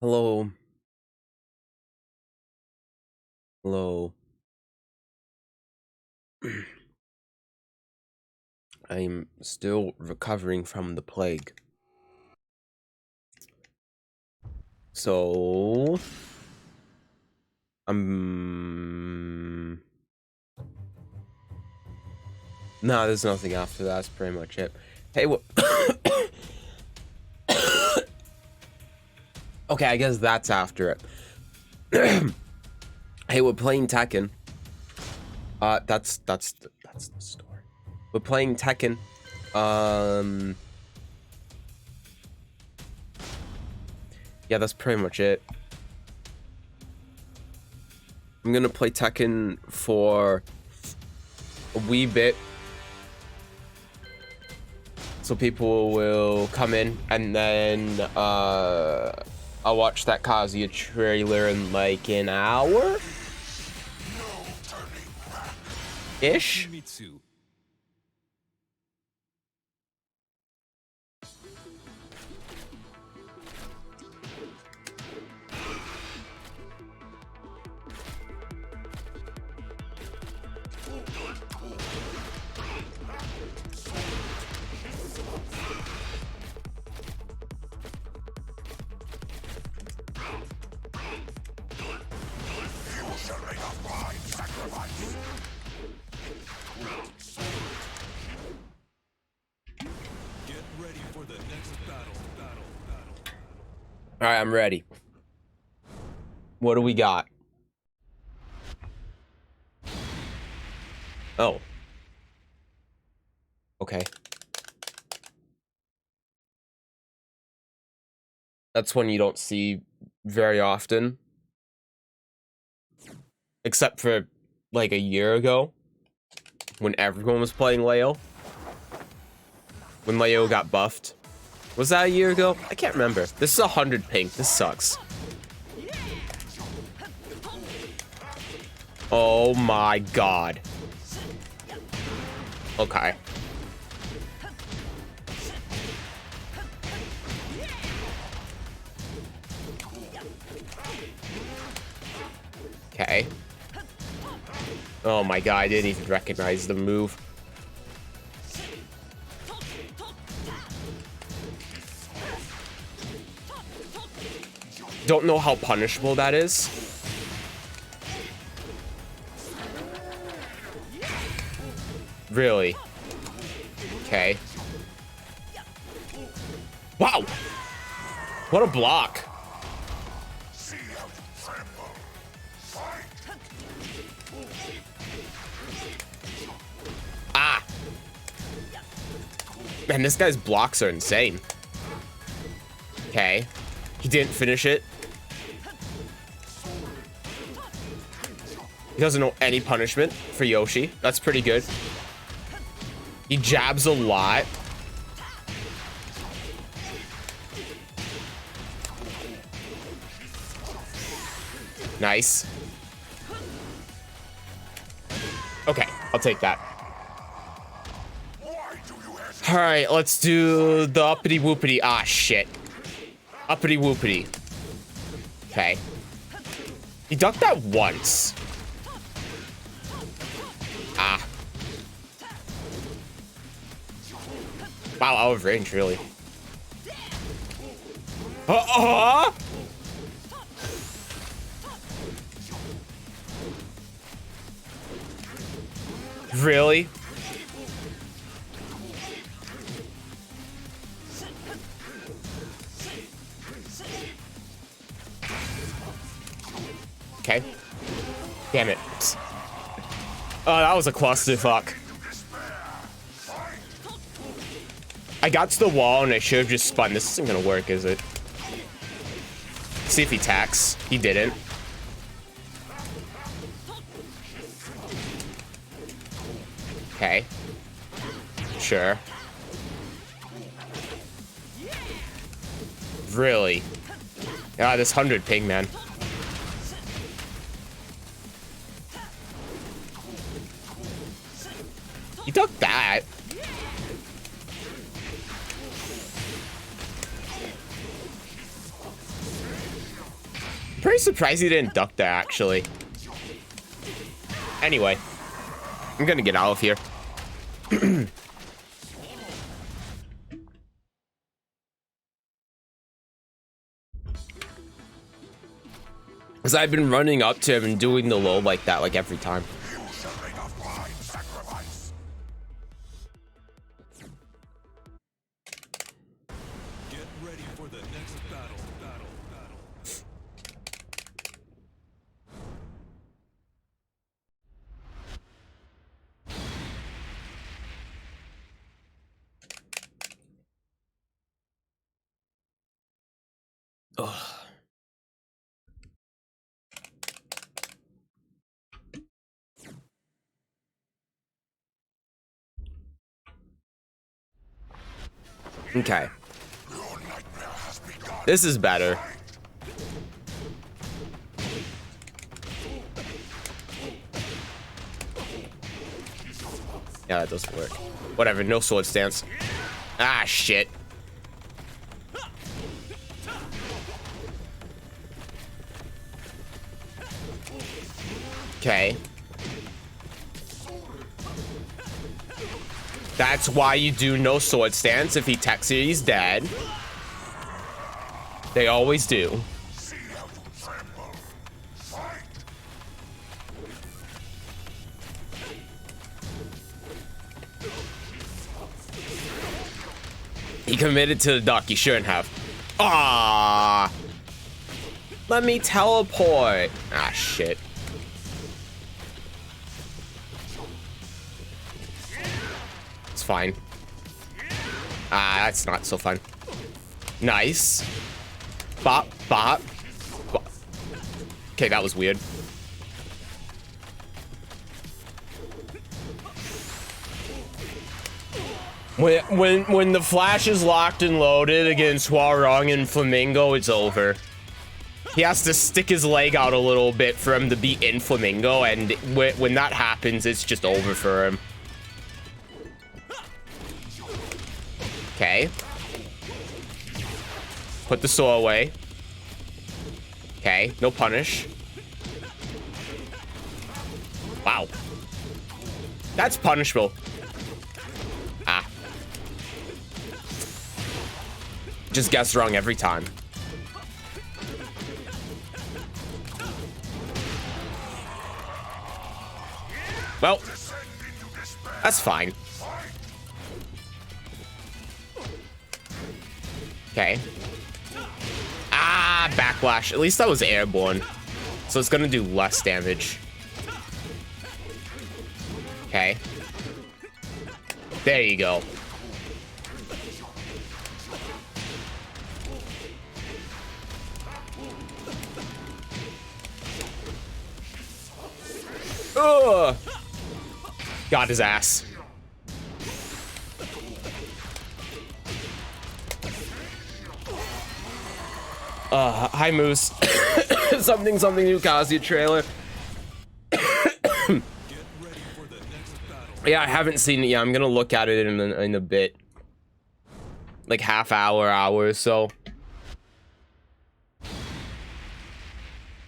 Hello. Hello. I'm still recovering from the plague. So, no, there's nothing after that. That's pretty much it. Hey, what? Okay, I guess that's after it. Hey, we're playing Tekken. That's the story. We're playing Tekken. Yeah, that's pretty much it. I'm gonna play Tekken for a wee bit, so people will come in, and then I'll watch that Kazuya trailer in like an hour ish. All right, I'm ready. What do we got? Oh. Okay. That's one you don't see very often. Except for like a year ago, when everyone was playing Leo. When Leo got buffed. Was that a year ago? I can't remember. This is 100 ping. This sucks. Oh my god. Okay. Okay. Oh my god, I didn't even recognize the move. Don't know how punishable that is. Really? Okay. Wow! What a block. Ah! Man, this guy's blocks are insane. Okay. He didn't finish it. He doesn't know any punishment for Yoshi. That's pretty good. He jabs a lot. Nice. Okay, I'll take that. All right, let's do the uppity whoopity. Ah, shit. Uppity whoopity. Okay. He ducked that once. Ah. Wow, out of range, really. Really? Okay. Damn it. Oh, that was a clusterfuck. I got to the wall and I should have just spun. This isn't gonna work, is it? See if he tacks. He didn't. Okay. Sure. Really? Ah, this 100 ping, man. He took that. pretty surprised he didn't duck there, actually. Anyway, I'm gonna get out of here. Because I've been running up to him and doing the low like that, like every time. Get ready for the next battle. Ugh. Okay. This is better. Yeah, that doesn't work. Whatever, no sword stance. Ah, shit. Okay. That's why you do no sword stance. If he texts you, he's dead. They always do. He committed to the duck. He shouldn't have. Ah! Let me teleport. Ah, shit. It's fine. Ah, that's not so fun. Nice. Bop, bop. Bop. Okay, that was weird. When the flash is locked and loaded against Huarong and Flamingo, it's over. He has to stick his leg out a little bit for him to be in Flamingo, and when that happens, it's just over for him. Okay. Put the sword away. Okay, no punish. Wow. That's punishable. Ah. Just guess wrong every time. Well, that's fine. Okay. Ah, backlash. At least that was airborne. So it's gonna do less damage. Okay. There you go. Ugh. Got his ass. Hi Moose. something new Kazuya trailer. Yeah, I haven't seen it yet. I'm gonna look at it in a bit. Like half hour or so.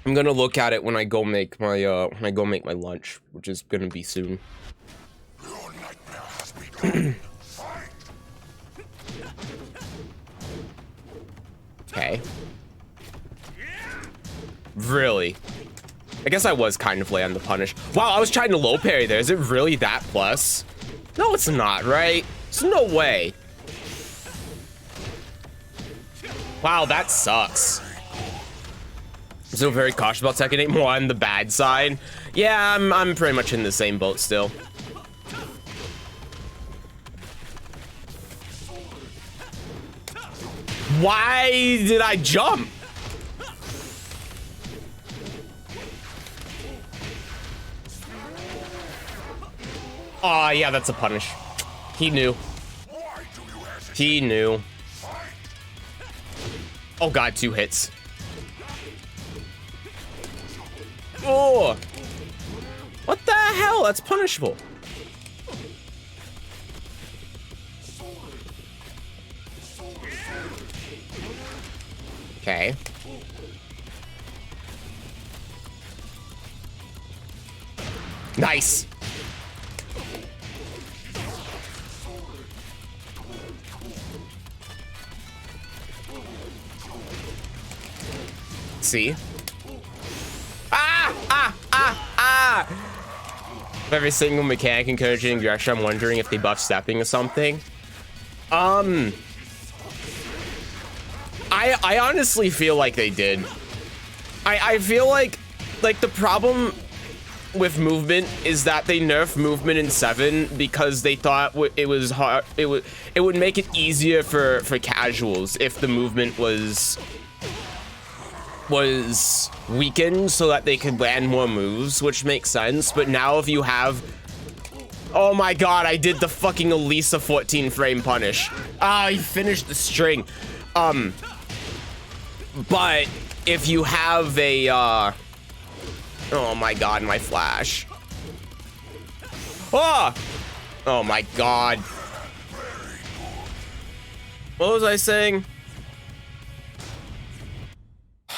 I'm gonna look at it when I go make my lunch, which is gonna be soon. Okay. Really? I guess I was kind of late on the punish. Wow, I was trying to low parry there. Is it really that plus? No, it's not, right? There's no way. Wow, that sucks. I'm still very cautious about Tekken 8, more on the bad side. Yeah, I'm pretty much in the same boat still. Why did I jump? Oh, yeah, that's a punish. He knew. He knew. Oh, God, 2 hits. Oh! What the hell? That's punishable. Okay. Nice. See? Every single mechanic encouraging aggression. I'm wondering if they buff stepping or something. I honestly feel like they did. I feel like the problem with movement is that they nerfed movement in 7 because they thought it was hard. It would make it easier for casuals if the movement was weakened so that they could land more moves, which makes sense. But now if you have, oh my god, I did the fucking Elisa 14 frame punish. He finished the string. But if you have a oh my god, my flash. Oh my god, what was I saying?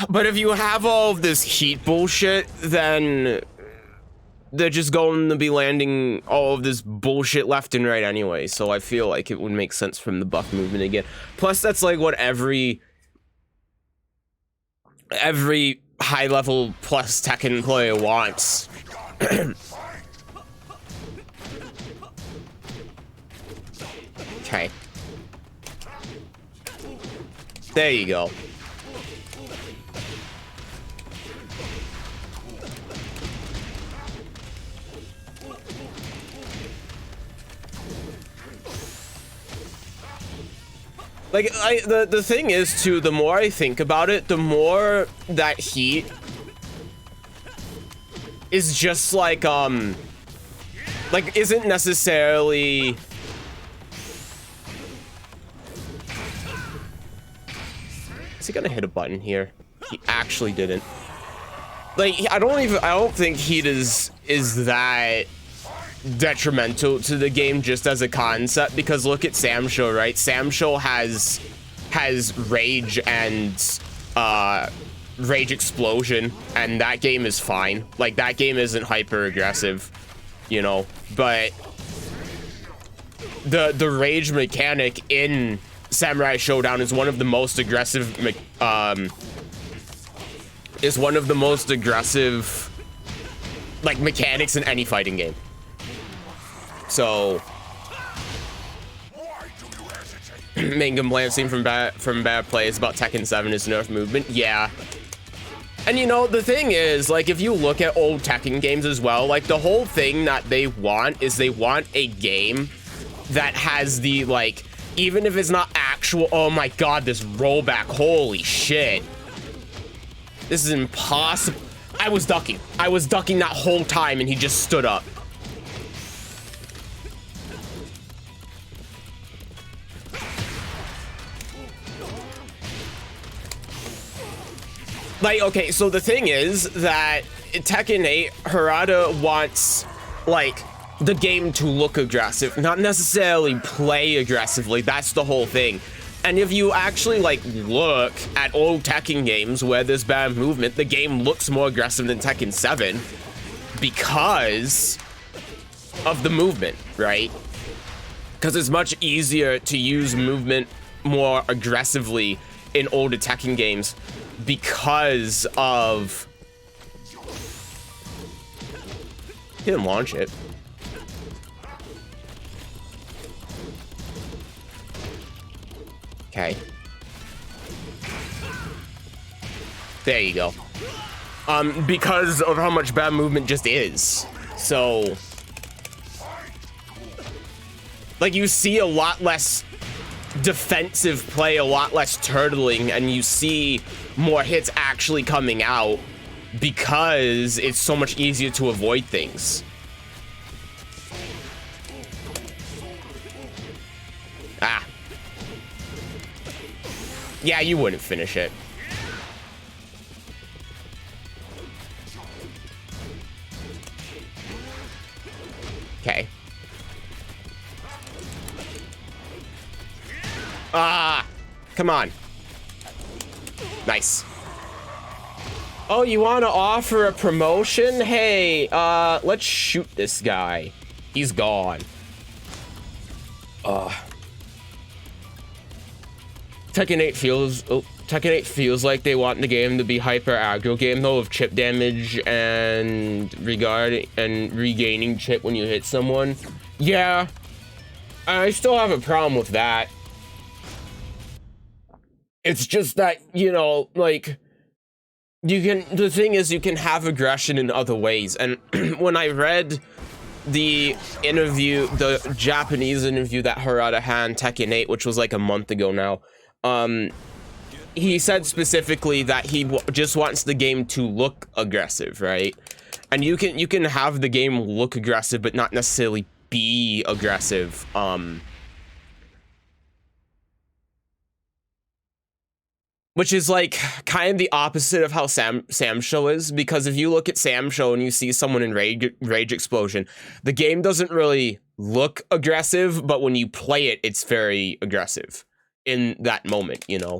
But if you have all of this heat bullshit, then they're just going to be landing all of this bullshit left and right anyway. So I feel like it would make sense from the buff movement again. Plus, that's like what every high level plus Tekken player wants. Okay. There you go. Like, the thing is, too, the more I think about it, the more that heat is just like isn't necessarily... Is he gonna hit a button here? He actually didn't. Like, I don't think heat is that detrimental to the game just as a concept, because look at Samsho, right? Samsho has rage and rage explosion, and that game is fine. Like, that game isn't hyper aggressive, you know. But the rage mechanic in Samurai Showdown is one of the most aggressive like mechanics in any fighting game. So, main complaint seen from bad plays about Tekken 7 is nerf movement. Yeah. And you know, the thing is, like, if you look at old Tekken games as well, like, the whole thing that they want is they want a game that has the, like, even if it's not actual, oh my god, this rollback, holy shit. This is impossible. I was ducking that whole time and he just stood up. Like, okay, so the thing is that Tekken 8, Harada wants, like, the game to look aggressive, not necessarily play aggressively. That's the whole thing. And if you actually, like, look at old Tekken games where there's bad movement, the game looks more aggressive than Tekken 7 because of the movement, right? Because it's much easier to use movement more aggressively in older Tekken games because of... He didn't launch it. Okay. There you go. Because of how much bad movement just is. So... like, you see a lot less defensive play, a lot less turtling, and you see more hits actually coming out because it's so much easier to avoid things. Ah. Yeah, you wouldn't finish it. Okay. Ah, come on. Nice. Oh, you want to offer a promotion? Hey, let's shoot this guy. He's gone. Tekken 8 feels like they want the game to be hyper aggro game though, of chip damage and regaining chip when you hit someone. Yeah, I still have a problem with that. It's just that, you know, like, the thing is, you can have aggression in other ways. And when I read the interview, the Japanese interview that Harada had in Tekken 8, which was like a month ago now, he said specifically that he just wants the game to look aggressive, right? And you can have the game look aggressive, but not necessarily be aggressive. Which is like kind of the opposite of how Sam Show is, because if you look at Sam Show and you see someone in rage explosion, the game doesn't really look aggressive, but when you play it, it's very aggressive in that moment, you know.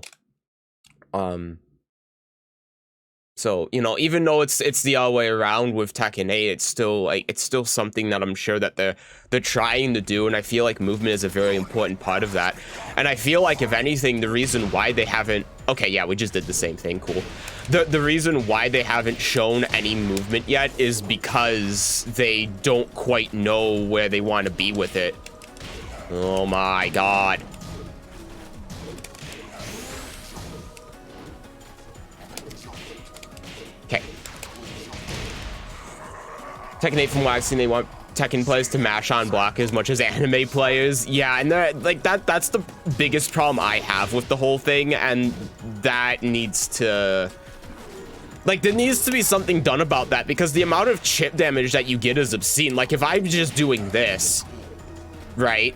So, you know, even though it's the other way around with Tekken 8, it's still something that I'm sure that they're trying to do, and I feel like movement is a very important part of that. And I feel like, if anything, the reason why they haven't... Okay, yeah, we just did the same thing, cool. The reason why they haven't shown any movement yet is because they don't quite know where they want to be with it. Oh my god. Okay. Tekken 8, from what I've seen, they want Tekken players to mash on block as much as anime players. Yeah, and like that's the biggest problem I have with the whole thing, and that needs to... Like, there needs to be something done about that, because the amount of chip damage that you get is obscene. Like, if I'm just doing this, right?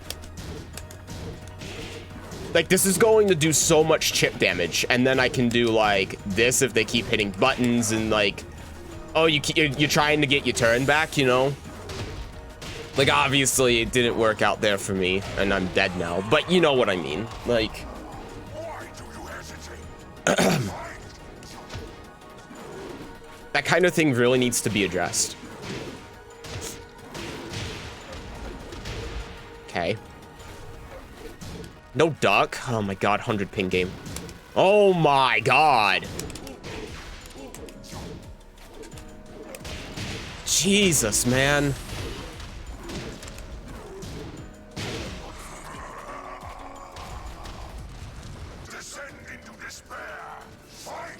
Like, this is going to do so much chip damage, and then I can do, like, this if they keep hitting buttons, and, like, oh, you're trying to get your turn back, you know? Like, obviously, it didn't work out there for me, and I'm dead now, but you know what I mean. Like... Why do you hesitate? That kind of thing really needs to be addressed. Okay. No duck? Oh my god, 100 ping game. Oh my god. Jesus, man. Descend into despair. Fight.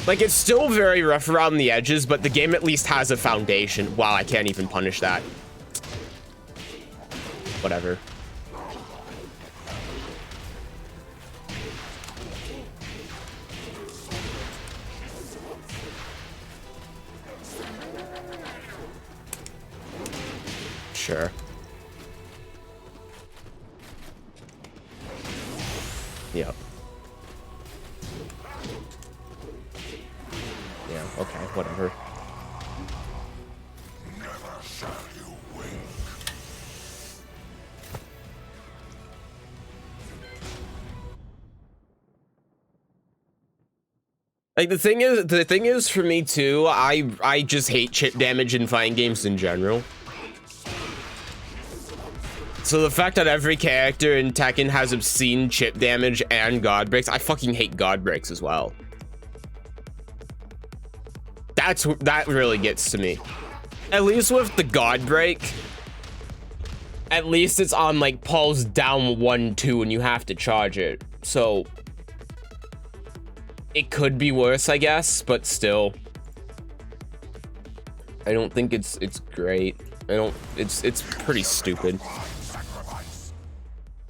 Like, it's still very rough around the edges, but the game at least has a foundation. Wow, I can't even punish that. Whatever. Sure. Yep. Yeah, okay, whatever. Never shall you wink. Like, the thing is for me too, I just hate chip damage in fighting games in general. So the fact that every character in Tekken has obscene chip damage and god breaks, I fucking hate god breaks as well. That really gets to me. At least with the god break, at least it's on like pulse down 1-2 and you have to charge it. So it could be worse, I guess, but still. I don't think it's great. It's pretty stupid.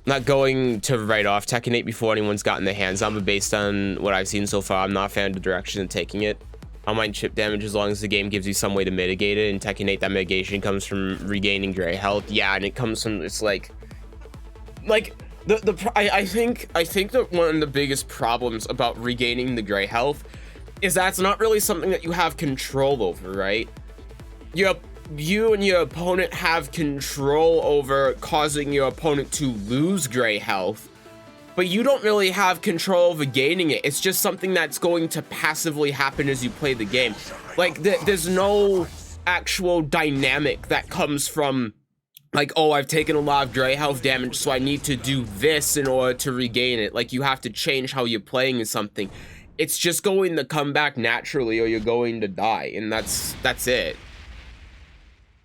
I'm not going to write off Tekken 8 before anyone's gotten their hands on, but based on what I've seen so far, I'm not a fan of the direction of taking it. I don't mind chip damage as long as the game gives you some way to mitigate it. In Tekken 8, that mitigation comes from regaining gray health. Yeah, and it comes from, it's like I think that one of the biggest problems about regaining the gray health is that's not really something that you have control over, right? You and your opponent have control over causing your opponent to lose gray health, but you don't really have control over gaining it. It's just something that's going to passively happen as you play the game. Like, there's no actual dynamic that comes from, like, oh, I've taken a lot of Dre health damage, so I need to do this in order to regain it. Like, you have to change how you're playing or something. It's just going to come back naturally, or you're going to die, and that's it.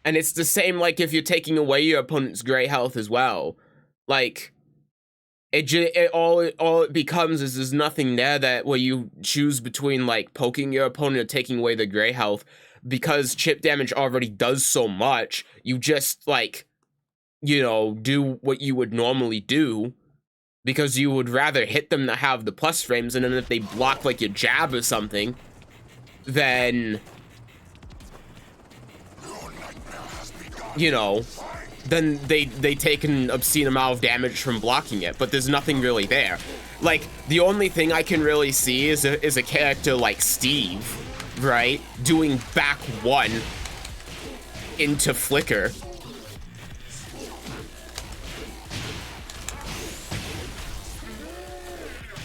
And it's the same, like, if you're taking away your opponent's gray health as well. Like, all it becomes is there's nothing there that where you choose between, like, poking your opponent or taking away the gray health. Because chip damage already does so much, you just, like, you know, do what you would normally do. Because you would rather hit them to have the plus frames, and then if they block, like, your jab or something, then, you know, then they take an obscene amount of damage from blocking it, but there's nothing really there. Like, the only thing I can really see is a character like Steve, right, doing back one into Flicker.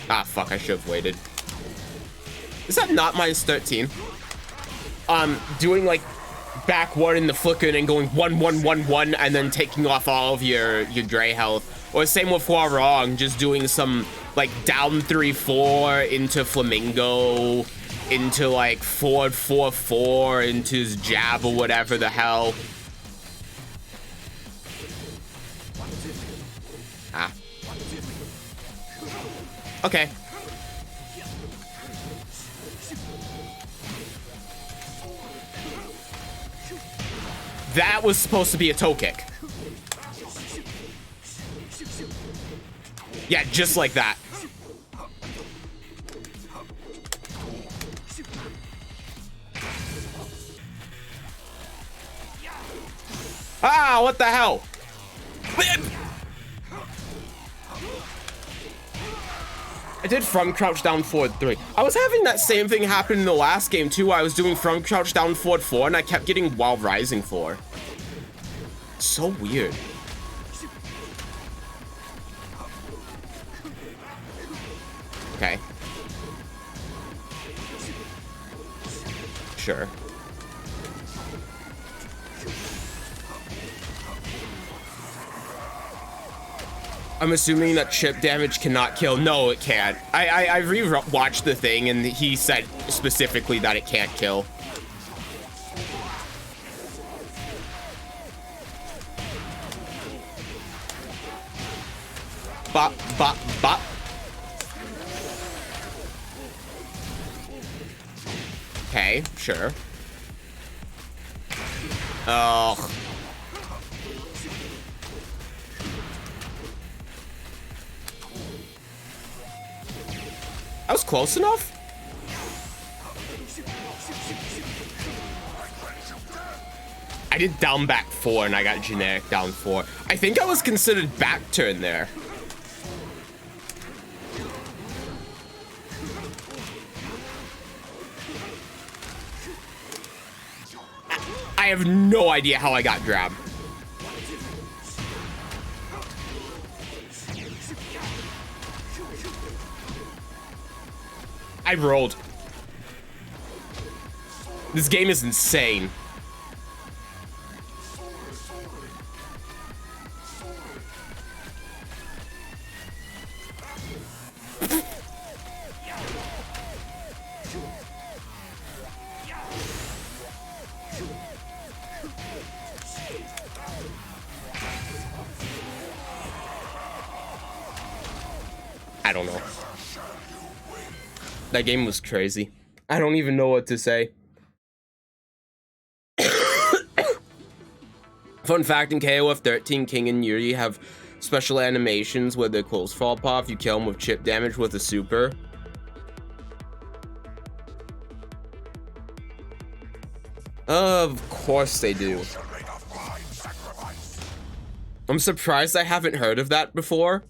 Ah, fuck, I should have waited. Is that not minus 13? Doing, like, back one in the Flicker and then going 1-1-1-1 and then taking off all of your Dre health. Or same with Wrong, just doing some, like, down 3-4 into Flamingo, into, like, forward 4-4 into his jab or whatever the hell. Ah. Okay. That was supposed to be a toe kick. Yeah, just like that. Ah, what the hell? I did from crouch down forward 3. I was having that same thing happen in the last game too. I was doing from crouch down forward 4 and I kept getting while rising 4. So weird. Okay. Sure. I'm assuming that chip damage cannot kill. No, it can't. I re-watched the thing and he said specifically that it can't kill. Bop, bop, bop. Okay, sure. Ugh. I was close enough? I did down back 4 and I got generic down 4. I think I was considered back turn there. I have no idea how I got grabbed. I rolled. This game is insane. I don't know. That game was crazy. I don't even know what to say. Fun fact, in KOF 13, King and Yuri have special animations where their clothes fall apart if you kill them with chip damage with a super. Of course they do. I'm surprised I haven't heard of that before.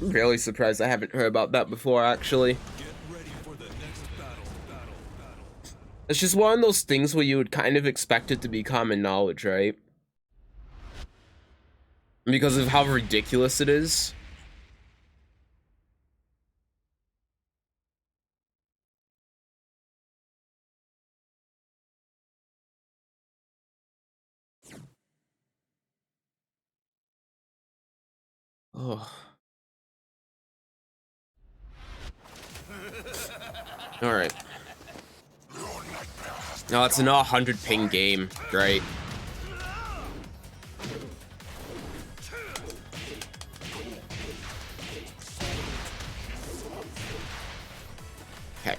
I'm really surprised I haven't heard about that before, actually. Get ready for the next battle. It's just one of those things where you would kind of expect it to be common knowledge, right? Because of how ridiculous it is. Oh. All right. No, it's an 100 ping game. Great. Okay.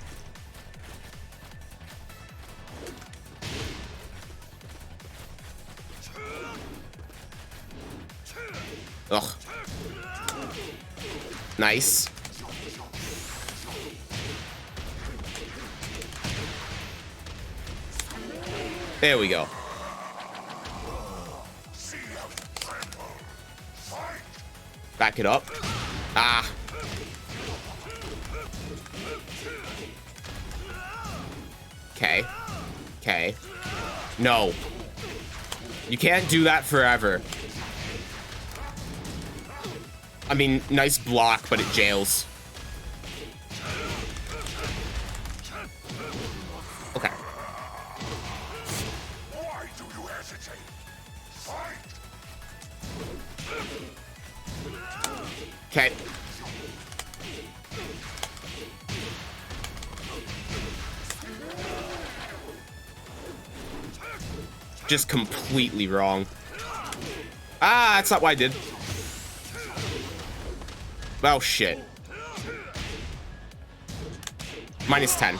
Ugh. Nice. There we go. Back it up. Ah. Okay. Okay. No. You can't do that forever. I mean, nice block, but it jails. Okay. Why do you hesitate? Fight! Okay. Just completely wrong. Ah, that's not what I did. Oh, shit. Minus 10.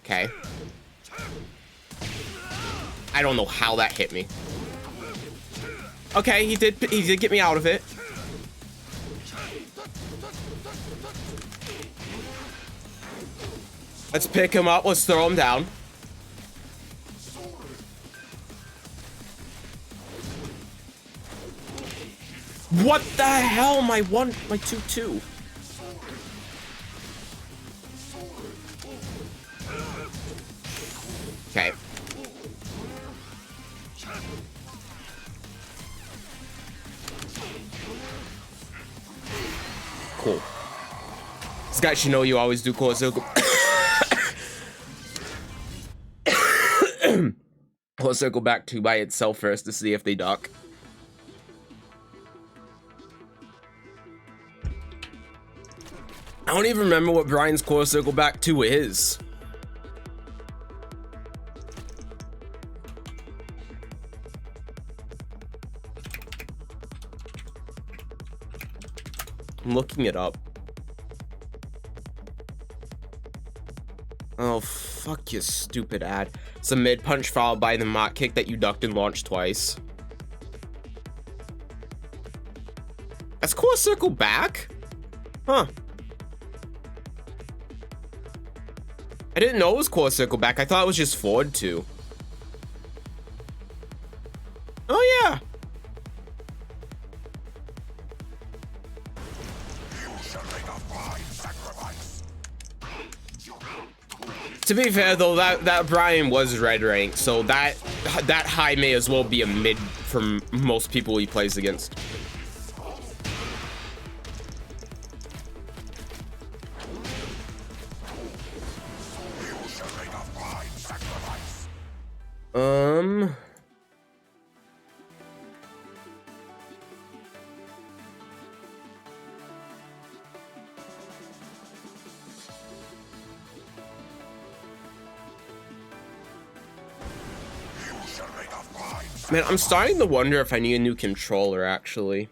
Okay. I don't know how that hit me. Okay, he did get me out of it. Let's pick him up. Let's throw him down. What the hell? My 2-2. Okay. Cool. This guy should know you always do core circle. Core circle back 2 by itself first to see if they duck. I don't even remember what Brian's core circle back 2 is. I'm looking it up. Oh, fuck you, stupid ad. It's a mid punch followed by the mock kick that you ducked and launched twice. That's core circle back? Huh. I didn't know it was core circle back. I thought it was just forward 2. Oh, yeah. To be fair though, that Brian was red rank, so that high may as well be a mid for most people he plays against. Man, I'm starting to wonder if I need a new controller, actually.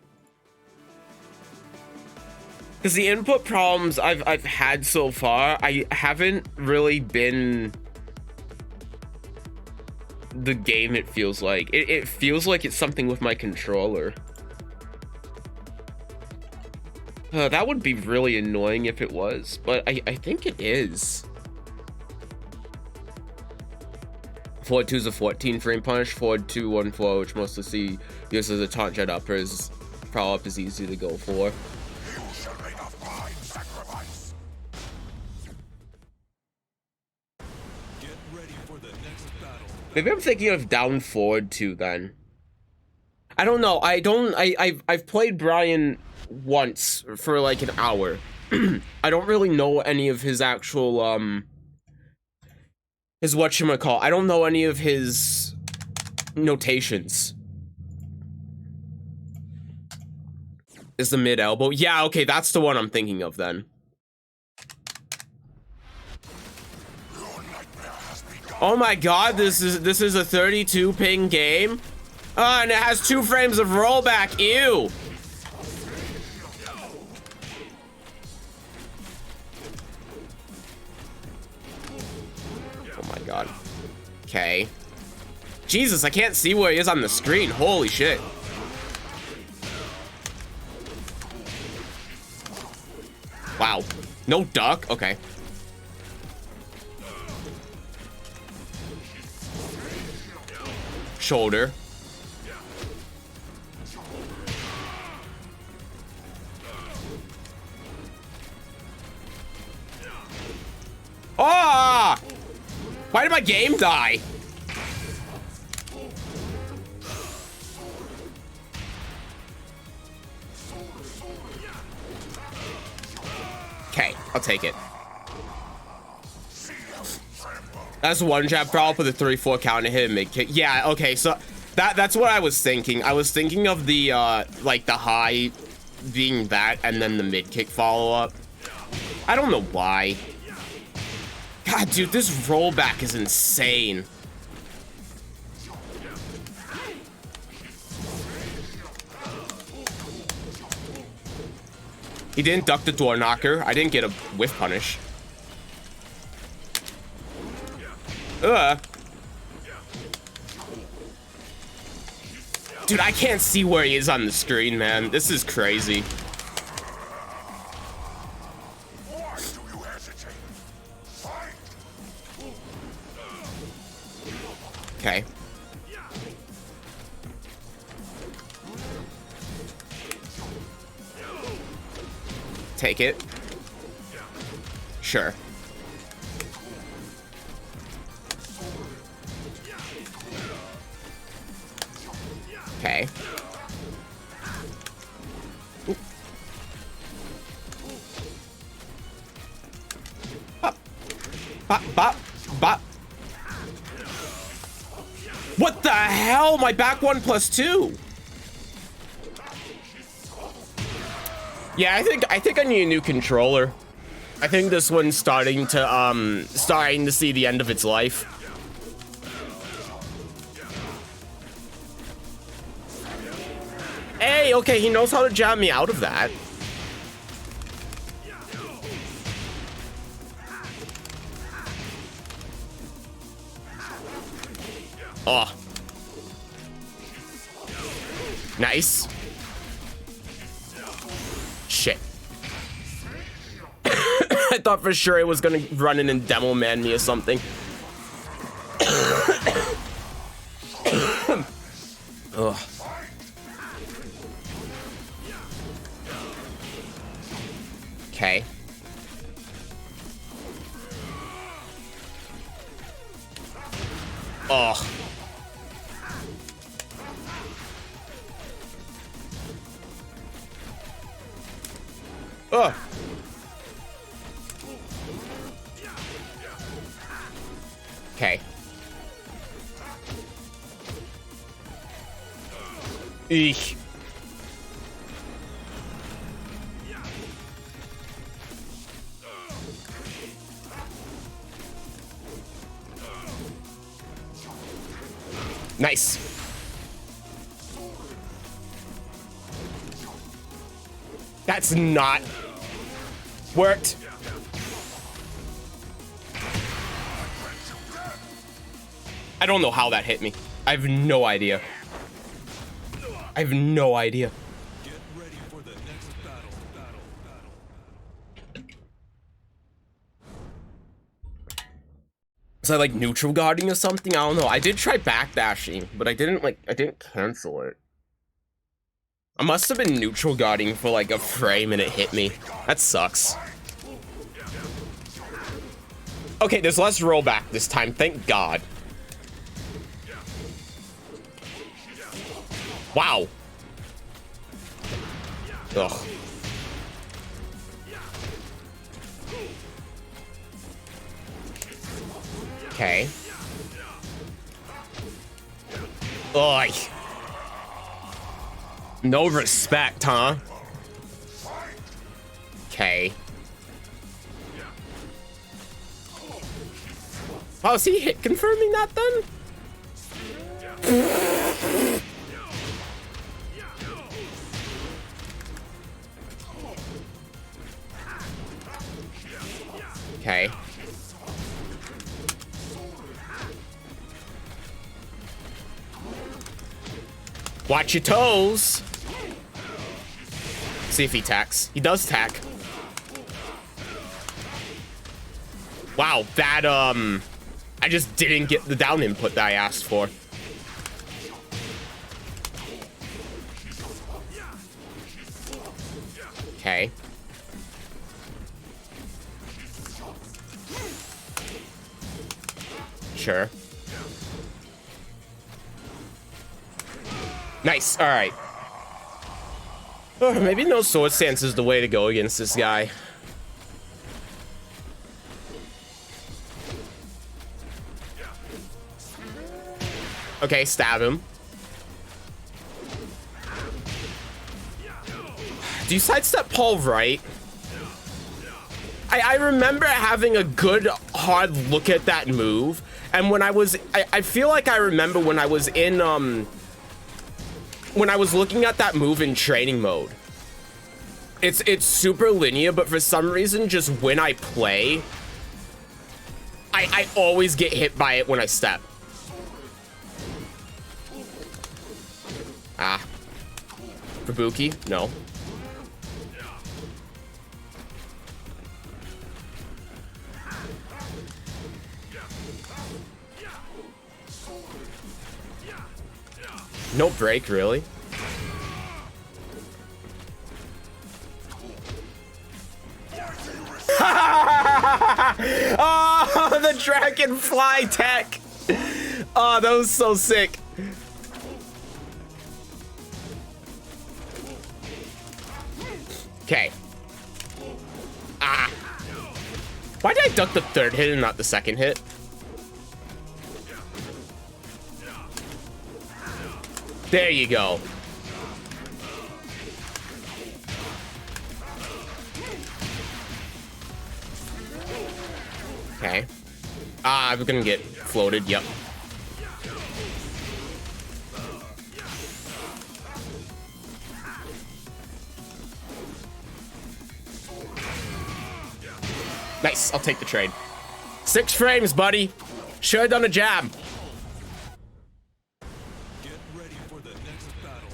Because the input problems I've had so far, I haven't really been the game, it feels like. It feels like it's something with my controller. That would be really annoying if it was, but I think it is. Forward 2 is a 14 frame punish. Forward 2 1-4, which mostly see this as a taunt jet upper, is probably up is easy to go for. Maybe I'm thinking of down forward too then. I don't know. I've played Brian once for like an hour. I don't really know any of his actual his whatchamacall. I don't know any of his notations. Is the mid elbow? Yeah, okay, that's the one I'm thinking of then. Oh my god, this is a 32 ping game. And it has 2 frames of rollback. Ew. Oh my god. Okay. Jesus, I can't see where he is on the screen. Holy shit. Wow. No duck? Okay. Shoulder. Ah! Why did my game die? Okay, I'll take it. That's one jab follow for the 3-4 counter hit and mid kick. Yeah, okay, so that's what I was thinking. I was thinking of the like the high being that and then the mid kick follow up. I don't know why. God, dude, this rollback is insane. He didn't duck the door knocker. I didn't get a whiff punish. Dude, I can't see where he is on the screen, man. This is crazy. Why do you hesitate? Fight! Okay. Take it. Sure. Okay. Ooh. Bop. Bop, bop, bop. What the hell? My back 1+2. Yeah, I think I need a new controller. I think this one's starting to see the end of its life. Hey, okay, he knows how to jab me out of that. Oh. Nice. Shit. I thought for sure it was gonna run in and demo man me or something. Ugh. Okay. Oh. Oh. Okay. Eesh. Nice. That's not worked. I don't know how that hit me. I have no idea. I have no idea. Get ready for the next battle. Was I like neutral guarding or something? I don't know. I did try backdashing, but I didn't cancel it. I must have been neutral guarding for like a frame and it hit me. That sucks. Okay, there's less rollback this time, thank God. Wow. Ugh. Okay. Ugh. No respect, huh? Okay. Oh, is he hit confirming that then? Okay. Watch your toes. See if he tacks. He does tack. Wow, that, I just didn't get the down input that I asked for. Okay. Sure. Nice, all right. Oh, maybe no sword stance is the way to go against this guy. Okay, stab him. Do you sidestep Paul right? I remember having a good hard look at that move, and when I feel like I remember when I was in when I was looking at that move in training mode. It's super linear, but for some reason, just when I play, I always get hit by it when I step. Ah. Kabuki? No. No break, really? Oh, the dragonfly tech. Oh, that was so sick. Okay. Ah. Why did I duck the third hit and not the second hit? There you go. Okay. Ah, I'm gonna get floated. Yep. Nice. I'll take the trade. 6 frames, buddy. Should've done a jab. Get ready for the next battle.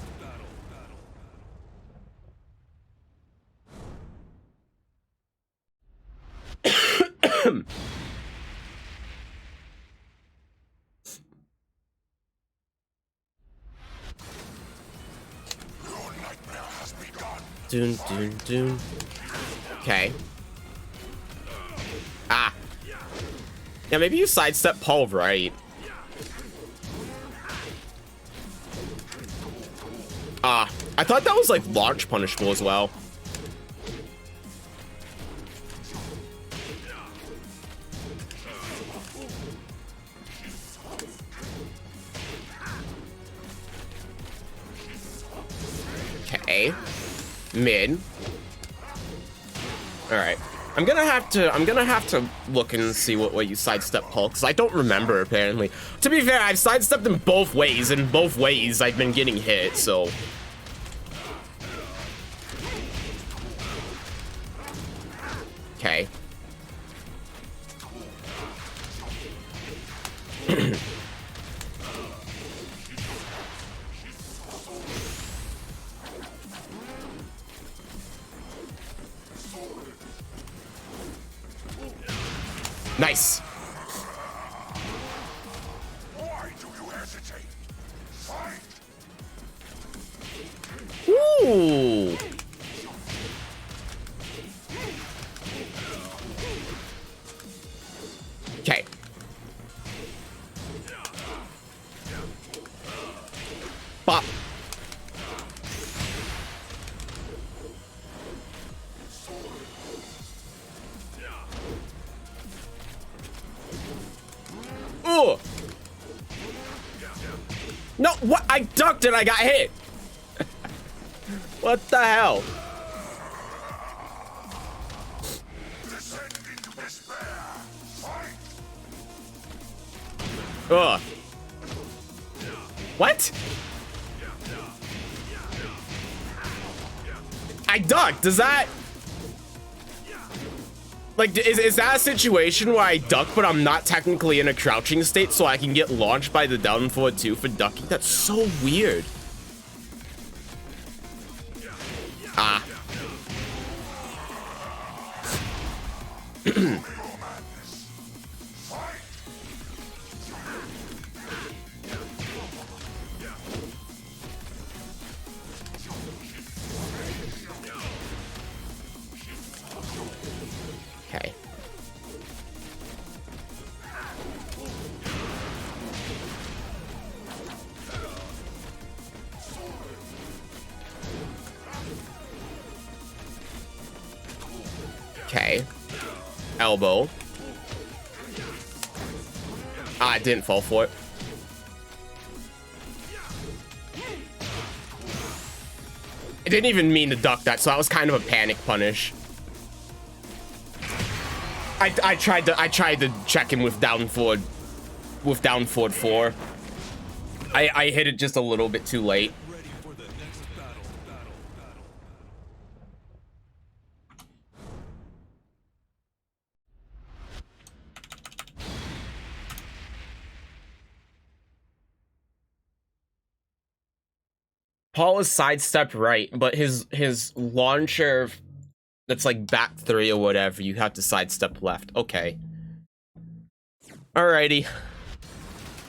Your nightmare has begun. Dun, dun, dun. Okay. Ah. Yeah, maybe you sidestep Paul right. Ah, I thought that was like launch punishable as well. Okay. Mid. All right. I'm gonna have to look and see what you sidestep Paul, because I don't remember apparently. To be fair, I've sidestepped him both ways, and both ways I've been getting hit, so. Okay. Nice. Why do you hesitate? Fight! Ooh. Okay. Bop. What? I ducked and I got hit. What the hell? Descend into despair. Fight. Ugh. What? I ducked. Does that... Like, is that a situation where I duck, but I'm not technically in a crouching state, so I can get launched by the down forward 2 for ducking? That's so weird. Ah. Okay. Okay. Elbow. Ah, I didn't fall for it. I didn't even mean to duck that, so that was kind of a panic punish. I tried to check him with down forward 4. I hit it just a little bit too late. Ready for the next battle. Paul is sidestep right, but his launcher that's like back 3 or whatever, you have to sidestep left. Okay. Alrighty.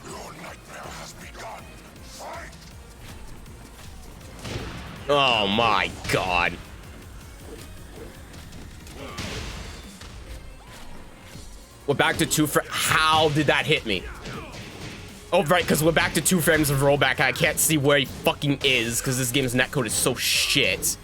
Your nightmare has begun. Fight. Oh my god. We're back to 2 frames. How did that hit me? Oh, right, because we're back to 2 frames of rollback. I can't see where he fucking is because this game's netcode is so shit.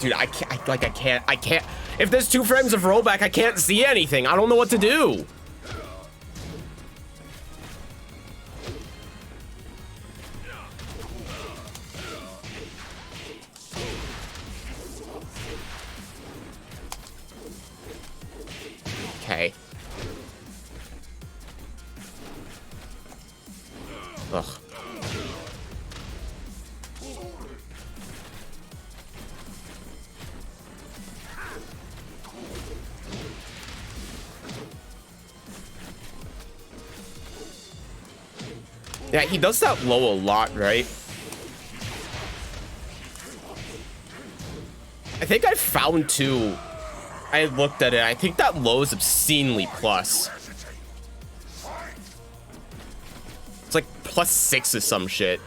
Dude, I can't. If there's 2 frames of rollback, I can't see anything. I don't know what to do. Okay. Ugh. Yeah, he does that low a lot, right? I think I found 2. I looked at it. I think that low is obscenely plus. It's like +6 or some shit.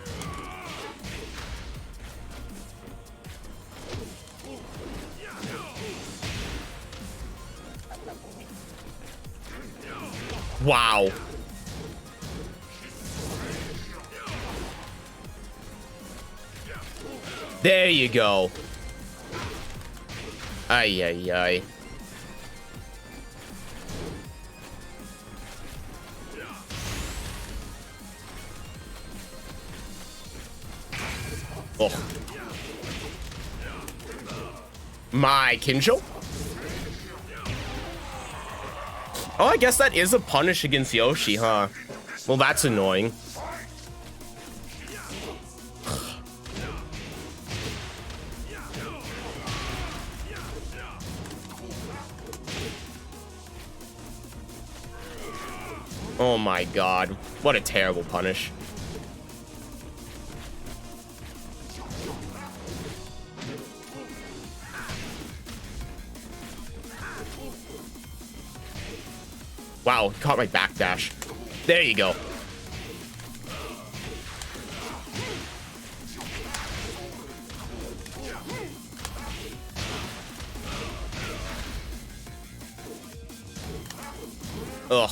Wow. There you go. Ay, ay, ay. Oh. My Kinjo? Oh, I guess that is a punish against Yoshi, huh? Well, that's annoying. Oh my god. What a terrible punish. Wow, caught my backdash. There you go. Ugh.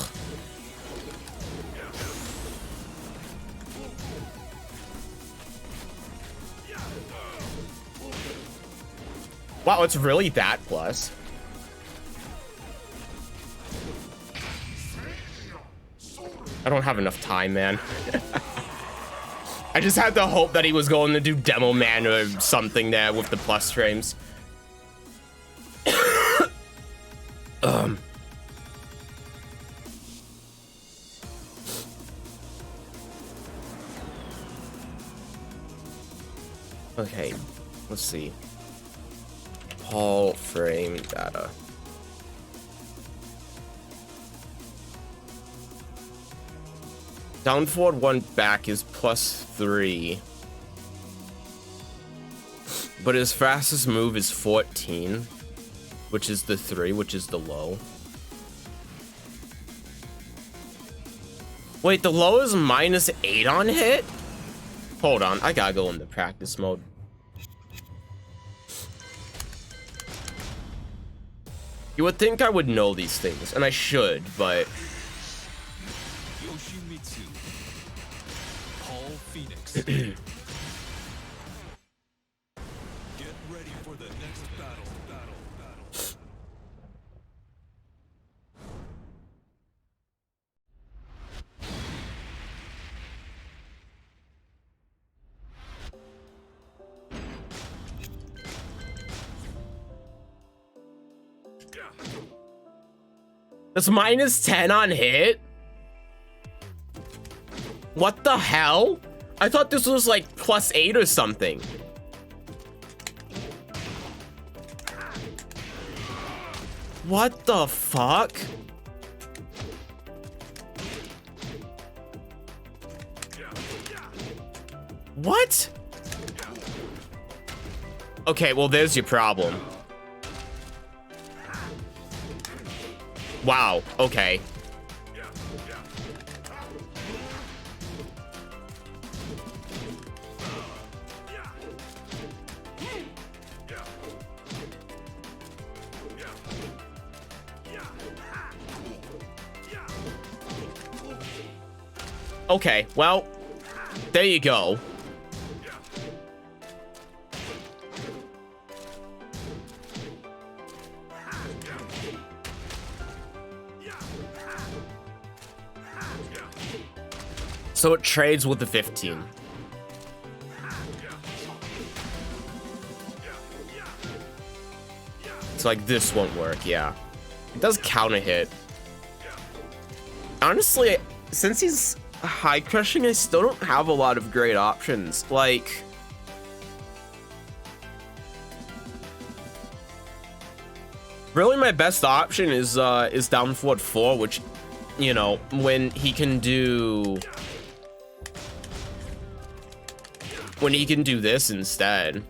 Wow, it's really that plus. I don't have enough time, man. I just had to hope that he was going to do Demo Man or something there with the plus frames. Okay, let's see. Paul frame data. Down forward 1 back is +3. But his fastest move is 14, which is the 3, which is the low. Wait, the low is -8 on hit? Hold on, I gotta go into practice mode. You would think I would know these things, and I should, but... Yoshimitsu. Paul Phoenix. Get ready for the next battle. That's -10 on hit? What the hell? I thought this was like +8 or something. What the fuck? What? Okay, well, there's your problem. Wow, okay. Okay, well, there you go. So it trades with the 15. It's like this won't work, yeah. It does counter hit. Honestly, since he's high crushing, I still don't have a lot of great options. Like, really my best option is down forward 4, which, you know, when he can do this instead.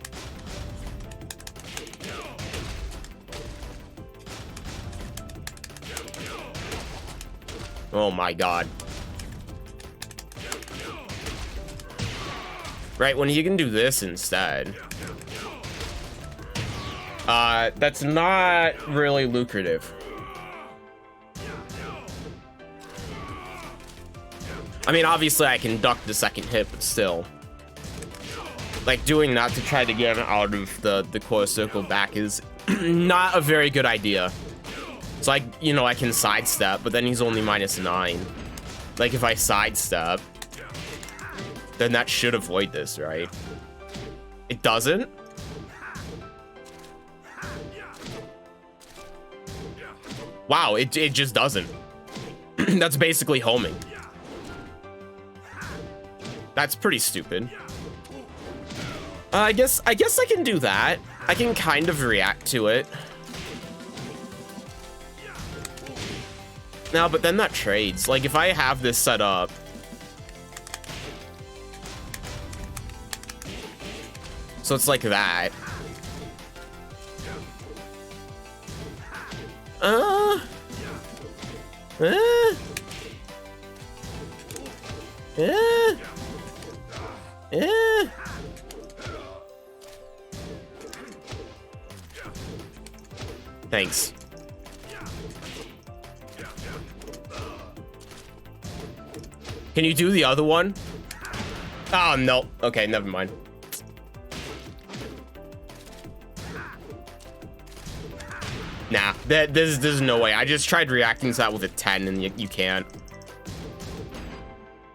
Oh my god. Right, when he can do this instead. That's not really lucrative. I mean, obviously I can duck the second hit, but still. Like, doing that to try to get him out of the core circle back is not a very good idea. So, like, you know, I can sidestep, but then he's only -9. Like, if I sidestep, then that should avoid this, right? It doesn't? Wow, it just doesn't. That's basically homing. That's pretty stupid. I guess I can do that. I can kind of react to it. No, but then that trades. Like, if I have this set up, so it's like that. Thanks. Can you do the other one? Oh, no. Okay, never mind. Nah, there's no way. I just tried reacting to that with a 10 and you can't.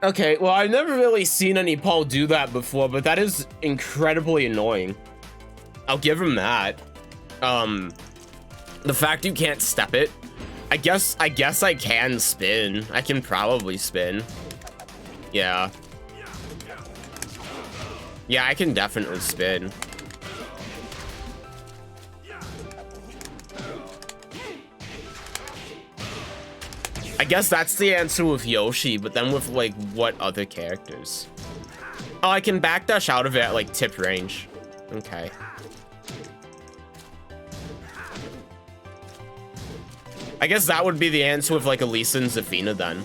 Okay, well, I've never really seen any Paul do that before, but that is incredibly annoying. I'll give him that. The fact you can't step it. I guess I can spin. I can probably spin. Yeah. Yeah, I can definitely spin. I guess that's the answer with Yoshi, but then with like what other characters? Oh, I can backdash out of it at like tip range. Okay. I guess that would be the answer with like Elisa and Zafina then.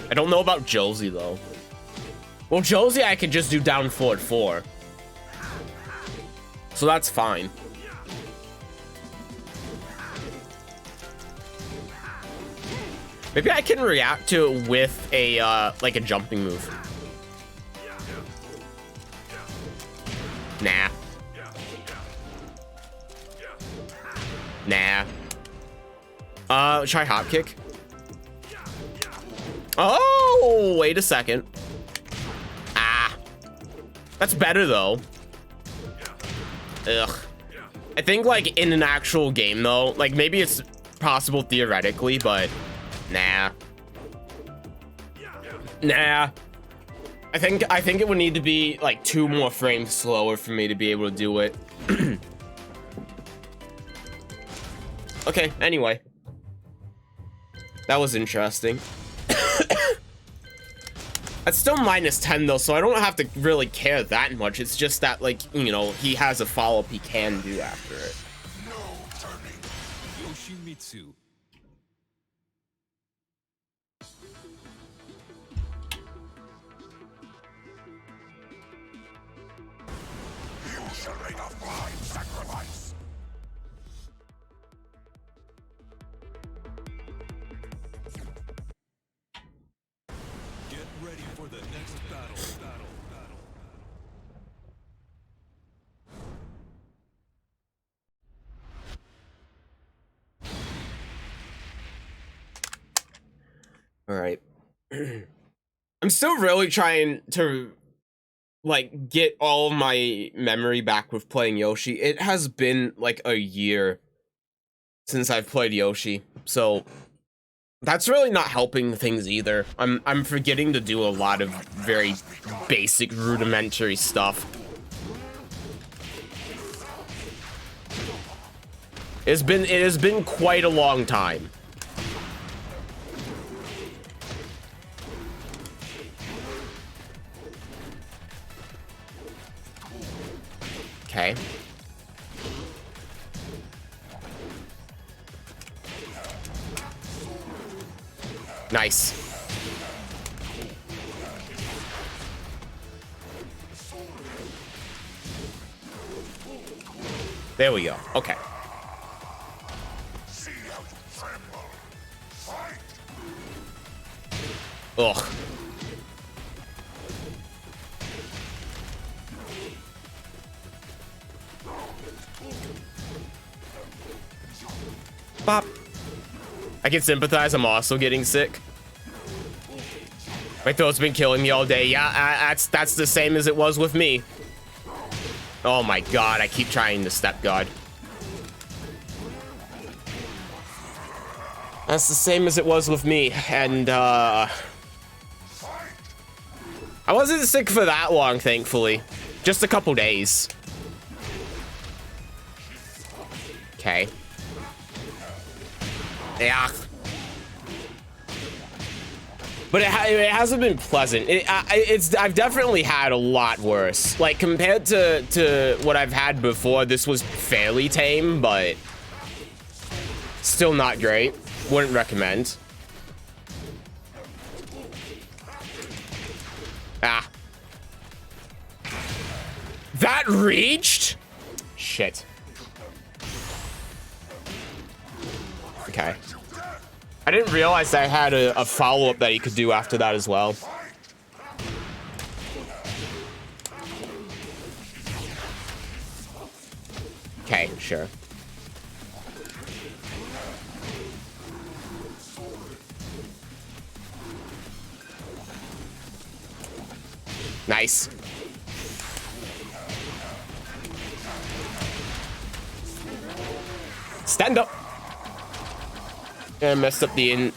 I don't know about Josie though. Well, Josie I could just do down forward 4. So that's fine. Maybe I can react to it with a like a jumping move. Nah. Nah. Try hop kick. Oh, wait a second. Ah. That's better though. Ugh. I think like in an actual game though, like maybe it's possible theoretically, but nah. Nah. I think it would need to be like 2 more frames slower for me to be able to do it. Okay, anyway. That was interesting. That's still -10 though, so I don't have to really care that much. It's just that, like, you know, he has a follow-up he can do after it. No turning. Yoshimitsu. You shall make a fine sacrifice. Get ready for the next battle. All right. I'm still really trying to like get all of my memory back with playing Yoshi. It has been like a year since I've played Yoshi, so that's really not helping things either. I'm forgetting to do a lot of very basic rudimentary stuff. It has been quite a long time. Okay. Nice. There we go. Okay. See how you tremble. Fight. Ugh. Bop. I can sympathize. I'm also getting sick. My throat's been killing me all day. Yeah, that's the same as it was with me. Oh my god, I keep trying to step god. That's the same as it was with me, and I wasn't sick for that long, thankfully. Just a couple days. Okay. Yeah. But it hasn't been pleasant. I've definitely had a lot worse. Like, compared to what I've had before, this was fairly tame, but still not great. Wouldn't recommend. Ah. That reached? Shit. Okay. I didn't realize I had a follow-up that he could do after that as well. Okay, sure. Nice. Stand up. Yeah, messed up the in.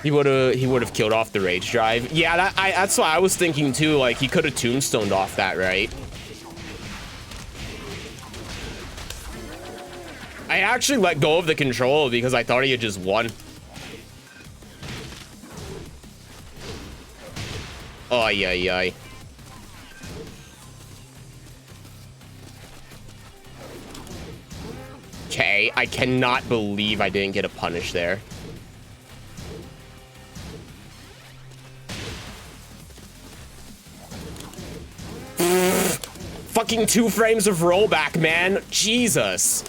He would have killed off the rage drive. Yeah, that's what I was thinking too. Like he could have tombstoned off that, right? I actually let go of the control because I thought he had just won. Oh yeah. Okay, I cannot believe I didn't get a punish there. Fucking 2 frames of rollback, man. Jesus.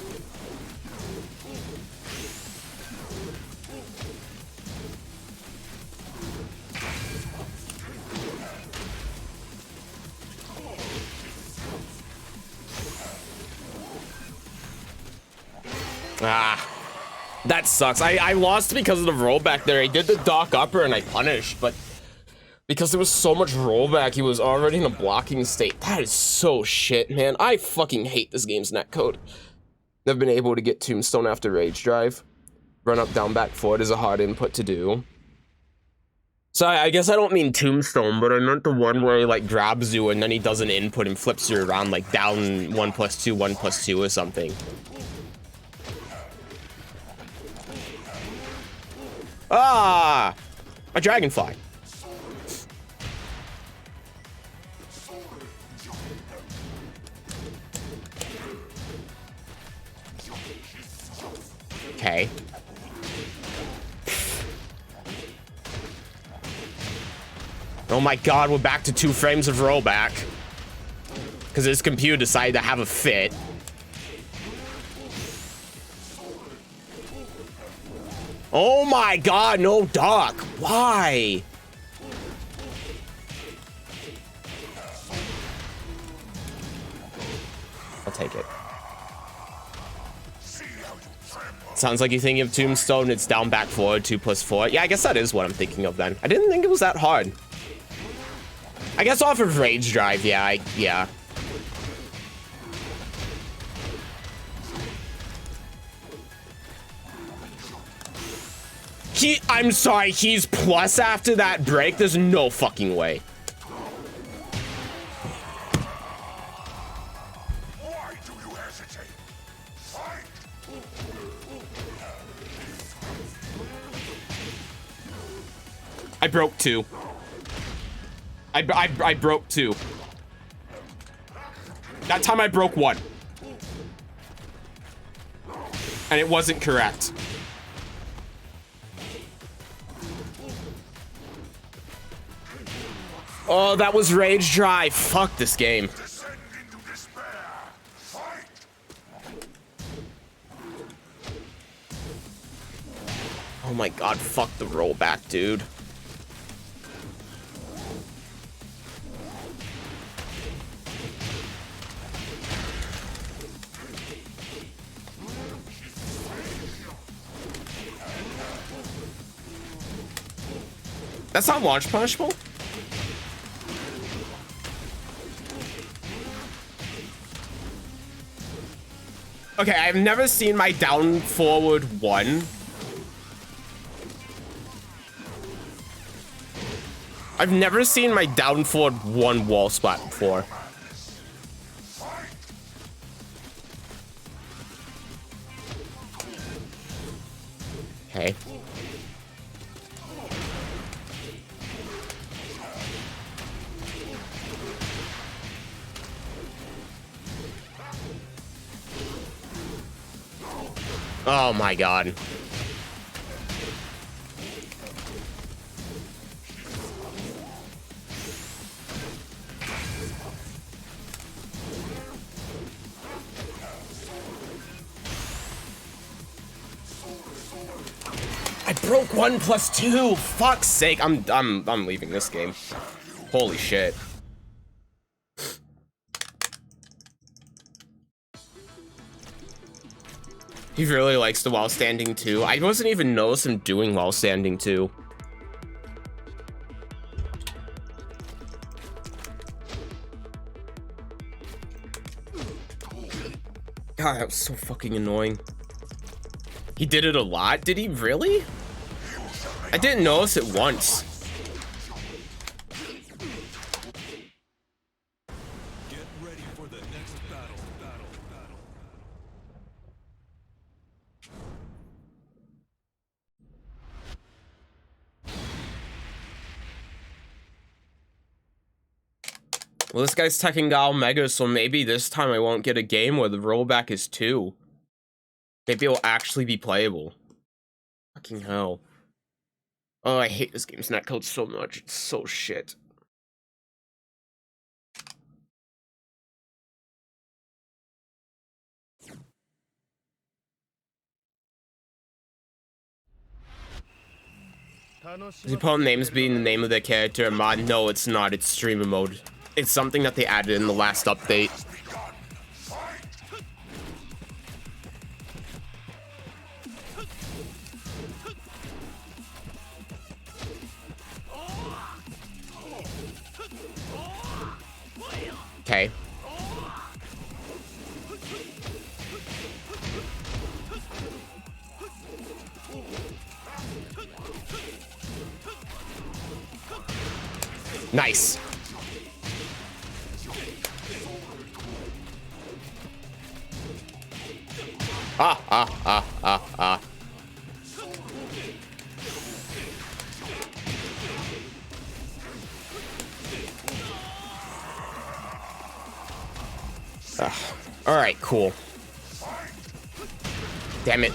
Ah, that sucks. I lost because of the rollback there. I did the dock upper and I punished, but because there was so much rollback, he was already in a blocking state. That is so shit, man. I fucking hate this game's netcode. Never been able to get tombstone after rage drive. Run up, down, back, forward is a hard input to do. So I guess I don't mean tombstone, but I meant the one where he like grabs you and then he does an input and flips you around like down 1+2, 1+2 or something. Ah, a dragonfly. Okay. Oh my god, we're back to 2 frames of rollback. Because his computer decided to have a fit. Oh my god, no dock. Why? I'll take it. Sounds like you think of tombstone, it's down, back, forward, 2+4. Yeah, I guess that is what I'm thinking of then. I didn't think it was that hard. I guess off of rage drive, yeah, yeah. I'm sorry, he's plus after that break? There's no fucking way. Why do you hesitate? Fight! I broke 2. I broke 2. That time I broke 1. And it wasn't correct. Oh, that was rage drive. Fuck this game. Descend into despair! Fight! Oh my god, fuck the rollback, dude. That's not launch punishable? Okay, I've never seen my down forward 1. I've never seen my down forward 1 wall splat before. Okay. Oh my god. broke 1 plus 2. Fuck's sake. I'm leaving this game. Holy shit. He really likes the while standing too. I wasn't even notice him doing while standing too. God, that was so fucking annoying. He did it a lot? Did he really? I didn't notice it once. Get ready for the next battle. Well, this guy's Tekken Mega, so maybe this time I won't get a game where the rollback is 2. Maybe it'll actually be playable. Fucking hell. Oh, I hate this game's netcode so much. It's so shit. The opponent names being the name of their character and mod. No, it's not. It's streamer mode. It's something that they added in the last update. Okay. Nice. Ah. All right, cool. Damn it.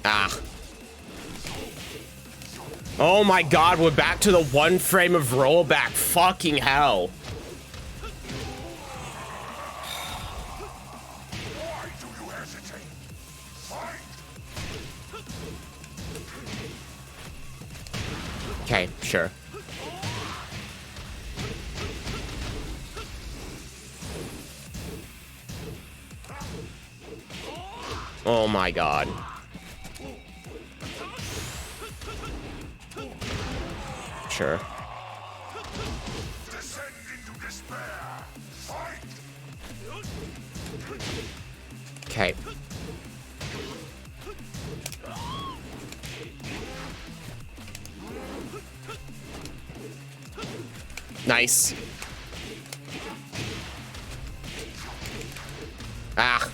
Ah. Oh my god, we're back to the 1 frame of rollback. Fucking hell. Why do you hesitate? Fight! Okay, sure. Oh my god. Sure. Descend into despair. Fight! Okay. Nice. Ah.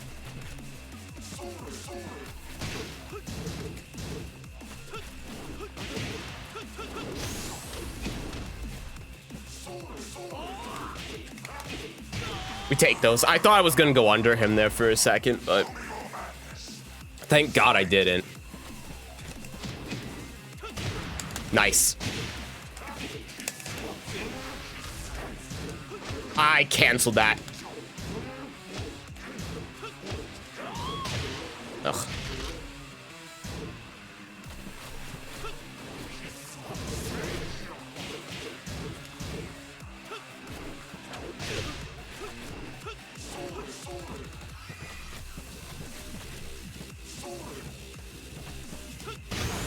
We take those. I thought I was gonna go under him there for a second, but thank God I didn't. Nice. I canceled that. Ugh.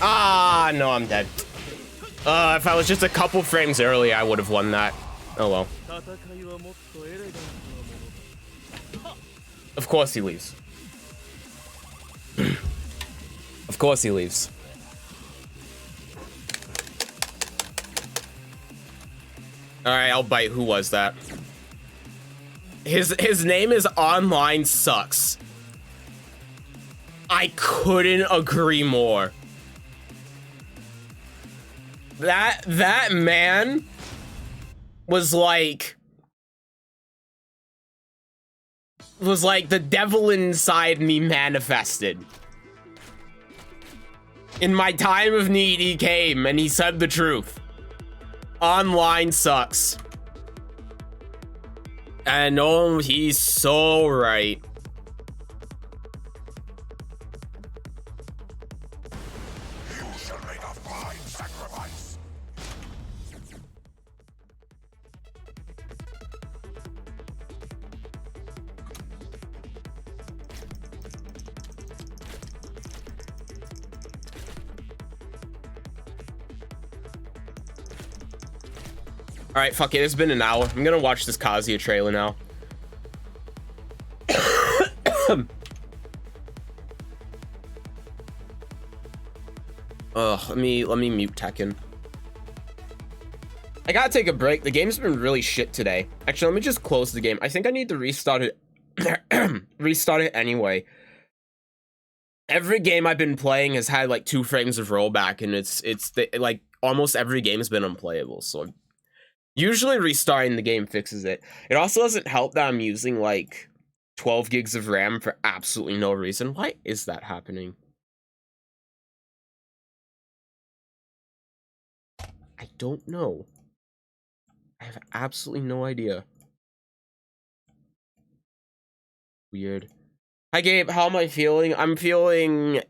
Ah, no, I'm dead. If I was just a couple frames early, I would have won that. Oh well. Of course he leaves. Of course he leaves. Alright, I'll bite. Who was that? His name is Online Sucks. I couldn't agree more. That man was like the devil inside me manifested. In my time of need, he came and he said the truth. Online sucks. And no, he's so right. You shall make a fine sacrifice. All right, fuck it. It's been an hour. I'm gonna watch this Kazuya trailer now. Ugh, let me mute Tekken. I gotta take a break. The game's been really shit today. Actually, let me just close the game. I think I need to restart it. Restart it anyway. Every game I've been playing has had like 2 frames of rollback, and like almost every game has been unplayable. So usually restarting the game fixes it. It also doesn't help that I'm using like 12 gigs of RAM for absolutely no reason. Why is that happening? I don't know. I have absolutely no idea. Weird. Hi Gabe, how am I feeling? I'm feeling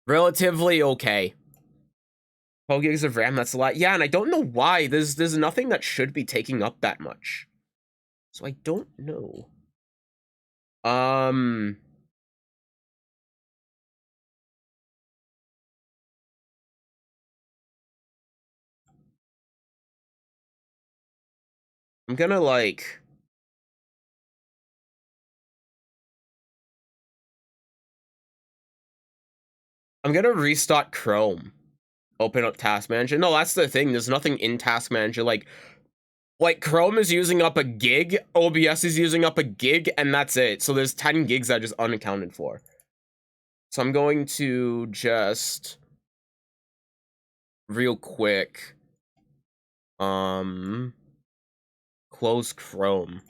relatively okay. 12 gigs of RAM, that's a lot. Yeah, and I don't know why. There's nothing that should be taking up that much. So I don't know. I'm gonna like I'm gonna restart Chrome. Open up Task Manager. No, that's the thing. There's nothing in Task Manager. Like Chrome is using up a gig, OBS is using up a gig, and that's it. So there's 10 gigs that are just unaccounted for. So I'm going to just real quick close Chrome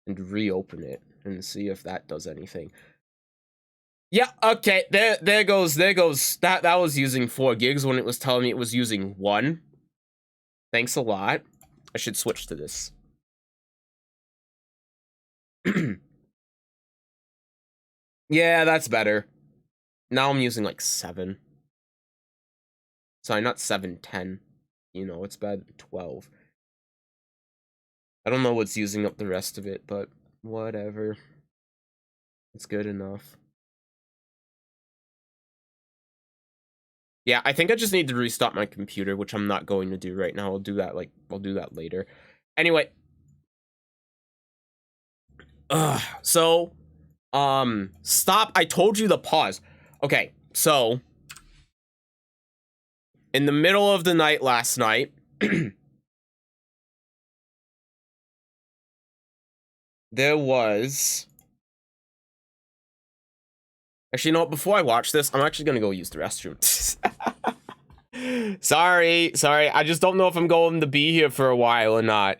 and reopen it and see if that does anything. Yeah, okay, there goes. That was using 4 gigs when it was telling me it was using 1. Thanks a lot. I should switch to this. Yeah, that's better. Now I'm using like 7. Sorry, not 7, 10. You know, it's better than 12. I don't know what's using up the rest of it, but whatever. It's good enough. Yeah, I think I just need to restart my computer, which I'm not going to do right now. I'll do that later. Anyway. So stop. I told you to pause. Okay, so in the middle of the night last night, there was actually, you know what, before I watch this, I'm actually gonna go use the restroom. Sorry. I just don't know if I'm going to be here for a while or not.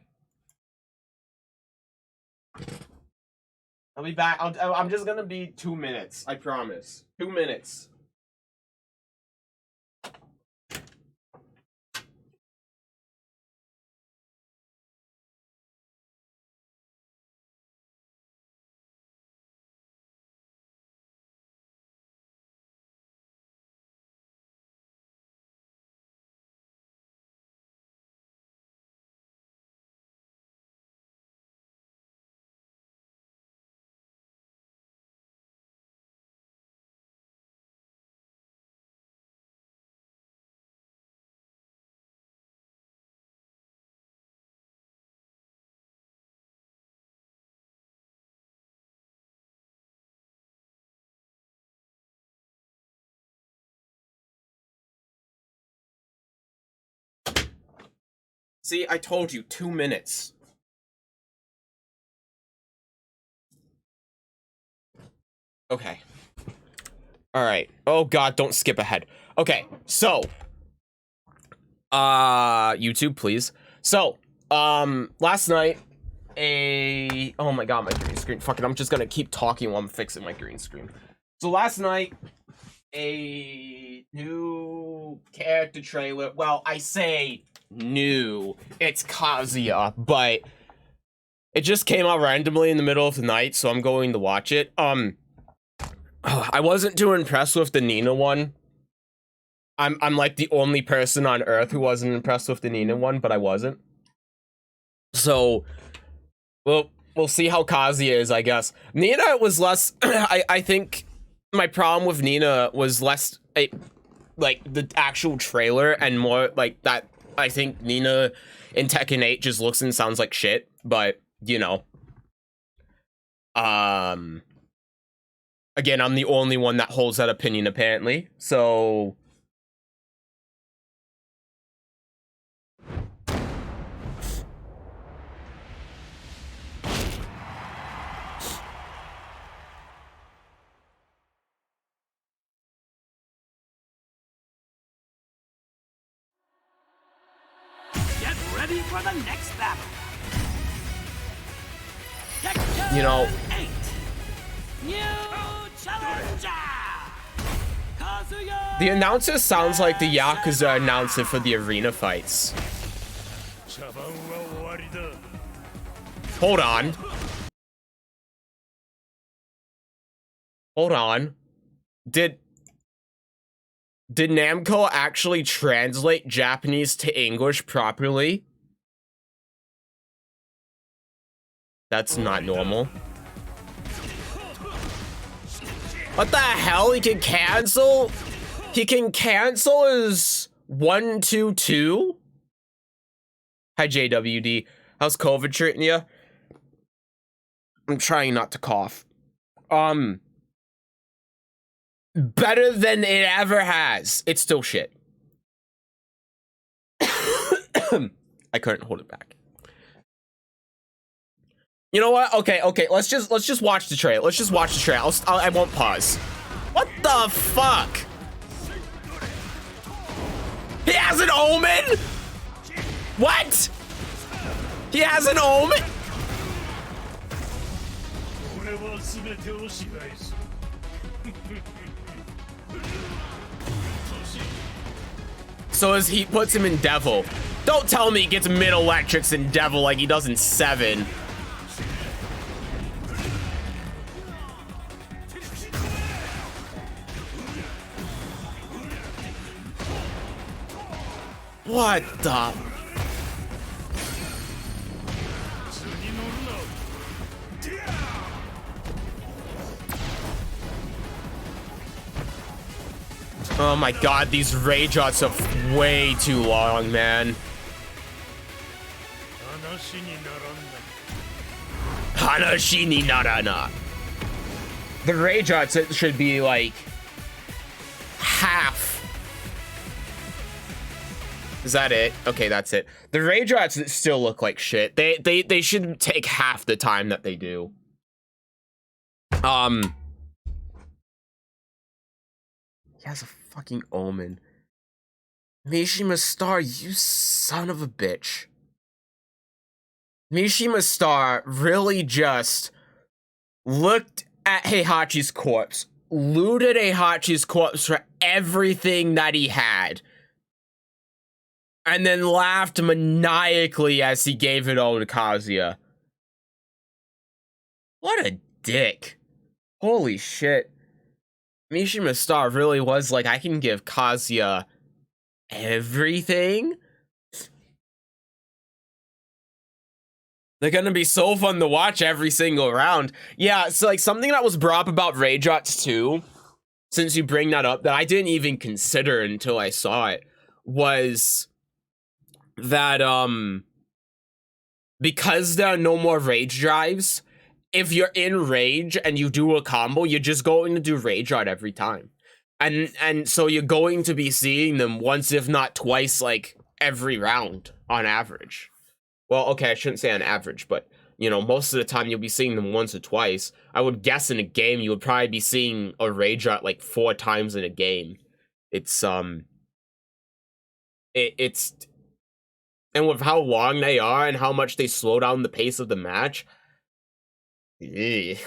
I'll be back. I'm just gonna be 2 minutes. I promise. 2 minutes. See, I told you, 2 minutes. Okay. All right. Oh God, don't skip ahead. Okay, so, YouTube, please. So, last night, oh my God, my green screen. Fuck it, I'm just gonna keep talking while I'm fixing my green screen. So last night, a new character trailer. Well, I say new. It's Kazuya, but it just came out randomly in the middle of the night, so I'm going to watch it. I wasn't too impressed with the Nina one. I'm like the only person on Earth who wasn't impressed with the Nina one, but I wasn't. So, we'll see how Kazuya is, I guess. Nina was less. I think my problem with Nina was less like the actual trailer and more like that. I think Nina in Tekken 8 just looks and sounds like shit, but you know. Again, I'm the only one that holds that opinion apparently. So Get ready for the next battle. you know, 8. New challenger. Kazuya. the announcer sounds like the Yakuza announcer for the arena fights. Hold on. Hold on. Did Namco actually translate Japanese to English properly? That's not normal. What the hell? He can cancel? He can cancel his 122? Hi, JWD. How's COVID treating you? I'm trying not to cough. Better than it ever has. It's still shit. I couldn't hold it back. You know what? Okay. Let's just watch the trailer. Let's just watch the trailer. I won't pause. What the fuck? He has an omen? What? He has an omen? So as he puts him in Devil. Don't tell me he gets mid-electrics in Devil like he does in 7. What the? Oh my god, these rage arts are way too long, man. Hanashi ni narana. The rage arts should be like half. Is that it? Okay, that's it. The rage arts still look like shit. They should take half the time that they do. He has a fucking omen. Mishima Star, you son of a bitch. Mishima Star really just looked at Heihachi's corpse, looted Heihachi's corpse for everything that he had, and then laughed maniacally as he gave it all to Kazuya. What a dick. Holy shit. Mishima Star really was like, I can give Kazuya everything? They're gonna be so fun to watch every single round. Yeah, so like something that was brought up about Rage Arts 2, since you bring that up, that I didn't even consider until I saw it, was that because there are no more rage drives, if you're in rage and you do a combo, you're just going to do rage art every time. And so you're going to be seeing them once, if not twice, like every round on average. Well, okay, I shouldn't say on average, but you know, most of the time you'll be seeing them once or twice. I would guess in a game you would probably be seeing a rage art like 4 times in a game. It's it's and with how long they are and how much they slow down the pace of the match, they'll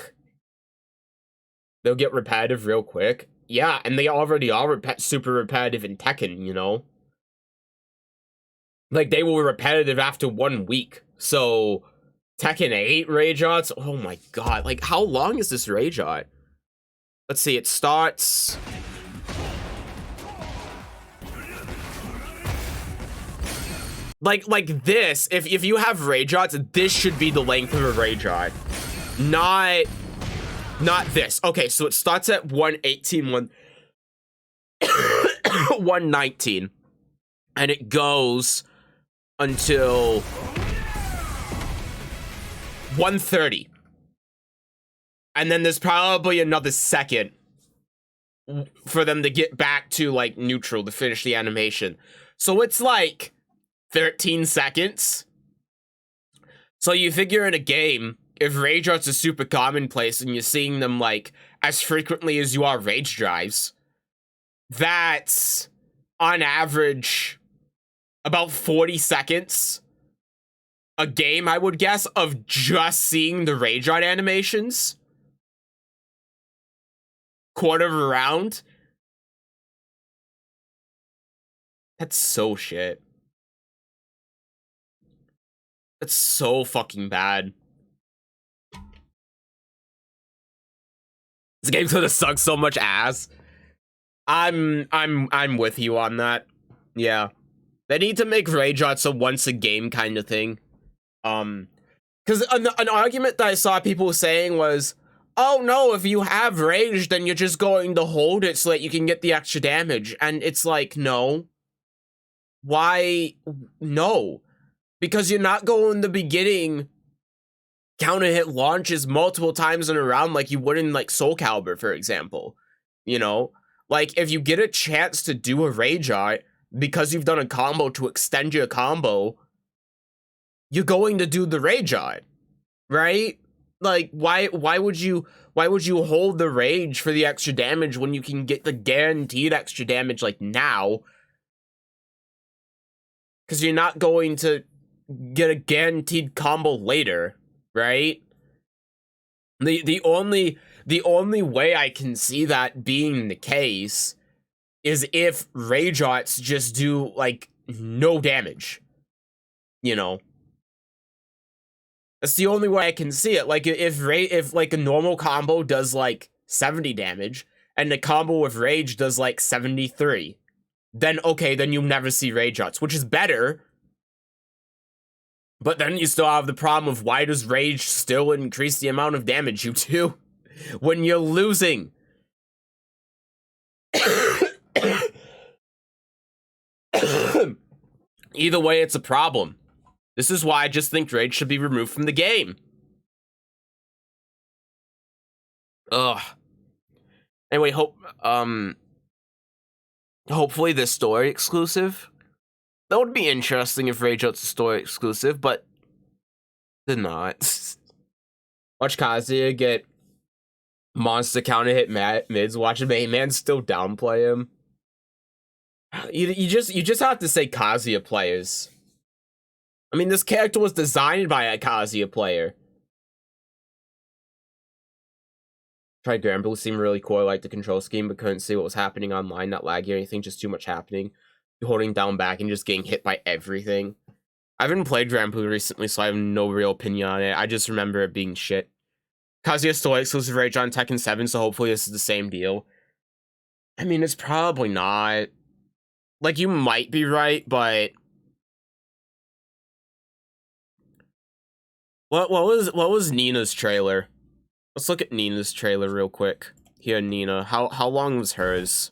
get repetitive real quick. yeah, and they already are super repetitive in Tekken, you know? Like, they were repetitive after 1 week. So, Tekken 8 rage arts? Oh my god. Like, how long is this rage art? Let's see, it starts... Like this, if you have rage arts, this should be the length of a rage art. Not this. Okay, so it starts at 118, 119. And it goes until 130. And then there's probably another second for them to get back to, like, neutral to finish the animation. So it's like 13 seconds. So you figure in a game, if rage arts are super commonplace and you're seeing them, like, as frequently as you are rage drives, that's, on average, about 40 seconds a game, I would guess, of just seeing the rage art animations. Quarter of a round. That's so shit. That's so fucking bad. This game's gonna suck so much ass. I'm with you on that. Yeah. They need to make rage arts a once a game kind of thing. Because an argument that I saw people saying was, oh no, if you have rage, then you're just going to hold it so that you can get the extra damage. And it's like, no. Why? No. Because you're not going to be getting counter hit launches multiple times in a round like you would in, like, Soul Calibur, for example. You know? Like, if you get a chance to do a rage art because you've done a combo to extend your combo, you're going to do the rage art, right? Like, why would you hold the rage for the extra damage when you can get the guaranteed extra damage, like, now? Because you're not going to get a guaranteed combo later, right? The only way I can see that being the case is if rage arts just do, like, no damage, you know? That's the only way I can see it. Like, if like a normal combo does, like, 70 damage and the combo with rage does, like, 73, then okay, then you never see rage arts, which is better. But then you still have the problem of, why does rage still increase the amount of damage you do when you're losing? Either way, it's a problem. This is why I just think rage should be removed from the game. Ugh. Anyway, hopefully this story exclusive. That would be interesting if rage arts a story exclusive, but they're not. Watch Kazuya get monster counter hit mids. Watch man still downplay him. You just have to say Kazuya players. I mean, this character was designed by a Kazuya player. Tried Grand Blue, seemed really cool. I liked the control scheme, but couldn't see what was happening online. Not laggy or anything, just too much happening. Holding down back and just getting hit by everything. I haven't played Grand Blue recently, so I have no real opinion on it. I just remember it being shit. Kazuya still exclusive rage on Tekken 7, so hopefully this is the same deal. I mean, it's probably not. Like, you might be right, but what was Nina's trailer? Let's look at Nina's trailer real quick. Here, Nina. How long was hers?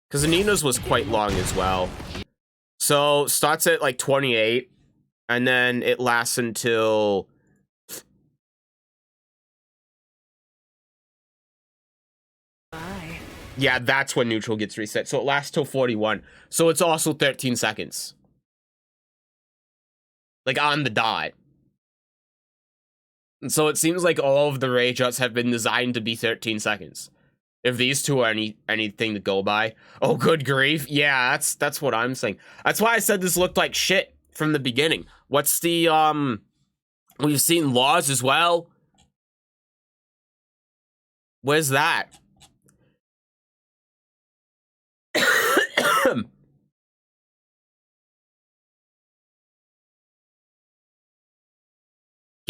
Because Nina's was quite long as well. So, starts at, like, 28, and then it lasts until... Yeah, that's when neutral gets reset. So it lasts till 41. So it's also 13 seconds. Like, on the dot. And so it seems like all of the rage arts have been designed to be 13 seconds. If these two are anything to go by. Oh, good grief. Yeah, that's what I'm saying. That's why I said this looked like shit from the beginning. What's the, we've seen laws as well. Where's that?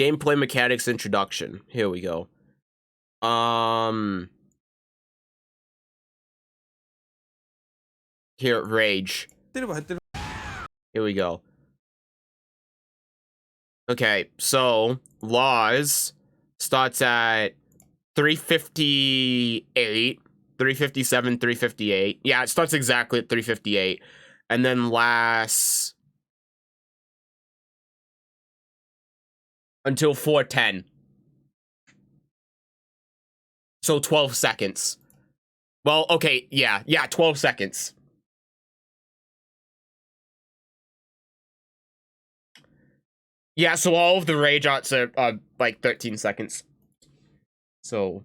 gameplay mechanics introduction. Here we go. Here, rage. Here we go. Okay, so laws starts at 358, 357, 358. Yeah, it starts exactly at 358, and then lasts until 410. So 12 seconds. Well, okay, yeah, 12 seconds. Yeah, so all of the rage outs are like 13 seconds. So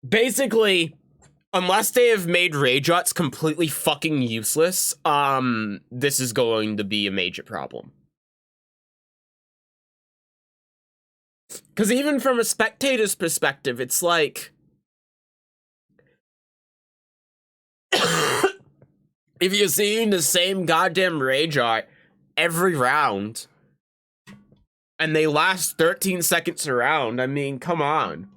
basically, unless they have made rage outs completely fucking useless, this is going to be a major problem. Because even from a spectator's perspective, it's like, if you're seeing the same goddamn rage art every round, and they last 13 seconds around, I mean, come on.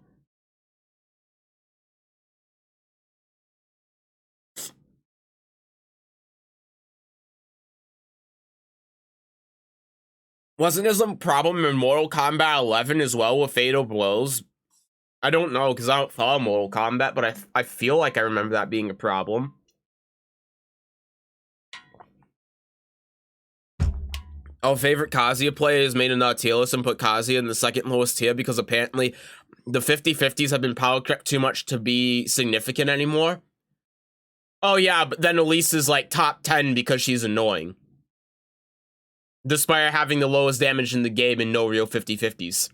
Wasn't there some problem in Mortal Kombat 11 as well with fatal blows? I don't know, because I don't follow Mortal Kombat, but I feel like I remember that being a problem. Our favorite Kazuya players made a tier list and put Kazuya in the second lowest tier because apparently the 50-50s have been power crept too much to be significant anymore. Oh yeah, but then Elise is like top 10 because she's annoying. Despite having the lowest damage in the game and no real 50-50s.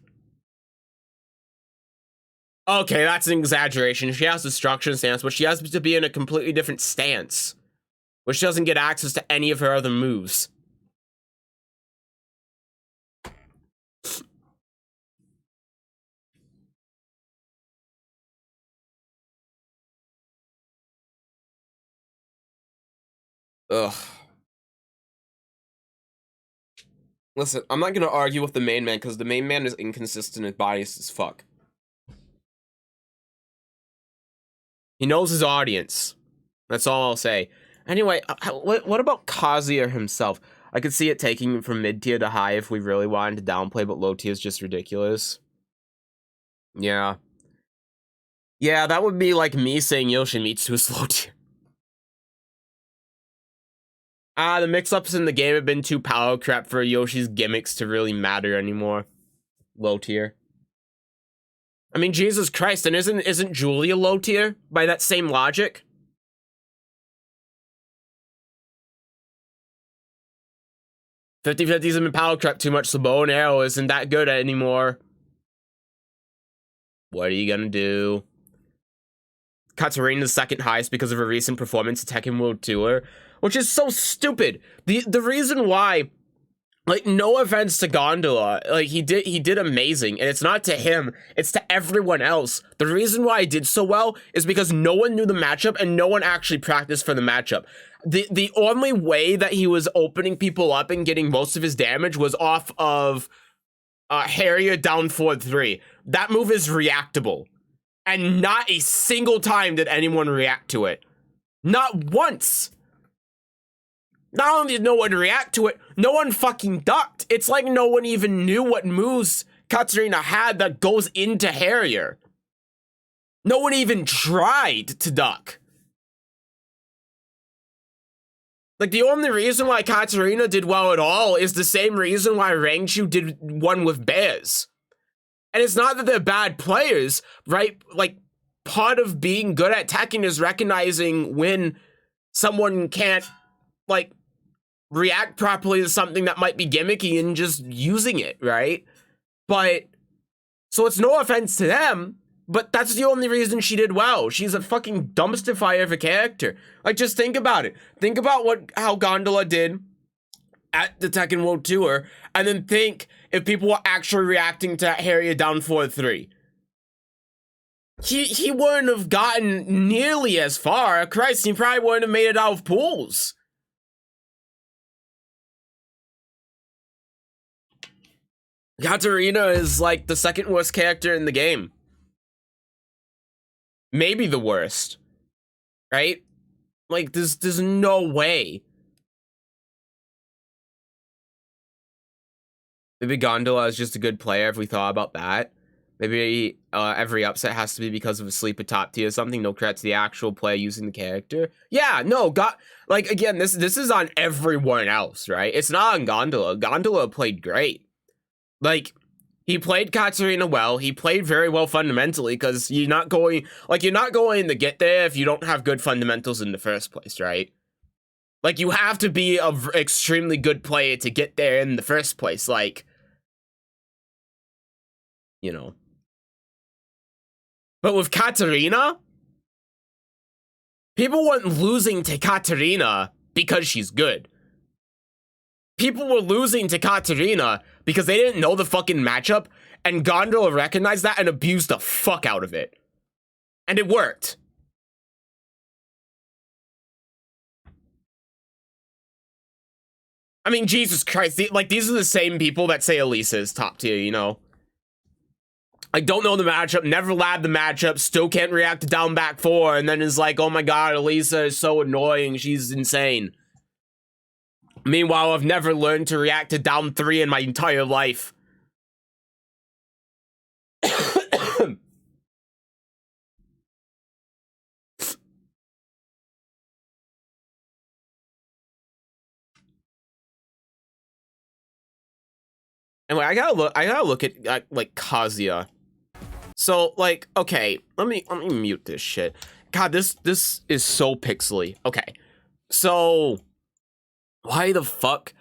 Okay, that's an exaggeration. She has destruction stance, but she has to be in a completely different stance, which doesn't get access to any of her other moves. Ugh. Listen, I'm not gonna argue with the main man because the main man is inconsistent and biased as fuck. He knows his audience. That's all I'll say. Anyway, what about Kazuya himself? I could see it taking him from mid-tier to high if we really wanted to downplay, but low tier is just ridiculous. Yeah. Yeah, that would be like me saying Yoshimitsu is low tier. The mix-ups in the game have been too power crap for Yoshi's gimmicks to really matter anymore. Low tier. I mean, Jesus Christ, and isn't Julia low tier by that same logic? Fifty-50s have been power crap too much, so bow and arrow isn't that good anymore. What are you gonna do? Katarina's second highest because of her recent performance at Tekken World Tour, which is so stupid. The reason why, like, no offense to Gondola, like, he did amazing, and it's not to him, it's to everyone else. The reason why he did so well is because no one knew the matchup and no one actually practiced for the matchup. The only way that he was opening people up and getting most of his damage was off of Harrier down forward 3. That move is reactable. And not a single time did anyone react to it. Not once. Not only did no one react to it, no one fucking ducked. It's like no one even knew what moves Katarina had that goes into Harrier. No one even tried to duck. Like, the only reason why Katarina did well at all is the same reason why Rangchu did one with Bears. And it's not that they're bad players, right? Like, part of being good at Tekken is recognizing when someone can't, like, react properly to something that might be gimmicky and just using it, right? But, so it's no offense to them, but that's the only reason she did well. She's a fucking dumpster fire of a character. Like, just think about it. Think about how Gondola did at the Tekken World Tour, and then think if people were actually reacting to Harrier down 4-3. He wouldn't have gotten nearly as far. Christ, he probably wouldn't have made it out of pools. Katarina is like the second worst character in the game. Maybe the worst. Right? Like, there's no way. Maybe Gondola is just a good player if we thought about that. Maybe every upset has to be because of a sleeper top tier or something. No credit to the actual player using the character. Yeah, no, like, again, this is on everyone else, right? It's not on Gondola. Gondola played great. Like, he played Katarina well. He played very well fundamentally because you're not going to get there if you don't have good fundamentals in the first place, right? Like, you have to be an extremely good player to get there in the first place. Like, you know. But with Katarina, people weren't losing to Katarina because she's good. People were losing to Katarina because they didn't know the fucking matchup, and Gondola recognized that and abused the fuck out of it. And it worked. I mean, Jesus Christ, these are the same people that say Elisa is top tier, you know? I don't know the matchup, never labbed the matchup, still can't react to down back 4, and then is like, oh my god, Elisa is so annoying, she's insane. Meanwhile, I've never learned to react to down 3 in my entire life. Anyway, I gotta look at like Kazuya. So, like, okay, let me mute this shit. God, this is so pixely. Okay, so why the fuck?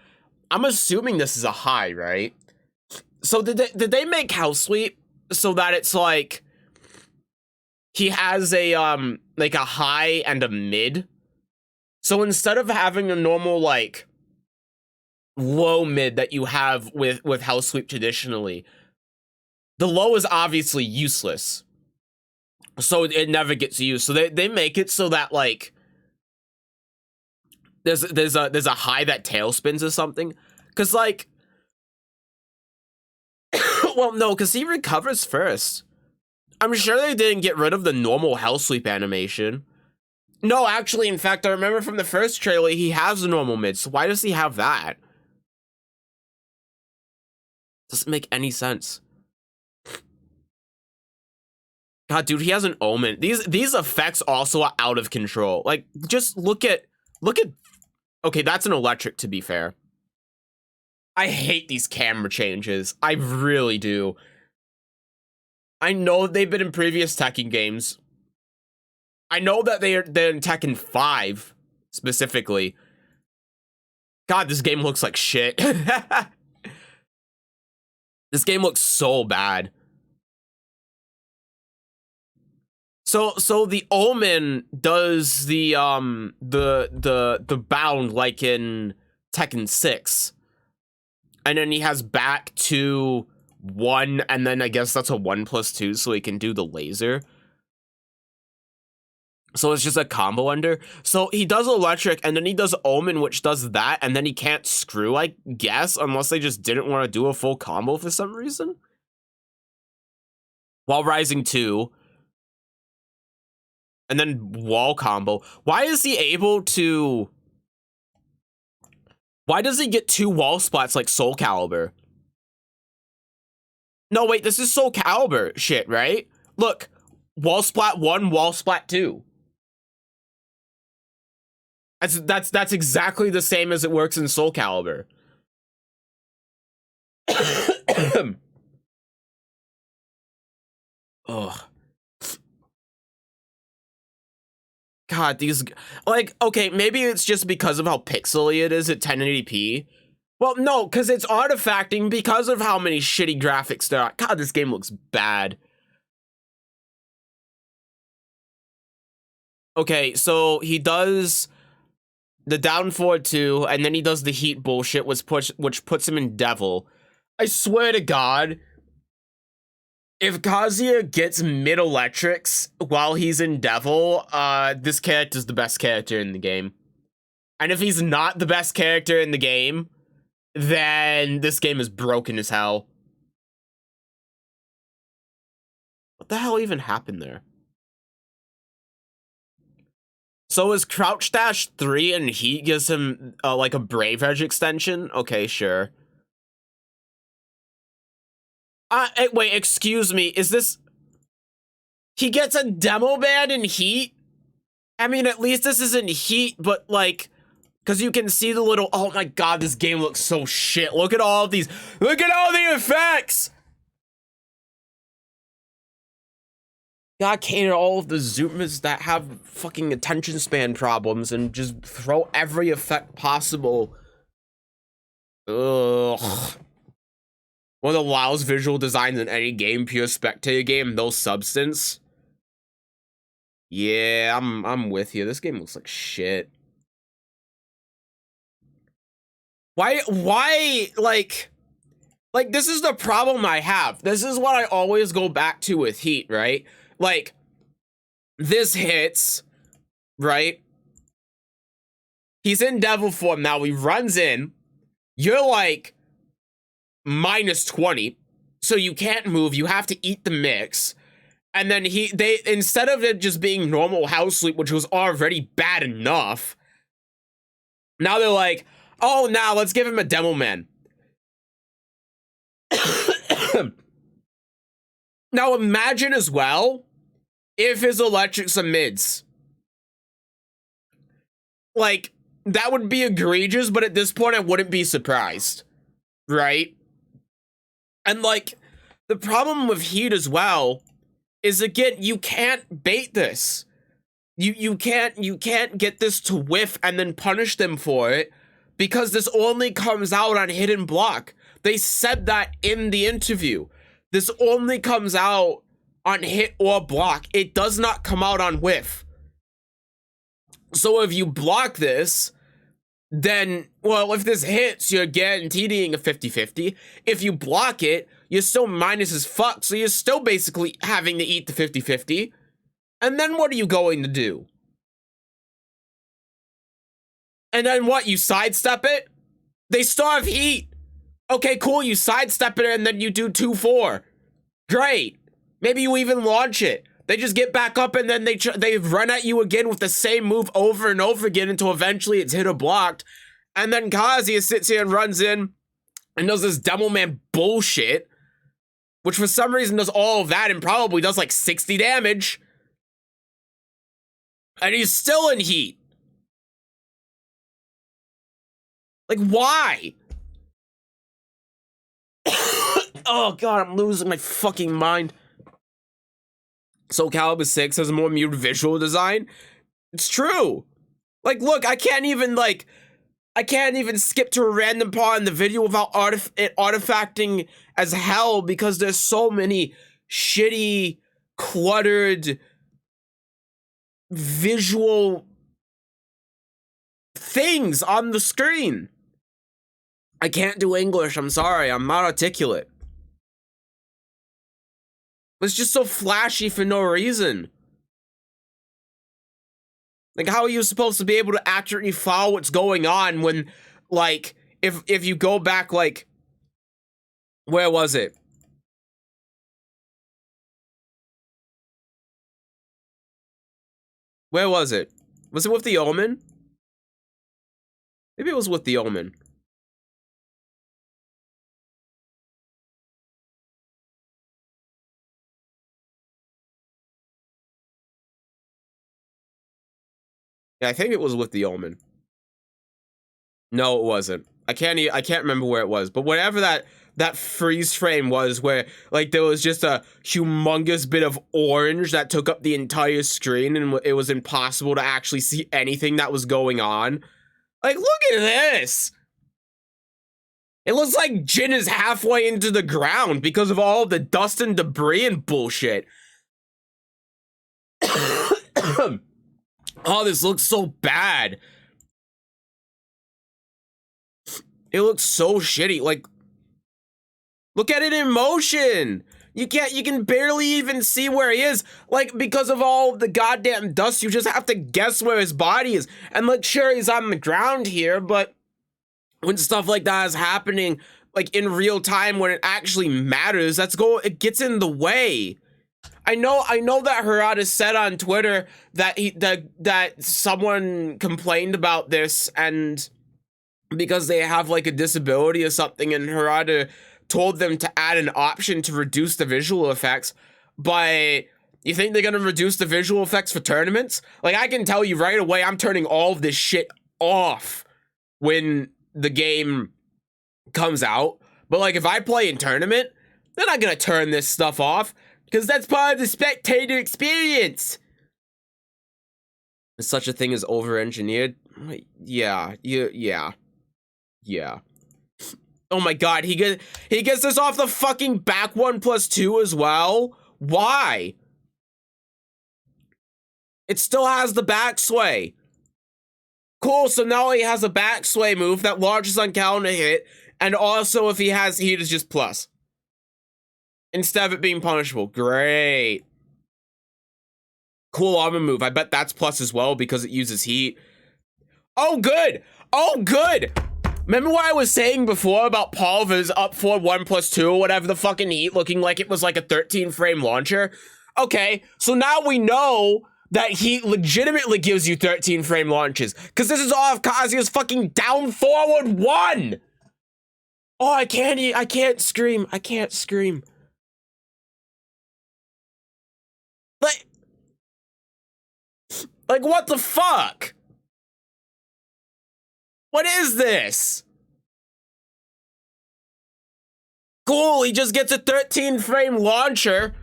I'm assuming this is a high, right? So did they make House Sweep so that it's like he has a like a high and a mid? So instead of having a normal like low mid that you have with House Sweep traditionally, the low is obviously useless, so it never gets used. So they make it so that like there's a high that tail spins or something, because like well, no, because he recovers first. I'm sure they didn't get rid of the normal Hell Sweep animation. No, actually, in fact, I remember from the first trailer he has the normal mid, so why does he have that? Doesn't make any sense. God, dude, he has an Omen. These effects also are out of control. Like, just look at. Okay, that's an electric, to be fair. I hate these camera changes. I really do. I know they've been in previous Tekken games. I know that they're in Tekken 5 specifically. God, this game looks like shit. This game looks so bad. So the Omen does the bound like in Tekken 6. And then he has back to 1, and then I guess that's a 1+2, so he can do the laser. So it's just a combo under. So he does electric, and then he does Omen, which does that, and then he can't screw, I guess, unless they just didn't want to do a full combo for some reason. While Rising 2. And then wall combo. Why is he able to... Why does he get 2 wall splats like Soul Calibur? No, wait, this is Soul Calibur shit, right? Look, wall splat 1, wall splat 2. That's exactly the same as it works in Soul Calibur. Ugh. God, these, like, okay, maybe it's just because of how pixely it is at 1080p. Well, no, because it's artifacting because of how many shitty graphics there are. God, this game looks bad. Okay, so he does the down forward 2, and then he does the heat bullshit, which puts him in Devil. I swear to God, if Kazuya gets mid electrics while he's in Devil, this character's the best character in the game. And if he's not the best character in the game, then this game is broken as hell. What the hell even happened there? So is Crouch Dash 3 and Heat gives him like a Brave Edge extension? Okay, sure. Wait, excuse me. Is this... He gets a demo ban in Heat? I mean, at least this isn't Heat, but like... Because you can see the little... Oh my god, this game looks so shit. Look at all of these... Look at all the effects! God cater all of the Zoomers that have fucking attention span problems and just throw every effect possible. Ugh. One of the loudest visual designs in any game, pure spectator game, no substance. Yeah, I'm with you. This game looks like shit. Why, like, this is the problem I have. This is what I always go back to with Heat, right? Like, this hits, right? He's in devil form now. He runs in. You're like minus 20, so you can't move. You have to eat the mix. And then they instead of it just being normal house sleep, which was already bad enough, now they're like, oh, now let's give him a demo man. Now imagine as well if his electrics are mids. Like, that would be egregious, but at this point I wouldn't be surprised. Right? And like, the problem with Heat as well is, again, you can't bait this. You can't get this to whiff and then punish them for it, because this only comes out on hidden block. They said that in the interview. This only comes out on hit or block. It does not come out on whiff. So if you block this, then, well, if this hits, you're guaranteeing a 50-50. If you block it, you're still minus as fuck, so you're still basically having to eat the 50-50. And then what are you going to do? And then what, you sidestep it? They still have Heat. Okay, cool, you sidestep it and then you do 2-4. Great. Maybe you even launch it. They just get back up and then they run at you again with the same move over and over again until eventually it's hit or blocked. And then Kazuya sits here and runs in and does this demo man bullshit, which for some reason does all of that and probably does like 60 damage. And he's still in Heat. Like, why? Oh god, I'm losing my fucking mind. Soul Calibur 6 has a more muted visual design. It's true. Like, look, I can't even skip to a random part in the video without it artifacting as hell, because there's so many shitty, cluttered visual things on the screen. I can't do English, I'm sorry, I'm not articulate. It's just so flashy for no reason. Like, how are you supposed to be able to accurately follow what's going on when, like, if you go back, like, where was it? Where was it? Was it with the Omen? Maybe it was with the Omen. Yeah, I think it was with the Omen. No, it wasn't. I can't remember where it was, but whatever that freeze frame was, where like there was just a humongous bit of orange that took up the entire screen and it was impossible to actually see anything that was going on. Like, look at this. It looks like Jin is halfway into the ground because of all the dust and debris and bullshit. Oh, this looks so bad. It looks so shitty. Like, look at it in motion. You can barely even see where he is. Like, because of all the goddamn dust, you just have to guess where his body is. And like, sure, he's on the ground here, but when stuff like that is happening, like in real time, when it actually matters, it gets in the way. I know that Harada said on Twitter that that someone complained about this, and because they have like a disability or something, and Harada told them to add an option to reduce the visual effects. But you think they're gonna reduce the visual effects for tournaments? Like, I can tell you right away, I'm turning all of this shit off when the game comes out. But like, if I play in tournament, they're not gonna turn this stuff off, because that's part of the spectator experience. Is such a thing as over-engineered? Yeah. Oh my god, he gets this off the fucking back 1+2 as well? Why? It still has the back sway. Cool, so now he has a back sway move that launches on counter hit, and also if he has heat, is just plus. Instead of it being punishable. Great. Cool armor move. I bet that's plus as well because it uses heat. Oh, good. Oh, good. Remember what I was saying before about Palva's up for 1+2 or whatever the fucking heat looking like it was like a 13 frame launcher? Okay, so now we know that heat legitimately gives you 13 frame launches, because this is off Kazuya's fucking down forward 1. Oh, I can't scream. I can't scream. Like what the fuck? What is this? Cool, he just gets a 13 frame launcher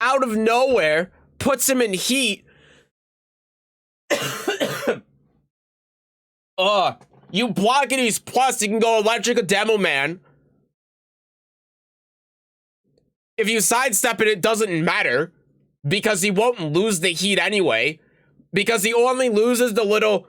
out of nowhere, puts him in heat. You block it, he's plus, you can go electric or demo man. If you sidestep it, it doesn't matter, because he won't lose the heat anyway, because he only loses the little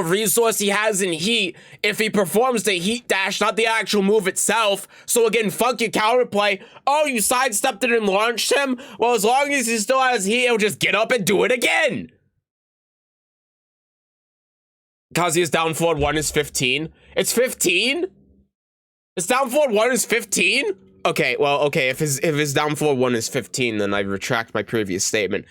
resource he has in heat if he performs the heat dash, not the actual move itself. So again, fuck your counterplay. Oh, you sidestepped it and launched him? Well, as long as he still has heat, he'll just get up and do it again. Kazuya's down forward 1 is 15. It's 15? His down forward 1 is 15? Okay, well, okay, if his down forward 1 is 15, then I retract my previous statement.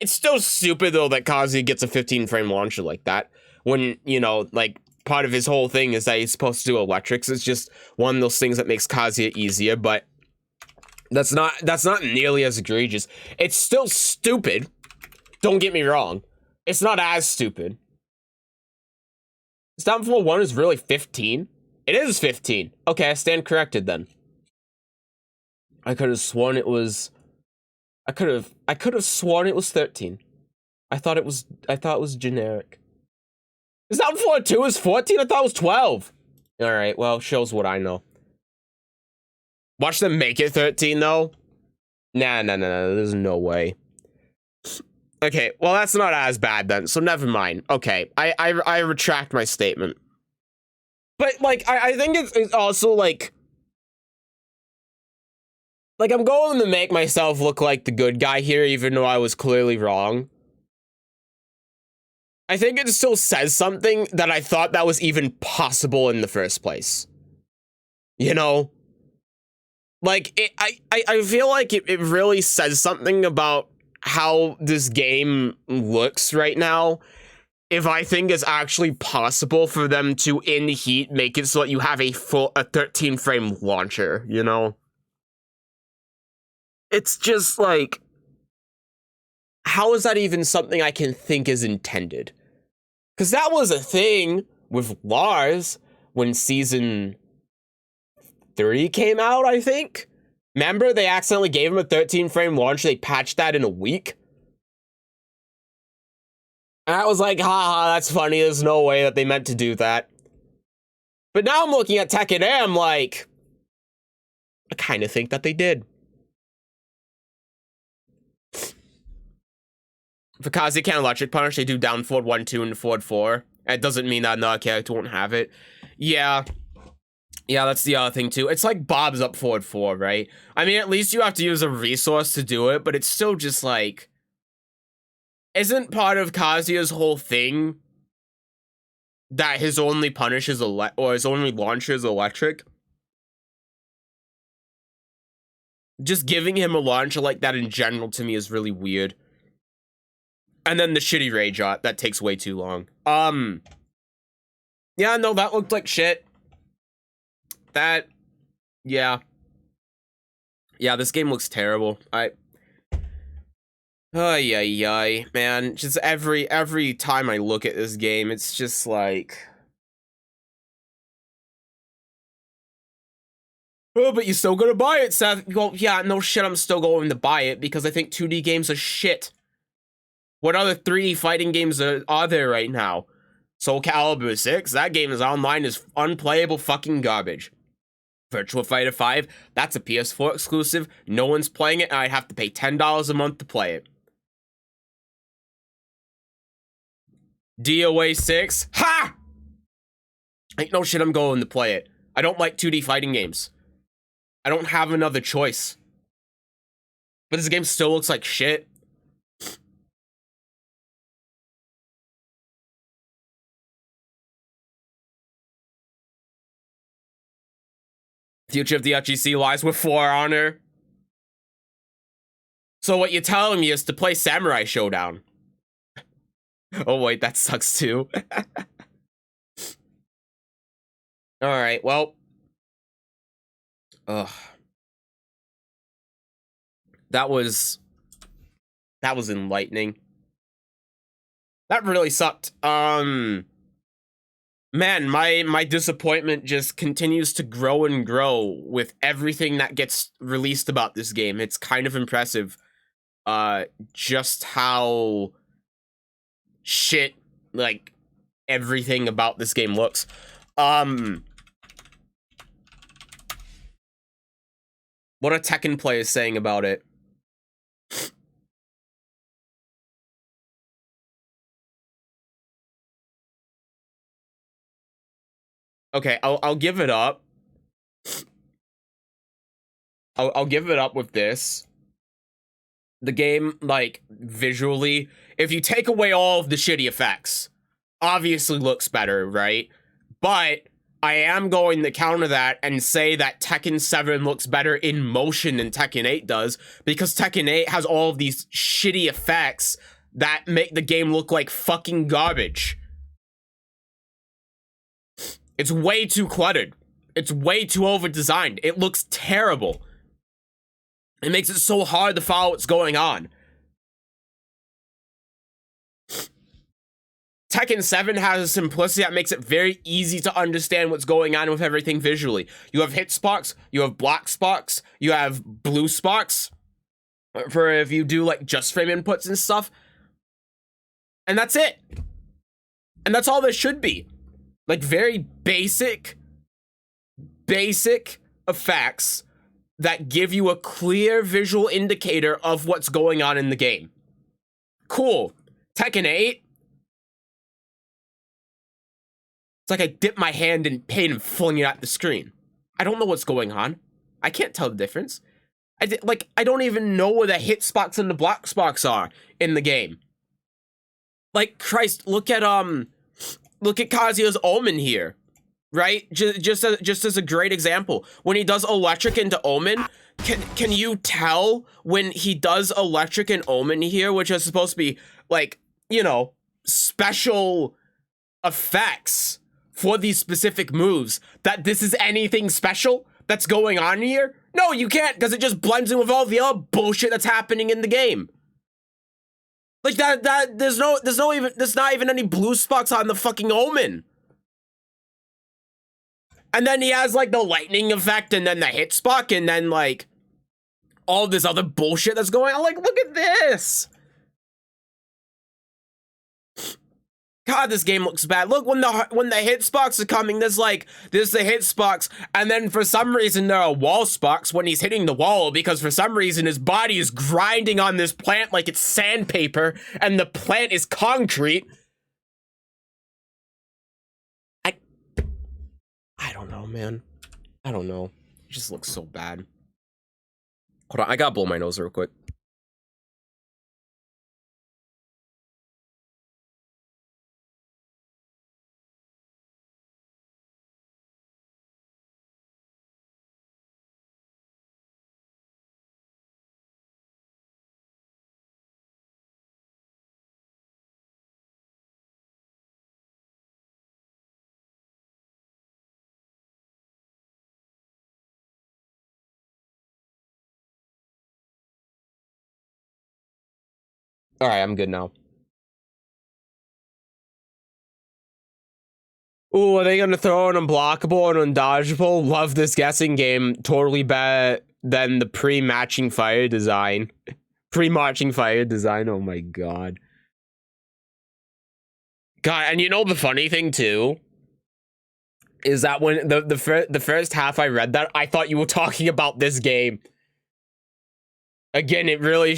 It's still stupid, though, that Kazuya gets a 15 frame launcher like that, when, you know, like, part of his whole thing is that he's supposed to do electrics. It's just one of those things that makes Kazuya easier, but that's not nearly as egregious. It's still stupid. Don't get me wrong. It's not as stupid. His down forward 1 is really 15? It is 15. Okay, I stand corrected then. I could have sworn it was... I could have sworn it was 13. I thought it was generic. Is down forward 2 is 14? I thought it was 12. Alright, well, shows what I know. Watch them make it 13 though. Nah, there's no way. Okay, well, that's not as bad then, so never mind. Okay, I retract my statement. But like, I think it's also like I'm going to make myself look like the good guy here, even though I was clearly wrong. I think it still says something that I thought that was even possible in the first place. You know? Like, I feel like it really says something about how this game looks right now. If I think it's actually possible for them to, in heat, make it so that you have a 13 frame launcher, you know? It's just like, how is that even something I can think is intended? Because that was a thing with Lars when season 3 came out, I think. Remember, they accidentally gave him a 13 frame launch. They patched that in a week. And I was like, haha, that's funny. There's no way that they meant to do that. But now I'm looking at Tekken and I'm like, I kind of think that they did. For Kazuya can't electric punish, they do down forward 1, 2, and forward 4. It doesn't mean that another character won't have it. Yeah, that's the other thing too. It's like Bob's up forward 4, right? I mean, at least you have to use a resource to do it, but it's still just like, isn't part of Kazuya's whole thing that his only punish is his only launcher is electric? Just giving him a launcher like that in general to me is really weird. And then the shitty rage art, that takes way too long. Yeah, no, that looked like shit. That, yeah. Yeah, this game looks terrible. Ay, man. Just every time I look at this game, it's just like... Oh, but you're still gonna buy it, Seth. Well, yeah, no shit, I'm still going to buy it because I think 2D games are shit. What other 3D fighting games are there right now? Soul Calibur 6, that game is online is unplayable fucking garbage. Virtua Fighter 5, that's a PS4 exclusive. No one's playing it, and I'd have to pay $10 a month to play it. DOA 6, ha! Ain't no shit, I'm going to play it. I don't like 2D fighting games. I don't have another choice. But this game still looks like shit. Future of the HEC lies with For Honor. So what you're telling me is to play Samurai Showdown. Oh wait, that sucks too. Alright, well. Ugh. That was enlightening. That really sucked. Man, my disappointment just continues to grow and grow with everything that gets released about this game. It's kind of impressive, just how shit, like, everything about this game looks. What are Tekken players saying about it? Okay, I'll give it up. I'll give it up with this. The game, like, visually, if you take away all of the shitty effects, obviously looks better, right? But I am going to counter that and say that Tekken 7 looks better in motion than Tekken 8 does, because Tekken 8 has all of these shitty effects that make the game look like fucking garbage. It's way too cluttered. It's way too over-designed. It looks terrible. It makes it so hard to follow what's going on. Tekken 7 has a simplicity that makes it very easy to understand what's going on with everything visually. You have hit spots, you have block spots, you have blue spots for if you do like just frame inputs and stuff. And that's it. And that's all there should be. Like very basic effects that give you a clear visual indicator of what's going on in the game. Cool. Tekken 8. It's like I dip my hand in paint and fling it at the screen. I don't know what's going on. I can't tell the difference. I don't even know where the hit spots and the block spots are in the game. Like, Christ, look at Kazuya's Omen here, right? Just as a great example. When he does electric into Omen, can you tell when he does electric and Omen here, which is supposed to be, like, you know, special effects for these specific moves, that this is anything special that's going on here? No, you can't, because it just blends in with all the other bullshit that's happening in the game. Like there's not even any blue spots on the fucking Omen. And then he has like the lightning effect and then the hit spot and then like all this other bullshit that's going on. Like, look at this. God, this game looks bad. Look, when the hit spots are coming, there's the hit spots, and then for some reason there are wall spots when he's hitting the wall, because for some reason his body is grinding on this plant like it's sandpaper, and the plant is concrete. I don't know, man. I don't know. It just looks so bad. Hold on, I gotta blow my nose real quick. All right, I'm good now. Ooh, are they gonna throw an unblockable and undodgeable? Love this guessing game. Totally better than the pre-matching fire design. Pre-marching fire design. Oh my god. God, and you know the funny thing too is that when the first half I read that, I thought you were talking about this game. Again, it really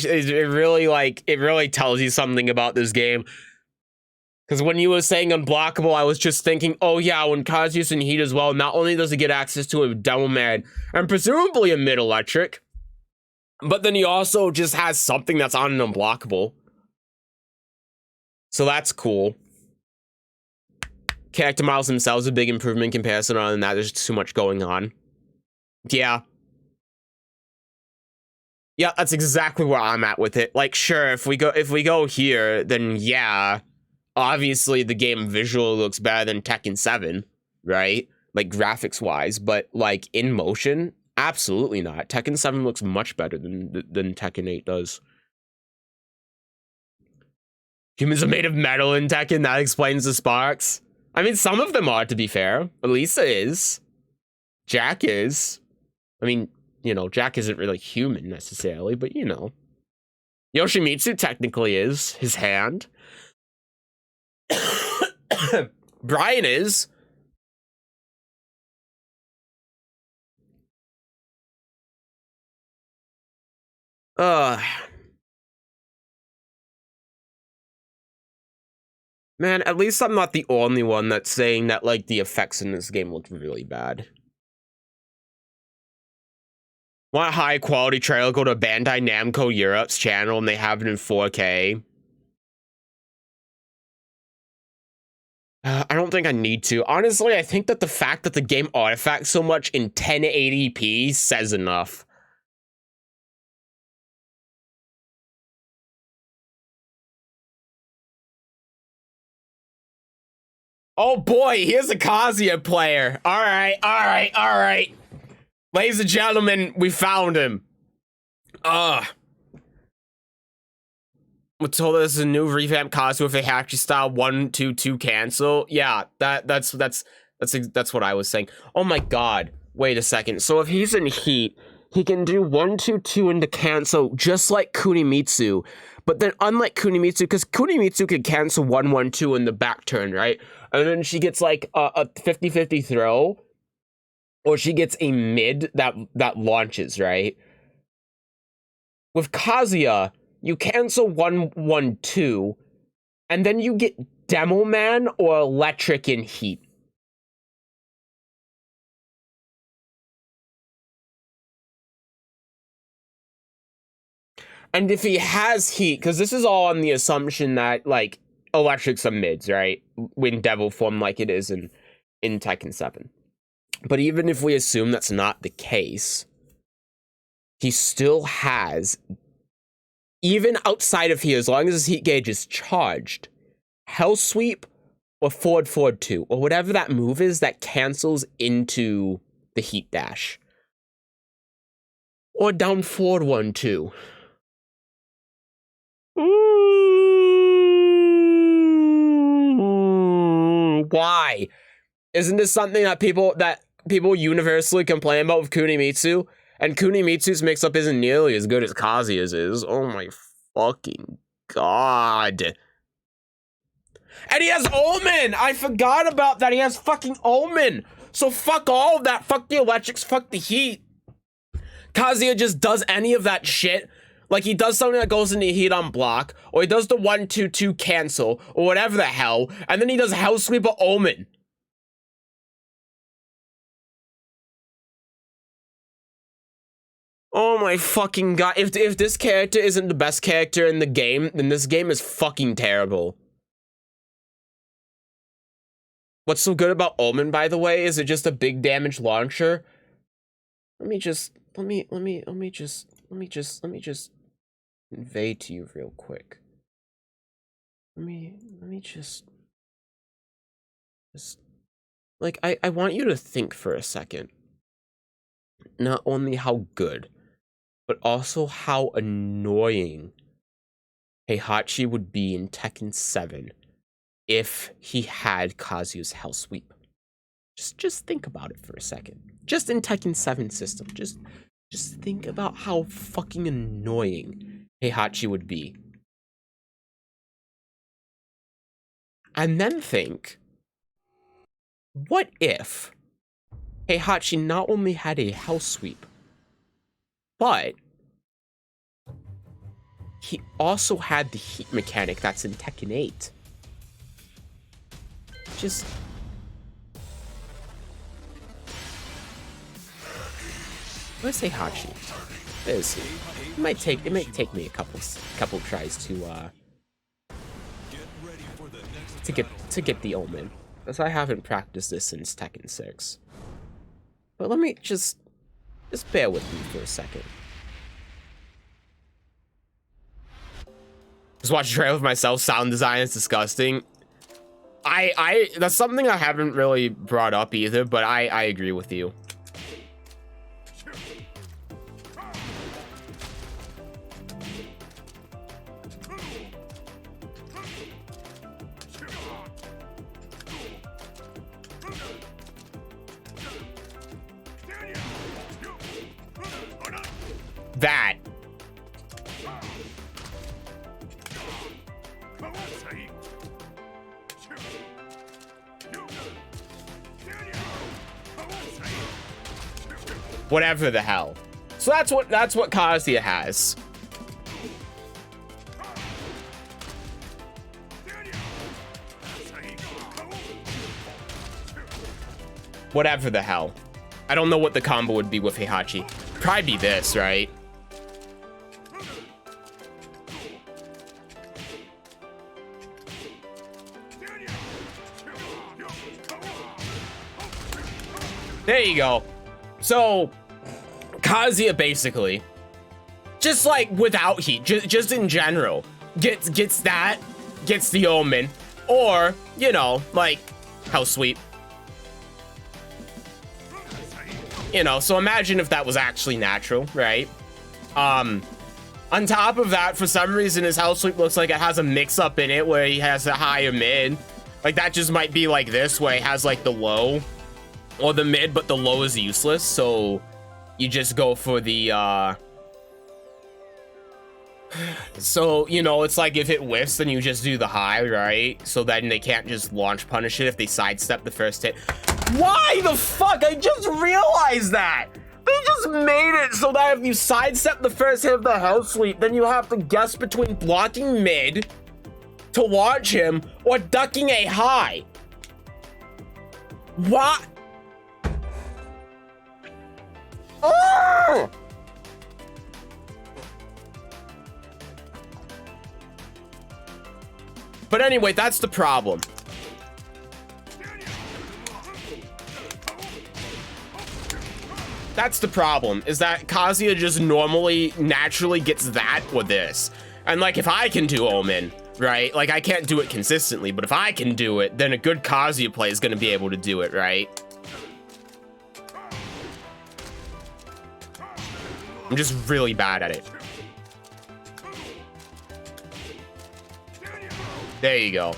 tells you something about this game. Because when you were saying unblockable, I was just thinking, oh yeah, when Kazuya's in heat as well, not only does he get access to a Devil Man and presumably a mid electric, but then he also just has something that's on an unblockable. So that's cool. Character models themselves a big improvement in comparison. Other than that, there's too much going on. Yeah. Yeah, that's exactly where I'm at with it. Like, sure, if we go here, then yeah. Obviously, the game visually looks better than Tekken 7, right? Like, graphics-wise, but, like, in motion, absolutely not. Tekken 7 looks much better than Tekken 8 does. Humans are made of metal in Tekken, that explains the sparks. I mean, some of them are, to be fair. Elisa is. Jack is. I mean, you know, Jack isn't really human, necessarily, but, you know. Yoshimitsu technically is. His hand. Brian is. Man, at least I'm not the only one that's saying that, like, the effects in this game look really bad. Want a high quality trailer, go to Bandai Namco Europe's channel and they have it in 4K. I don't think I need to. Honestly, I think that the fact that the game artifacts so much in 1080p says enough. Oh boy, here's a Kazuya player. Alright. Ladies and gentlemen, we found him. We're told there's a new revamped Kazuya with a Hachi style 1-2-2 cancel. Yeah, that's what I was saying. Oh my god. Wait a second. So if he's in heat, he can do 1-2-2 into cancel just like Kunimitsu. But then unlike Kunimitsu, because Kunimitsu can cancel 1-1-2 in the back turn, right? And then she gets like a 50-50 throw. Or she gets a mid that launches, right? With Kazuya, you cancel 1-1-2, and then you get Demo Man or Electric in heat. And if he has heat, because this is all on the assumption that, like, Electric's a mids, right? When Devil form like it is in Tekken 7. But even if we assume that's not the case, he still has, even outside of here, as long as his heat gauge is charged, Hell Sweep or forward 2, or whatever that move is that cancels into the heat dash. Or down forward 1-2. Why? Isn't this something that people universally complain about with Kunimitsu? And Kunimitsu's mix-up isn't nearly as good as Kazuya's is. Oh my fucking god. And he has Omen! I forgot about that. He has fucking Omen. So fuck all of that. Fuck the electrics. Fuck the heat. Kazuya just does any of that shit. Like, he does something that goes into heat on block, or he does the 1-2-2 cancel, or whatever the hell, and then he does Hell Sweep or Omen. Oh my fucking god. If this character isn't the best character in the game, then this game is fucking terrible. What's so good about Omen, by the way? Is it just a big damage launcher? Let me just convey to you real quick. Let me just like, I want you to think for a second. Not only how good, but also how annoying Heihachi would be in Tekken 7 if he had Kazuya's Hell Sweep. Just think about it for a second. Just in Tekken 7 system. Just think about how fucking annoying Heihachi would be. And then think, what if Heihachi not only had a Hell Sweep, but he also had the heat mechanic that's in Tekken 8? Just... Where's Heihachi? Where is he? It might take me a couple tries to get the Omen, because I haven't practiced this since Tekken 6. But let me just bear with me for a second. Just watch a trailer of myself. Sound design is disgusting. That's something I haven't really brought up either, but I agree with you. That. Whatever the hell. So that's what Kazuya has. Whatever the hell. I don't know what the combo would be with Heihachi. Probably be this, right? There you go. So, Kazuya basically, just like without heat, just in general, gets the Omen, or, you know, like, Hell Sweep. You know, so imagine if that was actually natural, right? On top of that, for some reason, his Hell Sweep looks like it has a mix-up in it where he has a higher mid. Like, that just might be like this, where he has, like, the low or the mid, but the low is useless, so you just go for the, so, you know, it's like if it whiffs, then you just do the high, right? So then they can't just launch punish it if they sidestep the first hit. Why the fuck? I just realized that! They just made it so that if you sidestep the first hit of the Hell Sweep, then you have to guess between blocking mid to launch him or ducking a high. What? Oh! But anyway, that's the problem. That's the problem, is that Kazuya just naturally gets that with this. And like, if I can do Omen, right? Like, I can't do it consistently, but if I can do it, then a good Kazuya play is gonna be able to do it, right? I'm just really bad at it. There you go.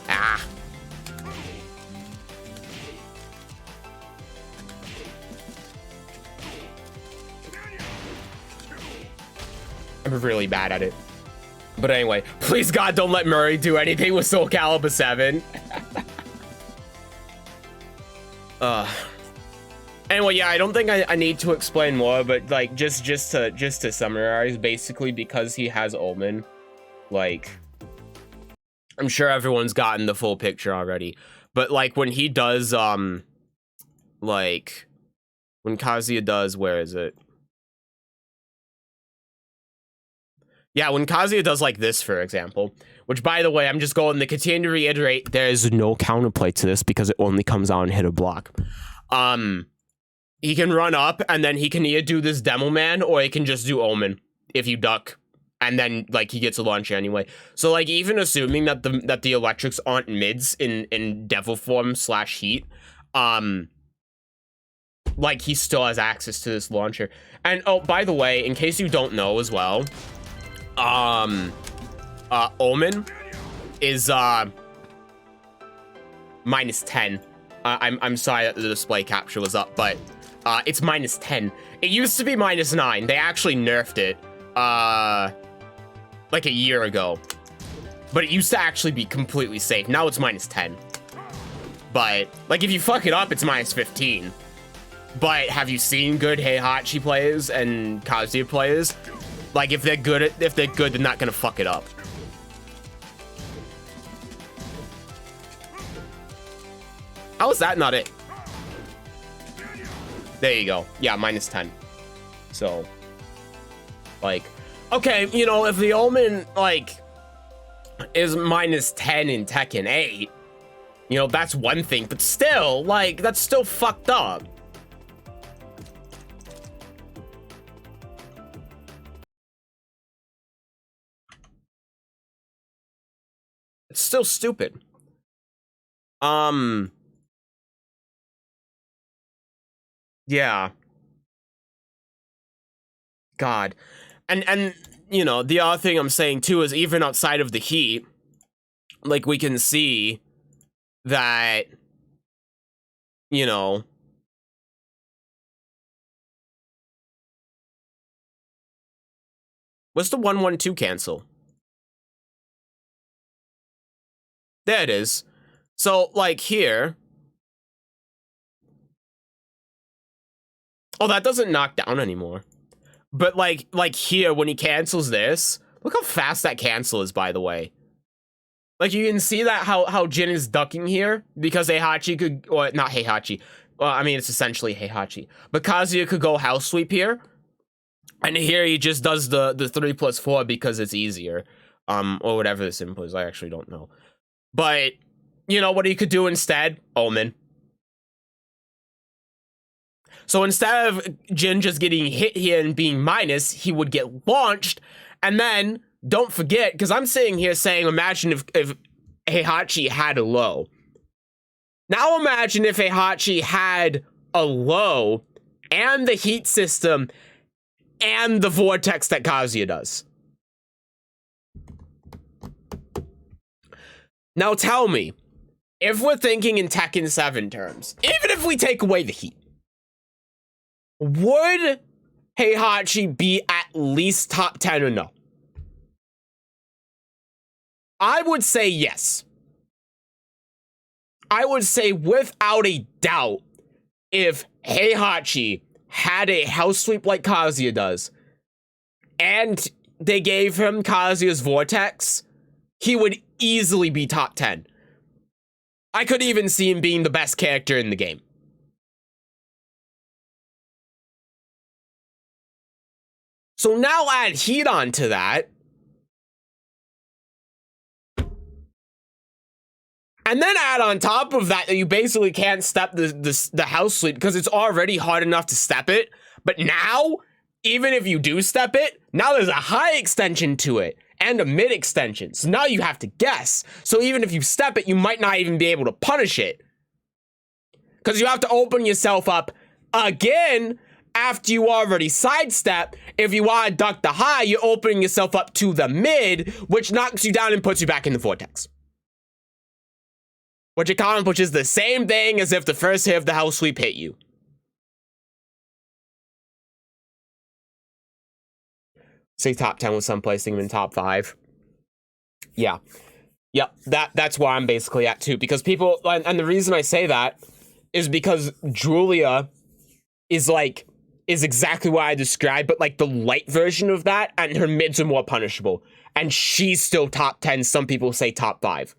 Ah. I'm really bad at it. But anyway, please God, don't let Murray do anything with Soul Calibur 7. Anyway, yeah, I don't think I need to explain more, but like just to summarize, basically, because he has Omen, like, I'm sure everyone's gotten the full picture already. But like when he does like when Kazuya does, where is it? Yeah, when Kazuya does like this, for example, which, by the way, I'm just going to continue to reiterate, there is no counterplay to this because it only comes out and hit a block. He can run up and then he can either do this Demo Man or he can just do Omen if you duck, and then like he gets a launch anyway. So like, even assuming that the electrics aren't mids in devil form / heat, like he still has access to this launcher. And oh, by the way, in case you don't know as well, Omen is minus 10. I'm sorry that the display capture was up, but it's minus 10. It used to be minus 9. They actually nerfed it like a year ago, but it used to actually be completely safe. Now it's minus 10. But like if you fuck it up, it's minus 15. But have you seen good Heihachi players and Kazuya players? Like if they're good, they're not gonna fuck it up. How is that not it? There you go. Yeah, minus 10. So, like, okay, you know, if the Omen, like, is minus 10 in Tekken 8, you know, that's one thing, but still, like, that's still fucked up. It's still stupid. Yeah. God. And you know, the other thing I'm saying too is even outside of the heat, like we can see that, you know, what's the 112 cancel? There it is. So like here, oh, that doesn't knock down anymore. But like here, when he cancels this, look how fast that cancel is, by the way. Like you can see that how Jin is ducking here because Heihachi could, or not Heihachi. Well, I mean, it's essentially Heihachi. But Kazuya could go house sweep here. And here he just does the 3+4 because it's easier. Or whatever the simple is. I actually don't know. But, you know what he could do instead? Omen. So instead of Jin just getting hit here and being minus, he would get launched. And then, don't forget, because I'm sitting here saying, imagine if Heihachi had a low. Now imagine if Heihachi had a low and the heat system and the vortex that Kazuya does. Now tell me, if we're thinking in Tekken 7 terms, even if we take away the heat, would Heihachi be at least top 10 or no? I would say yes. I would say without a doubt, if Heihachi had a house sweep like Kazuya does, and they gave him Kazuya's vortex, he would easily be top 10. I could even see him being the best character in the game. So now add heat onto that. And then add on top of that you basically can't step the house sweep because it's already hard enough to step it. But now, even if you do step it, now there's a high extension to it and a mid extension. So now you have to guess. So even if you step it, you might not even be able to punish it. Because you have to open yourself up again after you already sidestep. If you want to duck the high, you're opening yourself up to the mid, which knocks you down and puts you back in the vortex. Which accomplishes the same thing as if the first hit of the house sweep hit you. Say top 10 with some placing him in top 5. Yeah. Yep, that's where I'm basically at too. Because people, and the reason I say that is because Julia is exactly what I described, but like the light version of that, and her mids are more punishable. And she's still top 10, some people say top 5.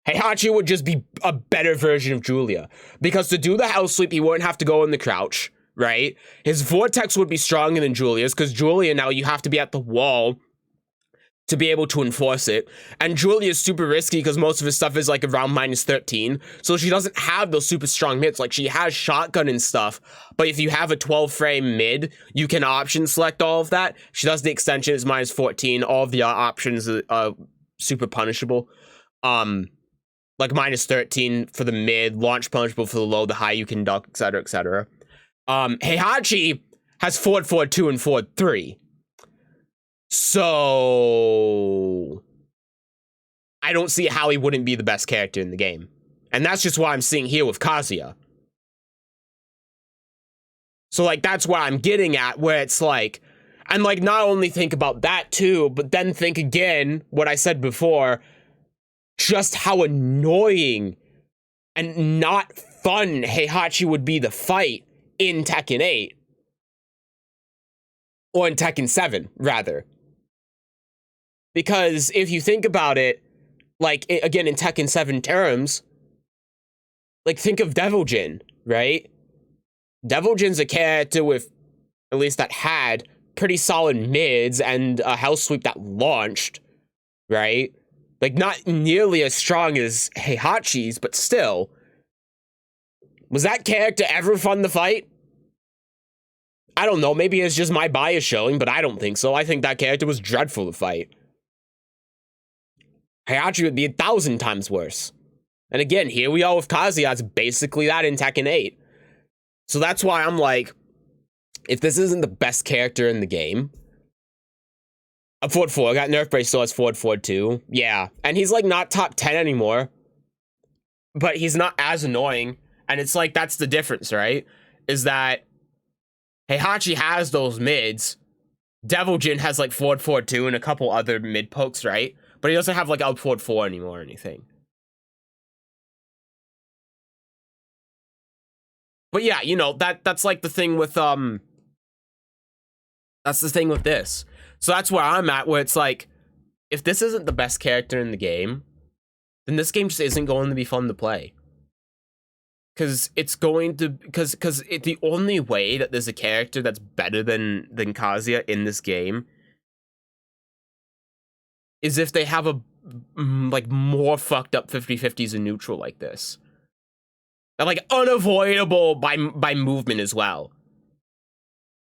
Heihachi would just be a better version of Julia. Because to do the house sweep, he wouldn't have to go in the crouch, right? His vortex would be stronger than Julia's, because Julia, now you have to be at the wall to be able to enforce it. And Julia is super risky because most of his stuff is like around minus 13. So she doesn't have those super strong mids. Like she has shotgun and stuff. But if you have a 12 frame mid, you can option select all of that. She does the extension, it's minus 14. All of the options are super punishable. Like minus 13 for the mid, launch punishable for the low, the high you can duck, etc., etc. Heihachi has forward 4-2 and forward 3. So I don't see how he wouldn't be the best character in the game. And that's just what I'm seeing here with Kazuya. So, like, that's what I'm getting at, where it's like, and, like, not only think about that, too, but then think again, what I said before, just how annoying and not fun Heihachi would be to fight in Tekken 8. Or in Tekken 7, rather. Because if you think about it, like, again, in Tekken 7 terms, like, think of Devil Jin, right? Devil Jin's a character with, at least that had, pretty solid mids and a hell sweep that launched, right? Like, not nearly as strong as Heihachi's, but still. Was that character ever fun to fight? I don't know, maybe it's just my bias showing, but I don't think so. I think that character was dreadful to fight. Heihachi would be 1,000 times worse. And again, here we are with Kazuya, it's basically that in Tekken 8. So that's why I'm like, if this isn't the best character in the game, a forward 4, I got nerfed, but he still has forward 4-2. Yeah, and he's like not top 10 anymore, but he's not as annoying. And it's like, that's the difference, right? Is that Heihachi has those mids. Devil Jin has like forward 4-2 and a couple other mid pokes, right? But he doesn't have like out forward 4 anymore or anything. But yeah, you know, that's like the thing with that's the thing with this. So that's where I'm at, where it's like, if this isn't the best character in the game, then this game just isn't going to be fun to play. Because it's going to, because the only way that there's a character that's better than Kazuya in this game is if they have a like more fucked up 50-50s in neutral like this. And like unavoidable by movement as well.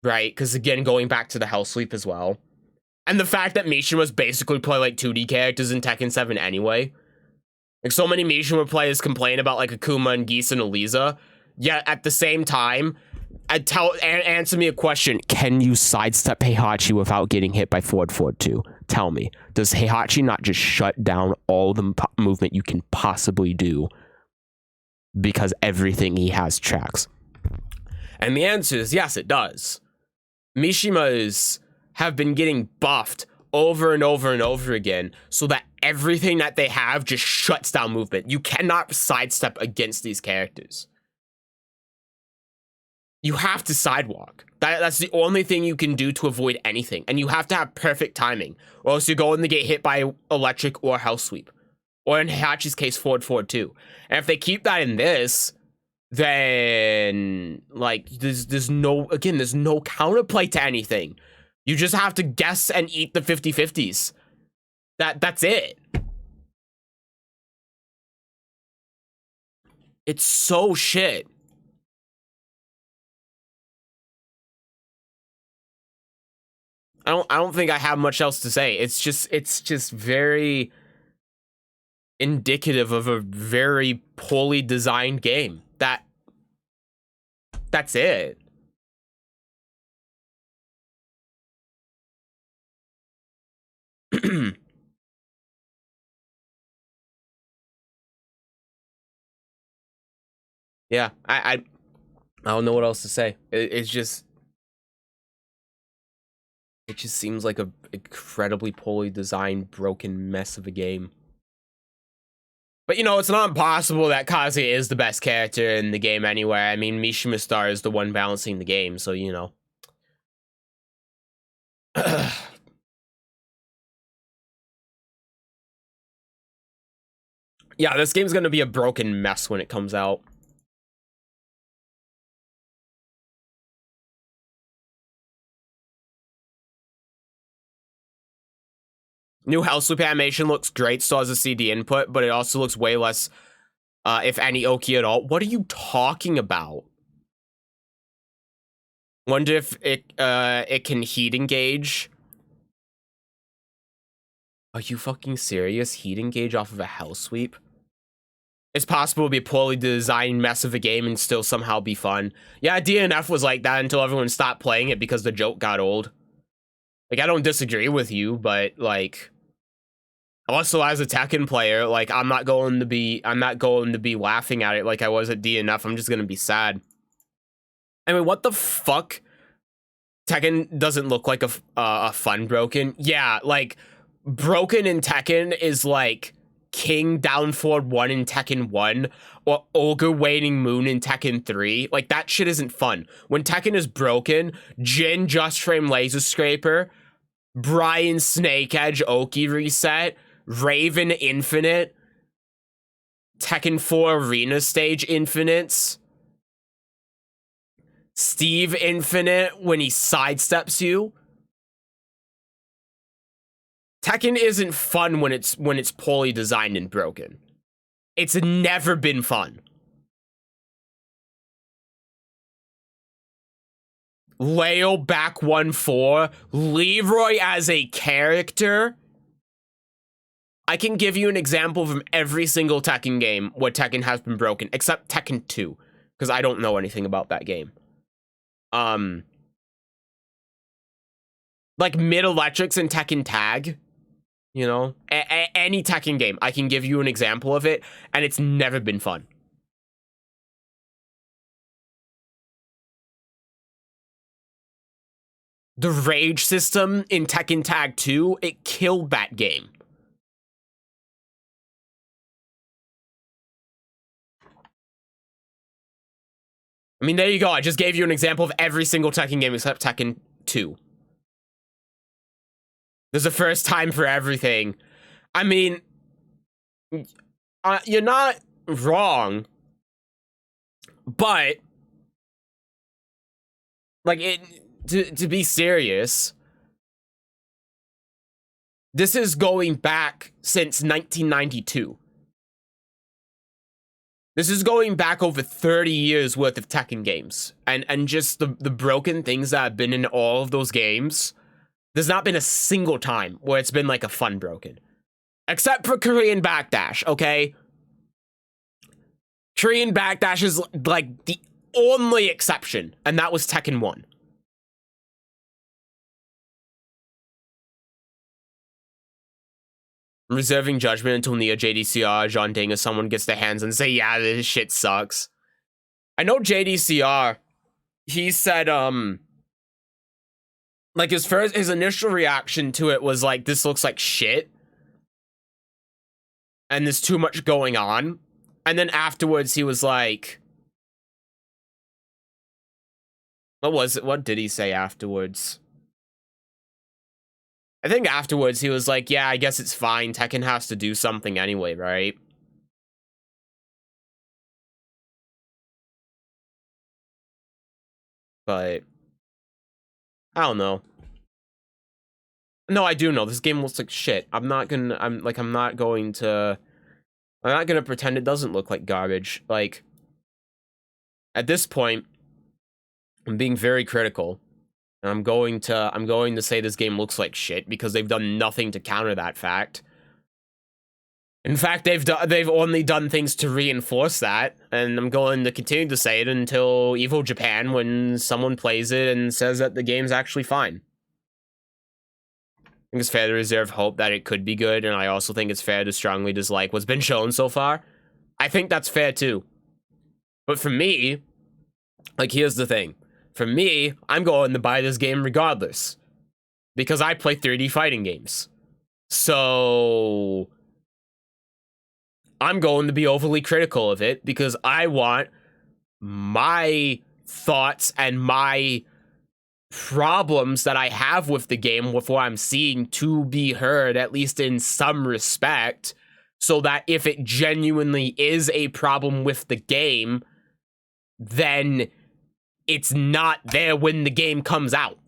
Right? Because again, going back to the Hell Sweep as well. And the fact that Mishima's basically play like 2D characters in Tekken 7 anyway. Like, so many Mishima players complain about like Akuma and Geese and Eliza. Yet at the same time, answer me a question. Can you sidestep Heihachi without getting hit by forward 4-2? Tell me. Does Heihachi not just shut down all the movement you can possibly do because everything he has tracks? And the answer is yes, it does. Mishimas have been getting buffed over and over and over again so that everything that they have just shuts down movement. You cannot sidestep against these characters. You have to sidewalk. That's the only thing you can do to avoid anything. And you have to have perfect timing, or else you're going to get hit by electric or hell sweep. Or in Heihachi's case, forward 4-2. And if they keep that in this, then like there's no counterplay to anything. You just have to guess and eat the 50-50s. That's it. It's so shit. I don't think I have much else to say. It's just very indicative of a very poorly designed game. That's it. Yeah, I don't know what else to say. It just seems like a incredibly poorly designed, broken mess of a game. But, you know, it's not impossible that Kazuya is the best character in the game anyway. I mean, Mishima Star is the one balancing the game, so, you know. Yeah, this game's gonna be a broken mess when it comes out. New Hell Sweep animation looks great, so has a CD input, but it also looks way less, if any, Oki at all. What are you talking about? Wonder if it can heat engage. Are you fucking serious? Heat engage off of a Hell Sweep? It's possible to be a poorly designed mess of a game and still somehow be fun. Yeah, DNF was like that until everyone stopped playing it because the joke got old. Like, I don't disagree with you, but, like, also as a Tekken player, like, I'm not going to be laughing at it like I was at DNF. I'm just gonna be sad. I mean, what the fuck? Tekken doesn't look like a fun Broken. Yeah, like, Broken in Tekken is like King down forward 1 in Tekken 1 or Ogre Waning Moon in Tekken 3. Like, that shit isn't fun. When Tekken is broken, Jin Just Frame Laser Scraper, Brian Snake Edge Oki Reset, Raven Infinite, Tekken 4 Arena Stage Infinites, Steve Infinite when he sidesteps you. Tekken isn't fun when it's poorly designed and broken. It's never been fun. Leo back 1-4, Leroy as a character. I can give you an example from every single Tekken game where Tekken has been broken, except Tekken 2, because I don't know anything about that game. Like Mid-Electrics and Tekken Tag, you know? Any Tekken game, I can give you an example of it, and it's never been fun. The rage system in Tekken Tag 2, it killed that game. I mean, there you go. I just gave you an example of every single Tekken game except Tekken 2. There's a first time for everything. I mean, you're not wrong, but like to be serious, this is going back since 1992. This is going back over 30 years worth of Tekken games. And just the broken things that have been in all of those games. There's not been a single time where it's been like a fun broken. Except for Korean Backdash, okay? Korean Backdash is like the only exception. And that was Tekken 1. I'm reserving judgment until near JDCR, John Ding, or someone gets their hands and say, yeah, this shit sucks. I know JDCR, he said, like his initial reaction to it was like, this looks like shit. And there's too much going on. And then afterwards he was like, what was it? What did he say afterwards? I think afterwards he was like, yeah, I guess it's fine. Tekken has to do something anyway, right? But I don't know. No, I do know. This game looks like shit. I'm not gonna pretend it doesn't look like garbage. Like, at this point, I'm being very critical. And I'm going to say this game looks like shit because they've done nothing to counter that fact. In fact, they've only done things to reinforce that, and I'm going to continue to say it until Evil Japan, when someone plays it and says that the game's actually fine. I think it's fair to reserve hope that it could be good, and I also think it's fair to strongly dislike what's been shown so far. I think that's fair too. But for me, like, here's the thing. For me, I'm going to buy this game regardless. Because I play 3D fighting games. So I'm going to be overly critical of it because I want my thoughts and my problems that I have with the game, with what I'm seeing, to be heard, at least in some respect, so that if it genuinely is a problem with the game, then it's not there when the game comes out.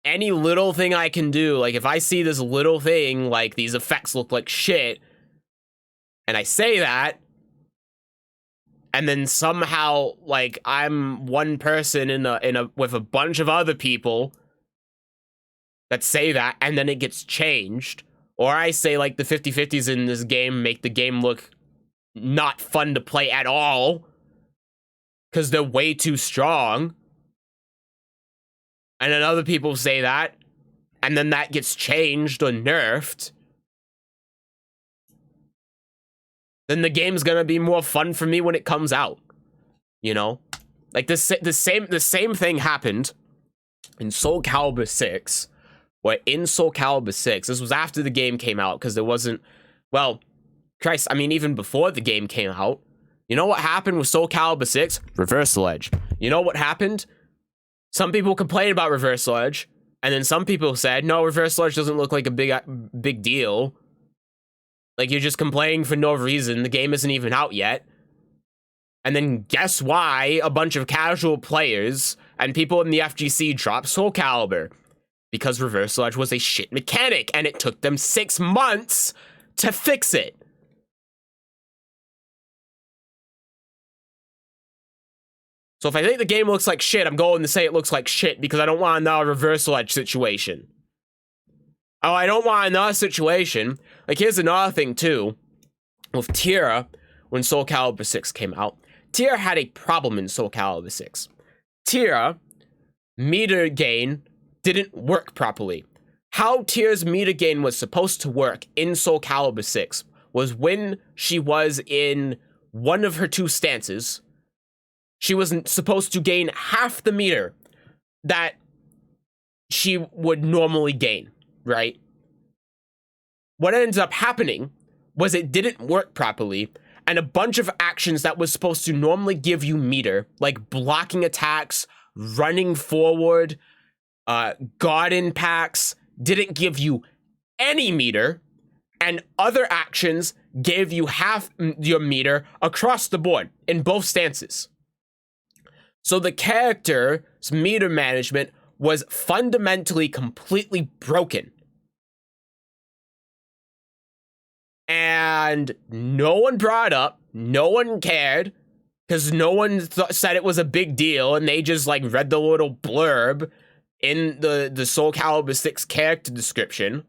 Any little thing I can do, like if I see this little thing, like these effects look like shit, and I say that, and then somehow, like, I'm one person with a bunch of other people that say that, and then it gets changed. Or I say, like, the 50-50s in this game make the game look not fun to play at all. Because they're way too strong. And then other people say that. And then that gets changed or nerfed. Then the game's gonna be more fun for me when it comes out. You know? Like, the same thing happened in Soul Calibur 6. Where in Soul Calibur 6, this was after the game came out, because there wasn't, well, Christ, I mean, even before the game came out, you know what happened with Soul Calibur 6? Reversal Edge. You know what happened? Some people complained about Reversal Edge, and then some people said, no, Reversal Edge doesn't look like a big deal. Like, you're just complaining for no reason, the game isn't even out yet. And then guess why a bunch of casual players and people in the FGC dropped Soul Calibur? Because Reversal Edge was a shit mechanic, and it took them 6 months to fix it. So if I think the game looks like shit, I'm going to say it looks like shit because I don't want another Reversal Edge situation. Oh, I don't want another situation. Like, here's another thing, too. With Tira, when Soul Calibur 6 came out, Tira had a problem in Soul Calibur 6. Tira, meter gain, didn't work properly. How Tira's meter gain was supposed to work in Soul Calibur 6 was when she was in one of her 2 stances, she was supposed to gain half the meter that she would normally gain, right? What ends up happening was it didn't work properly, and a bunch of actions that was supposed to normally give you meter, like blocking attacks, running forward, garden packs, didn't give you any meter, and other actions gave you half your meter across the board in both stances. So the character's meter management was fundamentally completely broken. And no one brought it up, no one cared, because no one said it was a big deal, and they just, like, read the little blurb in the Soul Calibur 6 character description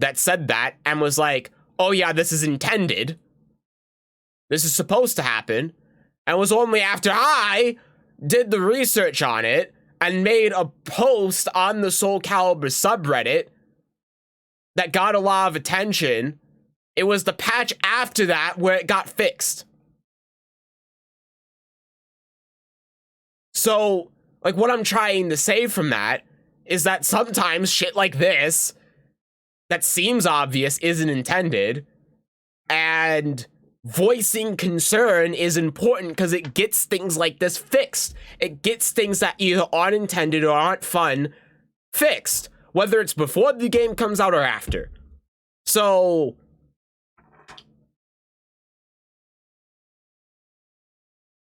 that said that, and was like, oh yeah, this is intended. This is supposed to happen. And it was only after I did the research on it and made a post on the Soul Calibur subreddit that got a lot of attention. It was the patch after that where it got fixed. So, like, what I'm trying to say from that is that sometimes shit like this that seems obvious isn't intended, and voicing concern is important because it gets things like this fixed. It gets things that either aren't intended or aren't fun fixed, whether it's before the game comes out or after. So,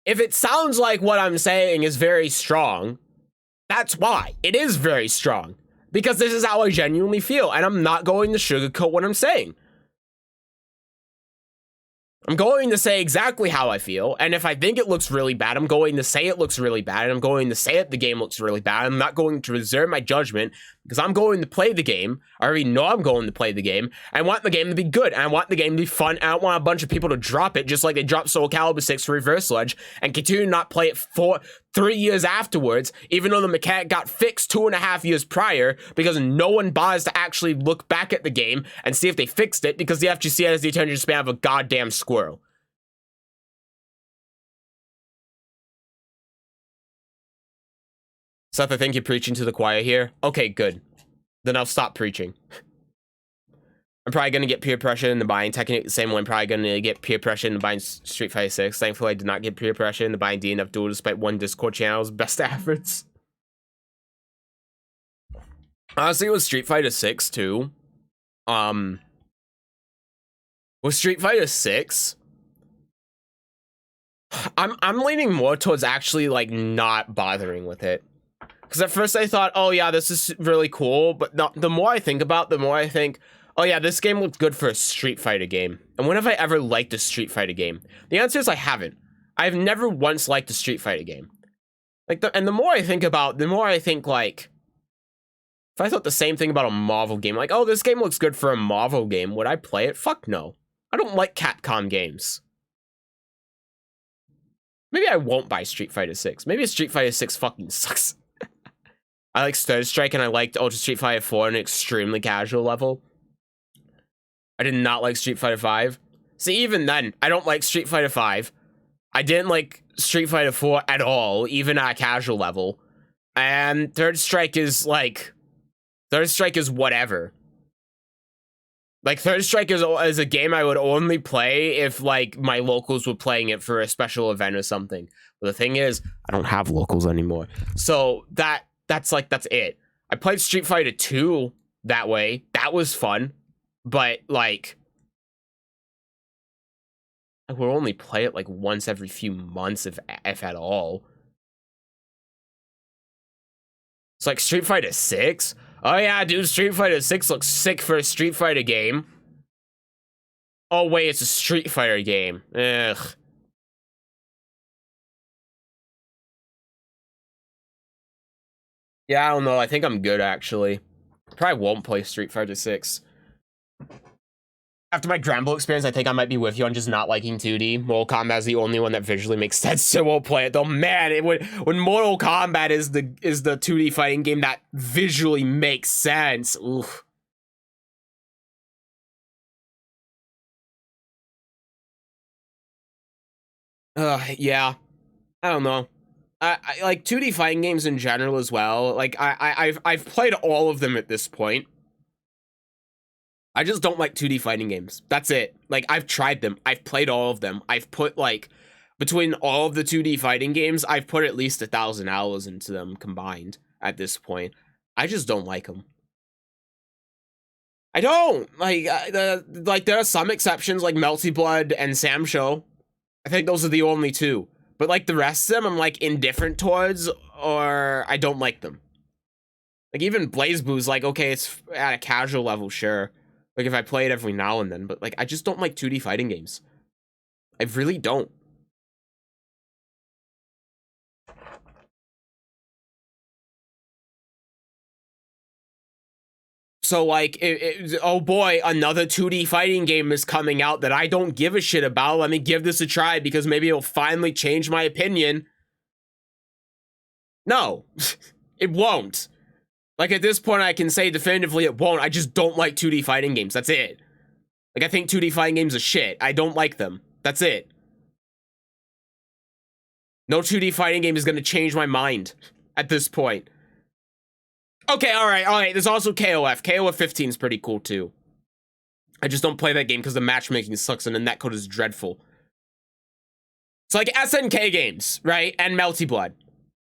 if it sounds like what I'm saying is very strong, that's why. It is very strong. Because this is how I genuinely feel, and I'm not going to sugarcoat what I'm saying. I'm going to say exactly how I feel, and if I think it looks really bad, I'm going to say it looks really bad, and I'm going to say that the game looks really bad. I'm not going to reserve my judgment, because I'm going to play the game. I already know I'm going to play the game. I want the game to be good, and I want the game to be fun, and I don't want a bunch of people to drop it, just like they dropped Soul Calibur 6 for Reversal Edge, and continue to not play it for 3 years afterwards, even though the mechanic got fixed 2.5 years prior, because no one bothers to actually look back at the game and see if they fixed it, because the FGC has the attention span of a goddamn squirrel. Seth, I think you're preaching to the choir here. Okay, good. Then I'll stop preaching. I'm probably going to get peer pressure into buying Tekken the same way I'm probably going to get peer pressure into buying Street Fighter 6. Thankfully, I did not get peer pressure into buying DNF Duel despite one Discord channel's best efforts. Honestly, with Street Fighter 6 too, with Street Fighter 6, I'm leaning more towards actually, like, not bothering with it. Because at first I thought, oh yeah, this is really cool, but the more I think about it, the more I think, oh yeah, this game looks good for a Street Fighter game. And when have I ever liked a Street Fighter game? The answer is I haven't. I've never once liked a Street Fighter game. Like, and the more I think about, the more I think, like, If I thought the same thing about a Marvel game, like, oh, this game looks good for a Marvel game, would I play it? Fuck no. I don't like Capcom games. Maybe I won't buy Street Fighter 6. Maybe Street Fighter 6 fucking sucks. I like Third Strike and I liked Ultra Street Fighter 4 on an extremely casual level. I did not like Street Fighter 5. See, even then, I don't like Street Fighter 5. I didn't like Street Fighter 4 at all, even at a casual level. And Third Strike is like... Third Strike is whatever. Like, Third Strike is a game I would only play if, like, my locals were playing it for a special event or something. But the thing is, I don't have locals anymore. So, that's it. I played Street Fighter 2 that way. That was fun. But, like... I would only play it, like, once every few months, if at all. It's like Street Fighter 6? Oh yeah, dude, Street Fighter 6 looks sick for a Street Fighter game. Oh wait, it's a Street Fighter game. Ugh. Yeah, I don't know. I think I'm good, actually. Probably won't play Street Fighter 6. After my Granblue experience, I think I might be with you on just not liking 2D. Mortal Kombat is the only one that visually makes sense, so we'll play it. Though, man, when Mortal Kombat is the 2D fighting game that visually makes sense. Oof. Yeah. I don't know. I like 2D fighting games in general as well. Like I've played all of them at this point. I just don't like 2D fighting games. That's it. Like, I've tried them. I've played all of them. I've put, like, between all of the 2D fighting games, I've put at least 1,000 hours into them combined at this point. I just don't like them. I don't! Like, there are some exceptions, like Melty Blood and Samsho. I think those are the only two. But, like, the rest of them, I'm, like, indifferent towards, or I don't like them. Like, even BlazBlue's, like, okay, it's at a casual level, sure. Like, if I play it every now and then, but, like, I just don't like 2D fighting games. I really don't. So, like, oh boy, another 2D fighting game is coming out that I don't give a shit about. Let me give this a try because maybe it'll finally change my opinion. No, it won't. Like, at this point, I can say definitively it won't. I just don't like 2D fighting games. That's it. Like, I think 2D fighting games are shit. I don't like them. That's it. No 2D fighting game is going to change my mind at this point. Okay, alright. There's also KOF. KOF 15 is pretty cool, too. I just don't play that game because the matchmaking sucks and the netcode is dreadful. It's like SNK games, right? And Melty Blood.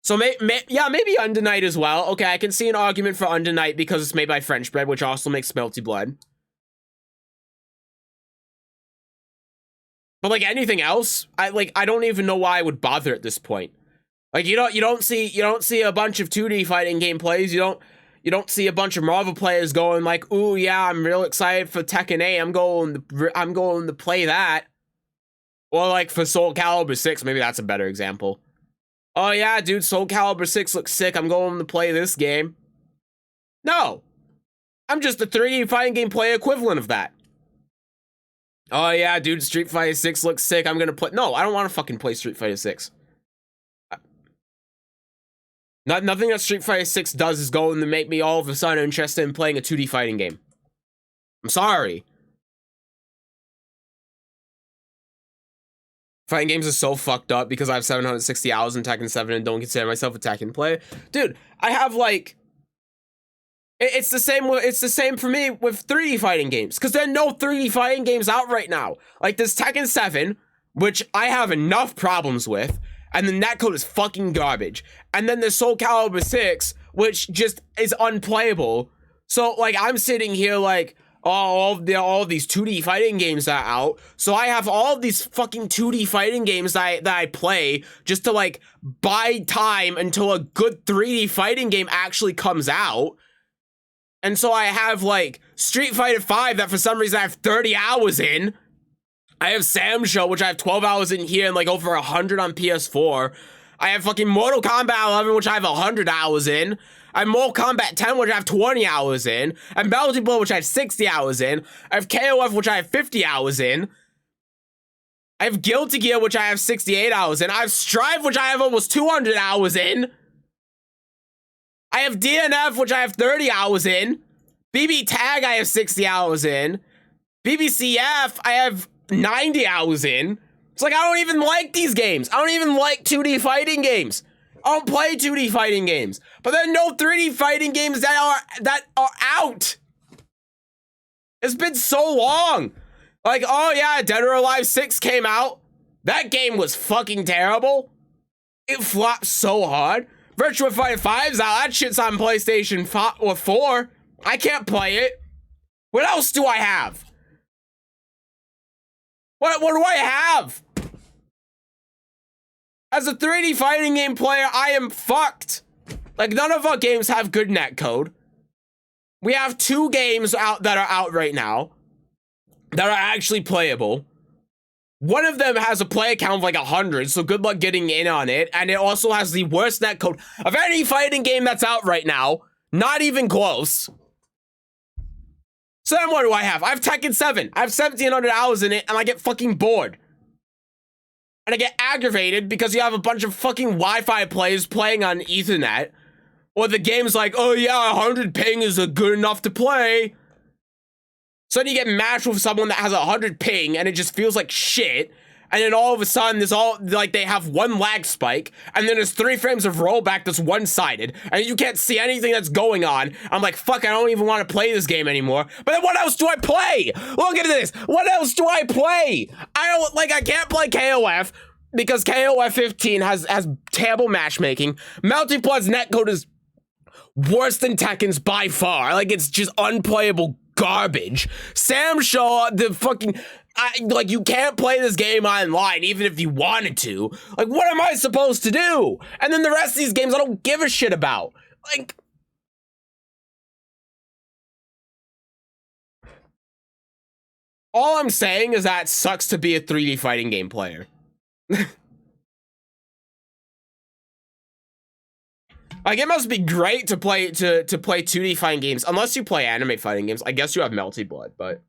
So, yeah, maybe Under Night as well. Okay, I can see an argument for Under Night because it's made by French Bread, which also makes Melty Blood. But, like, anything else, I don't even know why I would bother at this point. Like, you don't see a bunch of 2D fighting gameplays. You don't see a bunch of Marvel players going like, "Ooh, yeah, I'm real excited for Tekken 8. I'm going to play that." Or like for Soul Calibur 6, maybe that's a better example. Oh yeah, dude, Soul Calibur 6 looks sick. I'm going to play this game. No. I'm just a 3D fighting game play equivalent of that. Oh yeah, dude, Street Fighter 6 looks sick. I'm gonna play. No, I don't want to fucking play Street Fighter 6. Nothing that Street Fighter 6 does is going to make me all of a sudden interested in playing a 2D fighting game. I'm sorry. Fighting games are so fucked up because I have 760 hours in Tekken 7 and don't consider myself a Tekken player. Dude, I have like... It's the same for me with 3D fighting games. Because there are no 3D fighting games out right now. Like, there's Tekken 7, which I have enough problems with. And the netcode is fucking garbage. And then there's Soul Calibur 6, which just is unplayable. So, like, I'm sitting here like, oh, all of these 2D fighting games are out. So I have all of these fucking 2D fighting games that I play just to, like, buy time until a good 3D fighting game actually comes out. And so I have, like, Street Fighter 5 that for some reason I have 30 hours in. I have Samsho, which I have 12 hours in here and like over 100 on PS4. I have fucking Mortal Kombat 11, which I have 100 hours in. I have Mortal Kombat 10, which I have 20 hours in. I have Melty Blood, which I have 60 hours in. I have KOF, which I have 50 hours in. I have Guilty Gear, which I have 68 hours in. I have Strive, which I have almost 200 hours in. I have DNF, which I have 30 hours in. BB Tag, I have 60 hours in. BBCF, I have 90 hours in. It's like, I don't even like these games. I don't even like 2D fighting games. I don't play 2D fighting games. But there are no 3D fighting games that are out. It's been so long. Like, oh yeah, Dead or Alive 6 came out. That game was fucking terrible. It flopped so hard. Virtua Fighter 5's out. That shit's on PlayStation 5 or 4. I can't play it. What else do I have? What do I have? As a 3D fighting game player, I am fucked. Like, none of our games have good netcode. We have 2 games out that are out right now that are actually playable. One of them has a play count of like 100, so good luck getting in on it. And it also has the worst netcode of any fighting game that's out right now. Not even close. So then what do I have? I have Tekken 7. I have 1,700 hours in it, and I get fucking bored. And I get aggravated because you have a bunch of fucking Wi-Fi players playing on Ethernet. Or the game's like, oh yeah, 100 ping is good enough to play. So then you get matched with someone that has 100 ping, and it just feels like shit. And then all of a sudden, there's all, like, they have one lag spike, and then there's 3 frames of rollback that's one-sided, and you can't see anything that's going on. I'm like, fuck, I don't even want to play this game anymore. But then what else do I play? Look at this. What else do I play? I can't play KOF, because KOF 15 has terrible matchmaking. Melty Blood's netcode is worse than Tekken's by far. Like, it's just unplayable garbage. Sam Shaw, the fucking... like, you can't play this game online, even if you wanted to. Like, what am I supposed to do? And then the rest of these games I don't give a shit about. Like... all I'm saying is that it sucks to be a 3D fighting game player. Like, it must be great to play 2D fighting games, unless you play anime fighting games. I guess you have Melty Blood, but...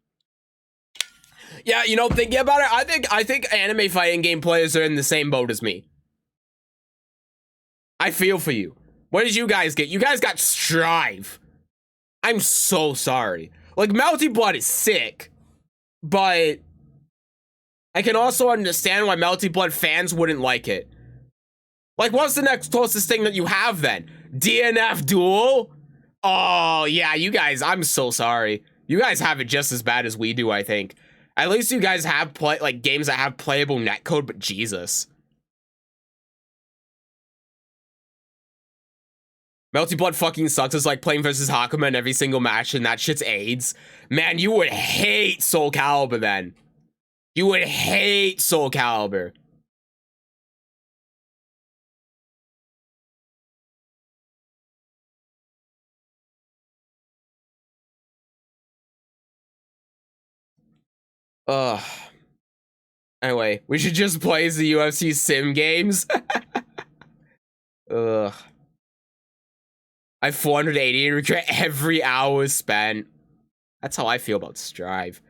yeah, you know, thinking about it, I think anime fighting game players are in the same boat as me. I feel for you. What did you guys get? You guys got Strive. I'm so sorry. Like, Melty Blood is sick, but I can also understand why Melty Blood fans wouldn't like it. Like, what's the next closest thing that you have then? DNF Duel? Oh, yeah, you guys, I'm so sorry. You guys have it just as bad as we do, I think. At least you guys have games that have playable netcode, but Jesus. Melty Blood fucking sucks. It's like playing versus Hakuma in every single match, and that shit's AIDS. Man, you would hate Soul Calibur then. You would hate Soul Calibur. Ugh. Anyway, we should just play the UFC sim games. Ugh. I have 480 and regret every hour spent. That's how I feel about Strive.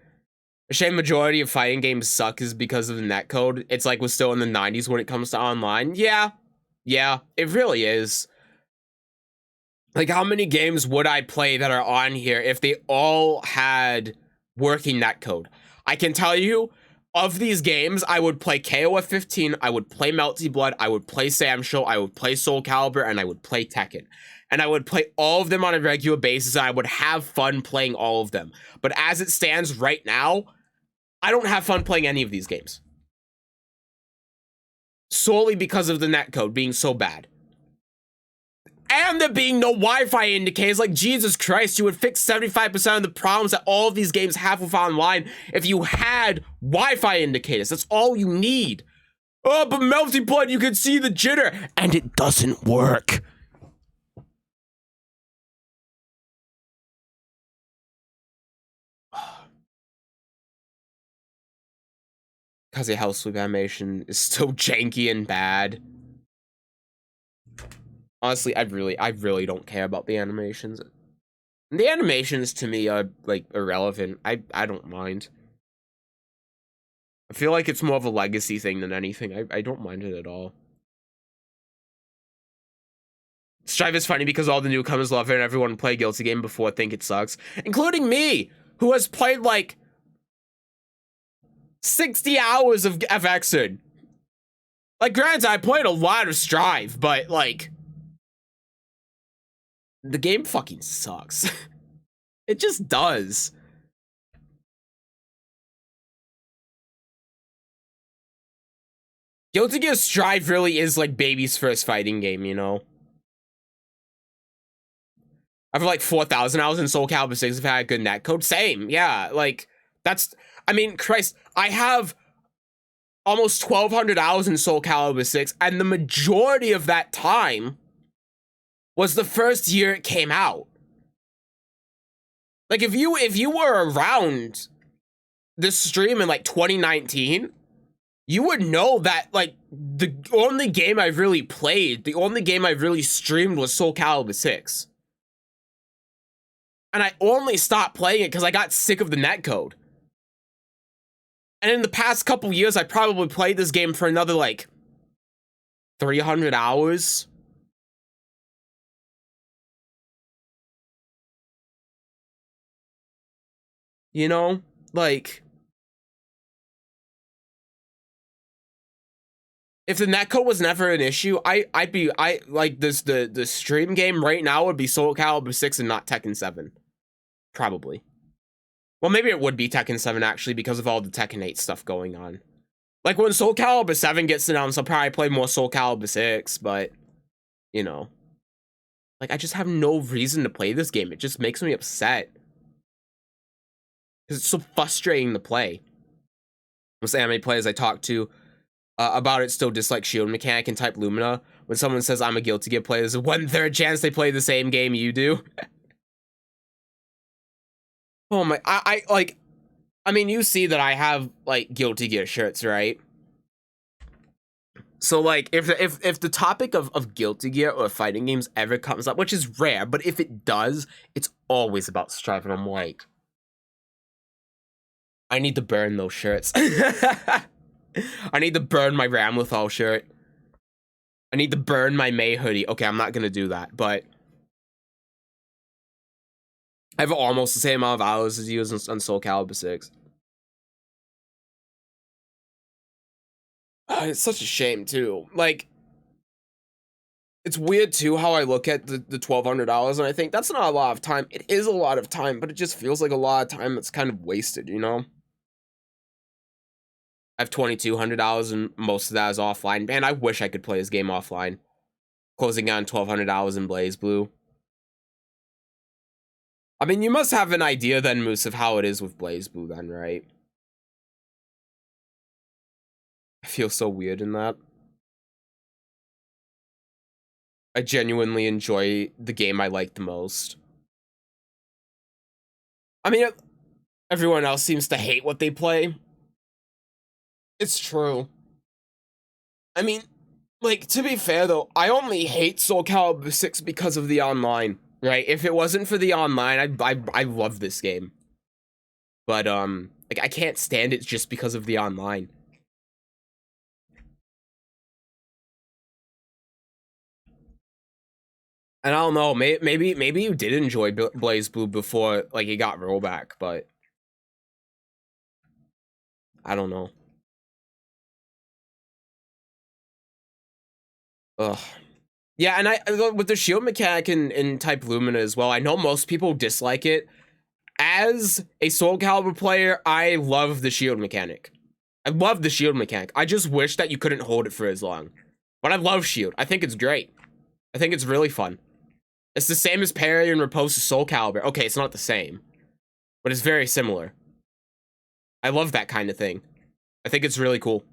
A shame majority of fighting games suck is because of the netcode. It's like we're still in the 90s when it comes to online. Yeah. Yeah, it really is. Like, how many games would I play that are on here if they all had working netcode? I can tell you, of these games, I would play KOF 15, I would play Melty Blood, I would play Sam Show, I would play Soul Calibur, and I would play Tekken. And I would play all of them on a regular basis, and I would have fun playing all of them. But as it stands right now, I don't have fun playing any of these games. Solely because of the netcode being so bad. And there being no Wi-Fi indicators. Like, Jesus Christ, you would fix 75% of the problems that all of these games have with online if you had Wi-Fi indicators. That's all you need. Oh, but Melty Blood, you can see the jitter. And it doesn't work. Because the house sleep animation is still janky and bad. Honestly, I really don't care about the animations. The animations to me are like irrelevant. I don't mind. I feel like it's more of a legacy thing than anything. I don't mind it at all. Strive is funny because all the newcomers love it and everyone play Guilty Game before think it sucks, including me, who has played like 60 hours of Xrd. Like, granted, I played a lot of Strive, but like, the game fucking sucks. It just does. Guilty Gear Strive really is like baby's first fighting game, you know? I've like 4,000 hours in Soul Calibur 6 if I had a good netcode. Same, yeah. Like, that's, I mean, Christ, I have almost 1,200 hours in Soul Calibur 6, and the majority of that time was the first year it came out. Like, if you were around this stream in like 2019, you would know that like the only game I really played, the only game I really streamed was Soul Calibur 6. And I only stopped playing it because I got sick of the netcode. And in the past couple years, I probably played this game for another like 300 hours. You know, like, if the netcode was never an issue, I like this the stream game right now would be Soul Calibur 6 and not Tekken 7. Probably. Well, maybe it would be Tekken 7 actually because of all the Tekken 8 stuff going on. Like when Soul Calibur 7 gets announced, I'll probably play more Soul Calibur 6, but you know. Like, I just have no reason to play this game. It just makes me upset. Because it's so frustrating to play. Most anime players I talk to about it still dislike shield mechanic and type Lumina. When someone says I'm a Guilty Gear player, there's a 1/3 chance they play the same game you do. Oh my, I mean, you see that I have, like, Guilty Gear shirts, right? So, like, if the topic of Guilty Gear or fighting games ever comes up, which is rare, but if it does, it's always about Strive, and I'm like, I need to burn those shirts. I need to burn my Ramlethal shirt. I need to burn my May hoodie. Okay, I'm not gonna do that, but I have almost the same amount of hours as you on Soul Calibur 6. It's such a shame, too. Like, it's weird, too, how I look at the $1,200, and I think that's not a lot of time. It is a lot of time, but it just feels like a lot of time that's kind of wasted, you know? I have $2,200, and most of that is offline. Man, I wish I could play this game offline. Closing on $1,200 in Blaze Blue. I mean, you must have an idea then, Moose, of how it is with Blaze Blue then, right? I feel so weird in that. I genuinely enjoy the game I like the most. I mean, everyone else seems to hate what they play. It's true. I mean, like, to be fair, though, I only hate Soul Calibur 6 because of the online, right? If it wasn't for the online, I love this game. But, like, I can't stand it just because of the online. And I don't know, maybe you did enjoy Blaze Blue before, like, it got rollback, but I don't know. Ugh. Yeah, and with the shield mechanic in Type Lumina as well, I know most people dislike it. As a Soul Calibur player, I love the shield mechanic. I love the shield mechanic. I just wish that you couldn't hold it for as long. But I love shield. I think it's great. I think it's really fun. It's the same as parry and riposte to Soul Calibur. Okay, it's not the same, but it's very similar. I love that kind of thing. I think it's really cool.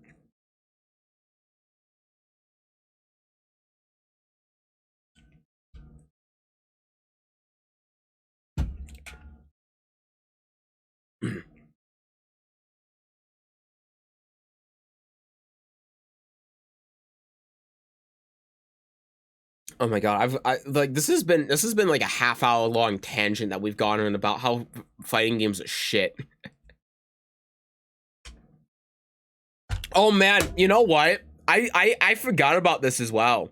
Oh my god, like this has been like a half-hour long tangent that we've gone on about how fighting games are shit. Oh man, you know what? I forgot about this as well.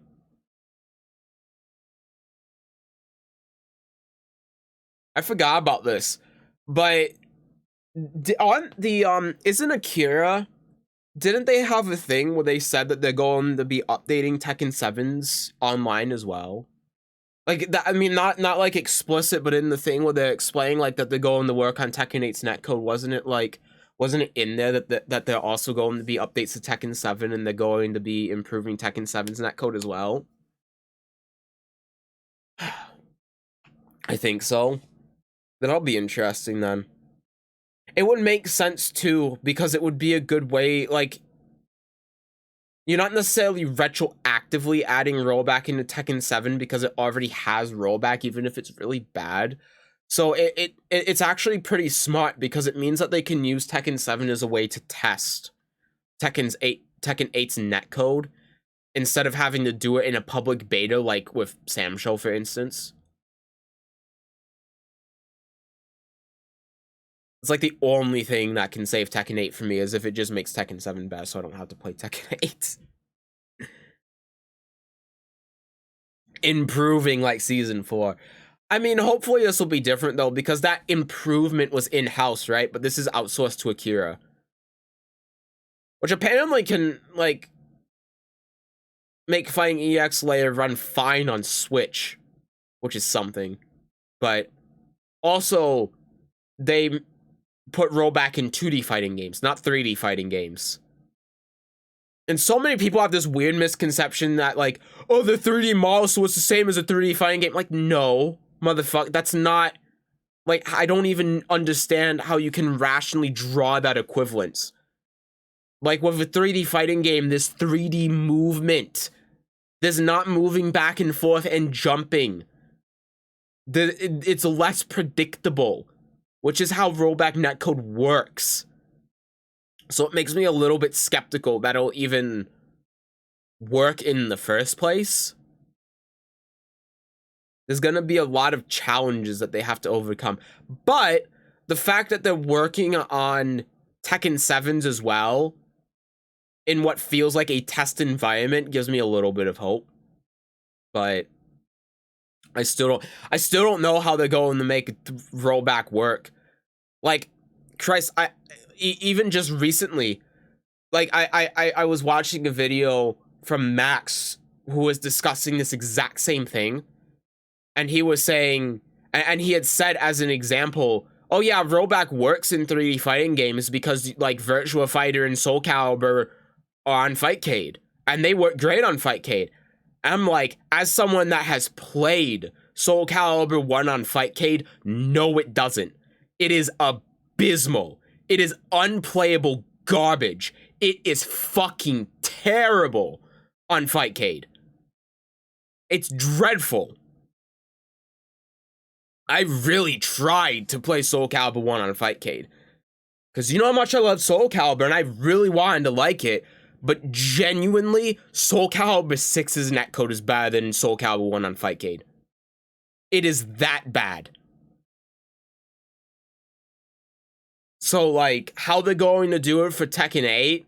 I forgot about this, but on the isn't Akira? Didn't they have a thing where they said that they're going to be updating Tekken 7's online as well? Like that, I mean, not like explicit, but in the thing where they're explaining like that they're going to work on Tekken 8's netcode, wasn't it in there that they're also going to be updates to Tekken 7 and they're going to be improving Tekken 7's netcode as well? I think so. That'll be interesting then. It would make sense too, because it would be a good way, like, you're not necessarily retroactively adding rollback into Tekken 7 because it already has rollback, even if it's really bad. So it's actually pretty smart because it means that they can use Tekken 7 as a way to test Tekken 8's netcode instead of having to do it in a public beta like with Sam Show, for instance. It's like the only thing that can save Tekken 8 for me is if it just makes Tekken 7 better so I don't have to play Tekken 8. Improving like Season 4. I mean, hopefully this will be different though, because that improvement was in-house, right? But this is outsourced to Akira. Which apparently can, like, make Fighting EX layer run fine on Switch. Which is something. But also, they put rollback in 2D fighting games, not 3D fighting games. And so many people have this weird misconception that, like, oh, the 3D model, so it's the same as a 3D fighting game. Like, no, motherfucker, that's not, like, I don't even understand how you can rationally draw that equivalence. Like, with a 3D fighting game, there's 3D movement. There's not moving back and forth and jumping. It's less predictable, which is how rollback netcode works. So it makes me a little bit skeptical that it'll even work in the first place. There's gonna be a lot of challenges that they have to overcome. But the fact that they're working on Tekken 7's as well, in what feels like a test environment, gives me a little bit of hope. But I still don't know how they're going to make rollback work. Like, Christ, even just recently, like, I was watching a video from Max who was discussing this exact same thing, and he was saying, and he had said as an example, oh yeah, rollback works in 3D fighting games because, like, Virtua Fighter and Soul Calibur are on Fightcade, and they work great on Fightcade. I'm like, as someone that has played Soul Calibur 1 on Fightcade, no it doesn't. It is abysmal. It is unplayable garbage. It is fucking terrible on Fightcade. It's dreadful. I really tried to play Soul Calibur 1 on Fightcade. Because you know how much I love Soul Calibur, and I really wanted to like it, but genuinely, Soul Calibur 6's netcode is better than Soul Calibur 1 on Fightcade. It is that bad. So, like, how they're going to do it for Tekken 8?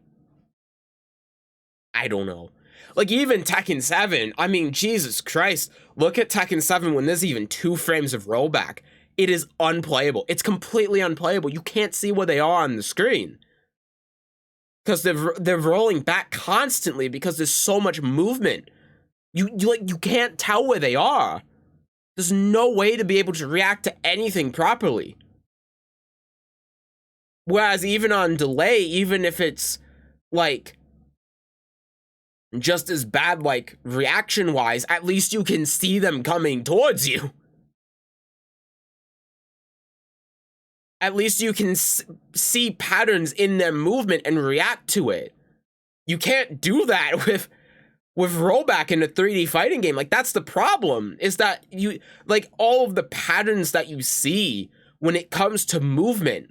I don't know. Like, even Tekken 7, I mean, Jesus Christ. Look at Tekken 7 when there's even 2 frames of rollback. It is unplayable. It's completely unplayable. You can't see where they are on the screen. Because they're rolling back constantly because there's so much movement. You can't tell where they are. There's no way to be able to react to anything properly. Whereas even on delay, even if it's, like, just as bad, like, reaction-wise, at least you can see them coming towards you. At least you can see patterns in their movement and react to it. You can't do that with rollback in a 3D fighting game. Like, that's the problem, is that you, like, all of the patterns that you see when it comes to movement,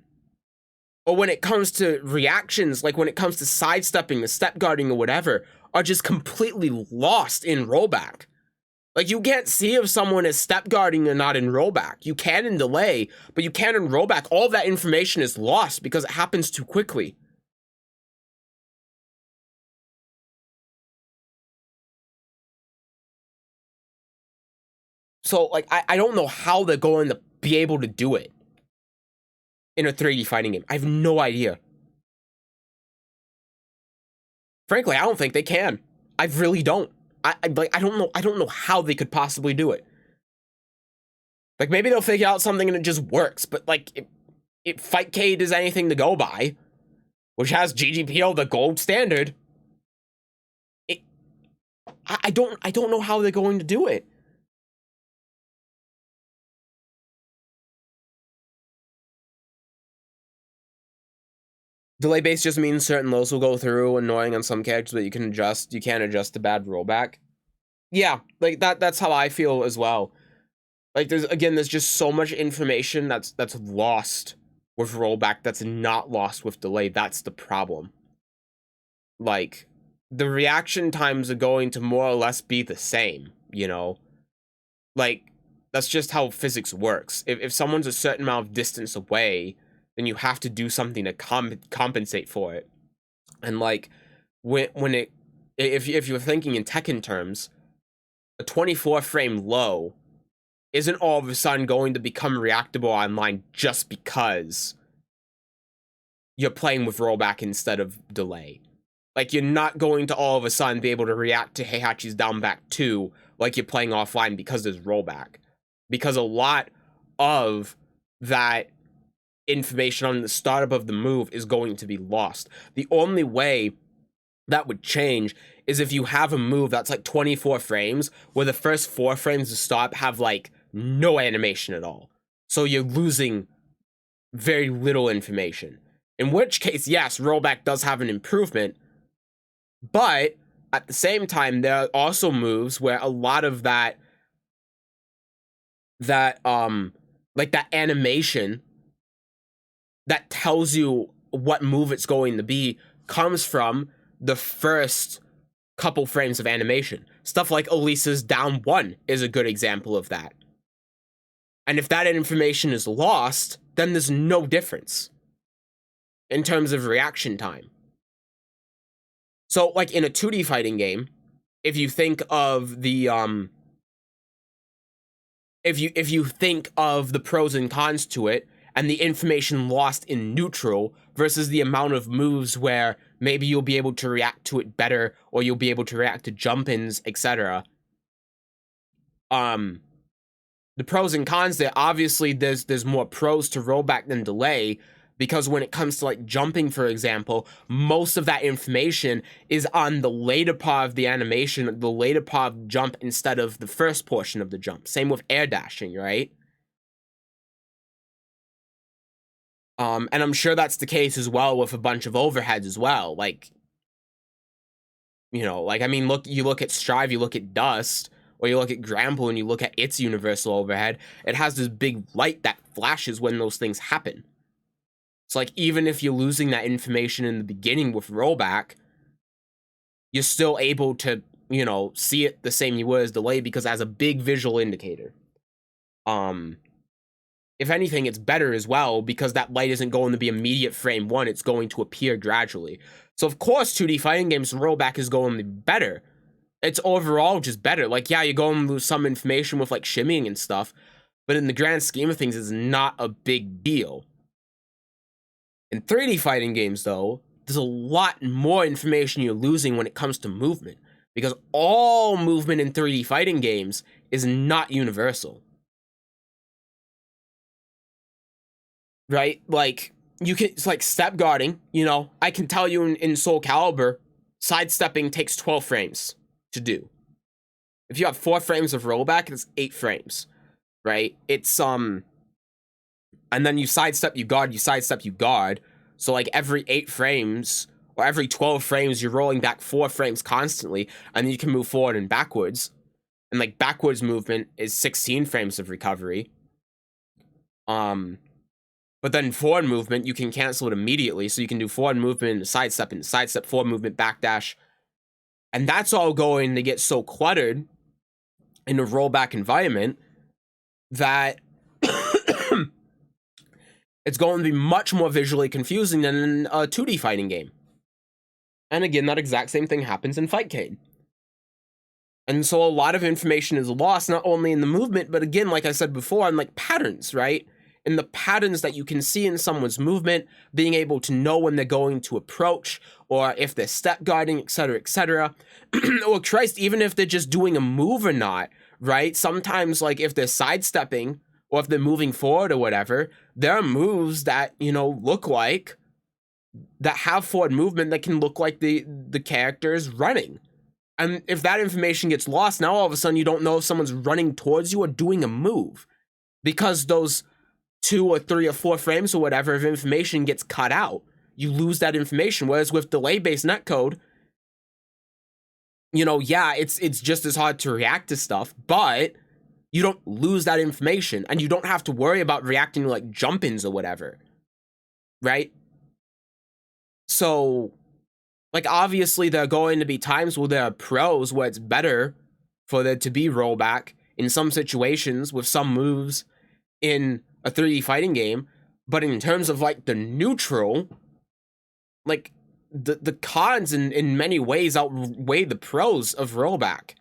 or when it comes to reactions, like when it comes to sidestepping, the step guarding, or whatever, are just completely lost in rollback. Like, you can't see if someone is step guarding or not in rollback. You can in delay, but you can't in rollback. All of that information is lost because it happens too quickly. So, like, I don't know how they're going to be able to do it in a 3D fighting game. I have no idea. Frankly, I don't think they can. I really don't. I don't know how they could possibly do it. Like, maybe they'll figure out something and it just works, but like, if Fightcade is anything to go by, which has GGPO the gold standard, I don't know how they're going to do it. Delay base just means certain lows will go through, annoying on some characters, but you can adjust. You can't adjust the bad rollback. Yeah, like that's how I feel as well. Like, there's just so much information that's lost with rollback that's not lost with delay. That's the problem. Like, the reaction times are going to more or less be the same, you know? Like, that's just how physics works. If someone's a certain amount of distance away, then you have to do something to compensate for it. And like, if you're thinking in Tekken terms, a 24 frame low isn't all of a sudden going to become reactable online just because you're playing with rollback instead of delay. Like, you're not going to all of a sudden be able to react to Heihachi's down back 2 like you're playing offline because there's rollback. Because a lot of that information on the startup of the move is going to be lost. The only way that would change is if you have a move that's like 24 frames, where the first 4 frames to stop have like no animation at all. So you're losing very little information. In which case, yes, rollback does have an improvement, but at the same time, there are also moves where a lot of that like that animation that tells you what move it's going to be comes from the first couple frames of animation. Stuff like Elisa's down 1 is a good example of that. And if that information is lost, then there's no difference in terms of reaction time. So, like, in a 2D fighting game, if you think of the if you think of the pros and cons to it, and the information lost in neutral versus the amount of moves where maybe you'll be able to react to it better, or you'll be able to react to jump-ins, etc. The pros and cons there, obviously there's more pros to rollback than delay, because when it comes to like jumping, for example, most of that information is on the later part of the animation, the later part of the jump, instead of the first portion of the jump. Same with air dashing, right? And I'm sure that's the case as well with a bunch of overheads as well. Like, you know, like, I mean, you look at Strive, you look at Dust, or you look at Grample and you look at its universal overhead, it has this big light that flashes when those things happen. It's like, even if you're losing that information in the beginning with rollback, you're still able to, you know, see it the same you were as delay, because it has a big visual indicator. If anything, it's better as well, because that light isn't going to be immediate frame 1, it's going to appear gradually. So of course 2D fighting games rollback is going to be better. It's overall just better. Like, yeah, you're going to lose some information with like shimmying and stuff, but in the grand scheme of things, it's not a big deal. In 3D fighting games, though, there's a lot more information you're losing when it comes to movement, because all movement in 3D fighting games is not universal. Right? Like, it's like step guarding, you know, I can tell you in Soul Calibur, sidestepping takes 12 frames to do. If you have 4 frames of rollback, it's 8 frames, right? It's, and then you sidestep, you guard, you sidestep, you guard. So, like, every 8 frames, or every 12 frames, you're rolling back 4 frames constantly, and then you can move forward and backwards. And, like, backwards movement is 16 frames of recovery. But then forward movement, you can cancel it immediately, so you can do forward movement into sidestep, forward movement, backdash. And that's all going to get so cluttered in a rollback environment, that it's going to be much more visually confusing than a 2D fighting game. And again, that exact same thing happens in Fightcade. And so a lot of information is lost, not only in the movement, but again, like I said before, on like patterns, right? In the patterns that you can see in someone's movement, being able to know when they're going to approach, or if they're step guarding, etc., etc. Or Christ, even if they're just doing a move or not, right? Sometimes, like, if they're sidestepping, or if they're moving forward or whatever, there are moves that, you know, look like, that have forward movement that can look like the character is running. And if that information gets lost, now all of a sudden you don't know if someone's running towards you or doing a move, because those 2 or 3 or 4 frames or whatever of information gets cut out. You lose that information. Whereas with delay-based netcode, you know, yeah, it's just as hard to react to stuff, but you don't lose that information, and you don't have to worry about reacting to like jump-ins or whatever, right? So, like, obviously there are going to be times where there are pros where it's better for there to be rollback in some situations with some moves in a 3D fighting game, but in terms of like the neutral, like the cons in many ways outweigh the pros of rollback.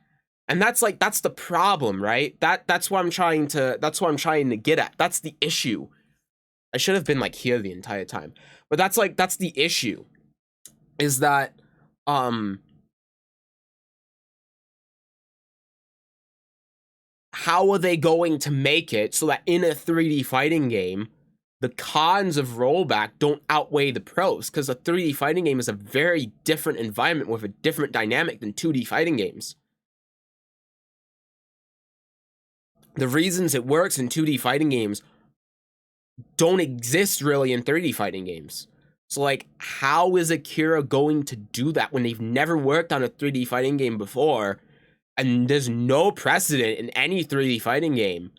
And that's the problem, right? That's what I'm trying to get at. That's the issue. I should have been like here the entire time. But that's the issue. Is that how are they going to make it so that in a 3D fighting game, the cons of rollback don't outweigh the pros? Because a 3D fighting game is a very different environment with a different dynamic than 2D fighting games. The reasons it works in 2D fighting games don't exist really in 3D fighting games. So, like, how is Akira going to do that when they've never worked on a 3D fighting game before, and there's no precedent in any 3D fighting game?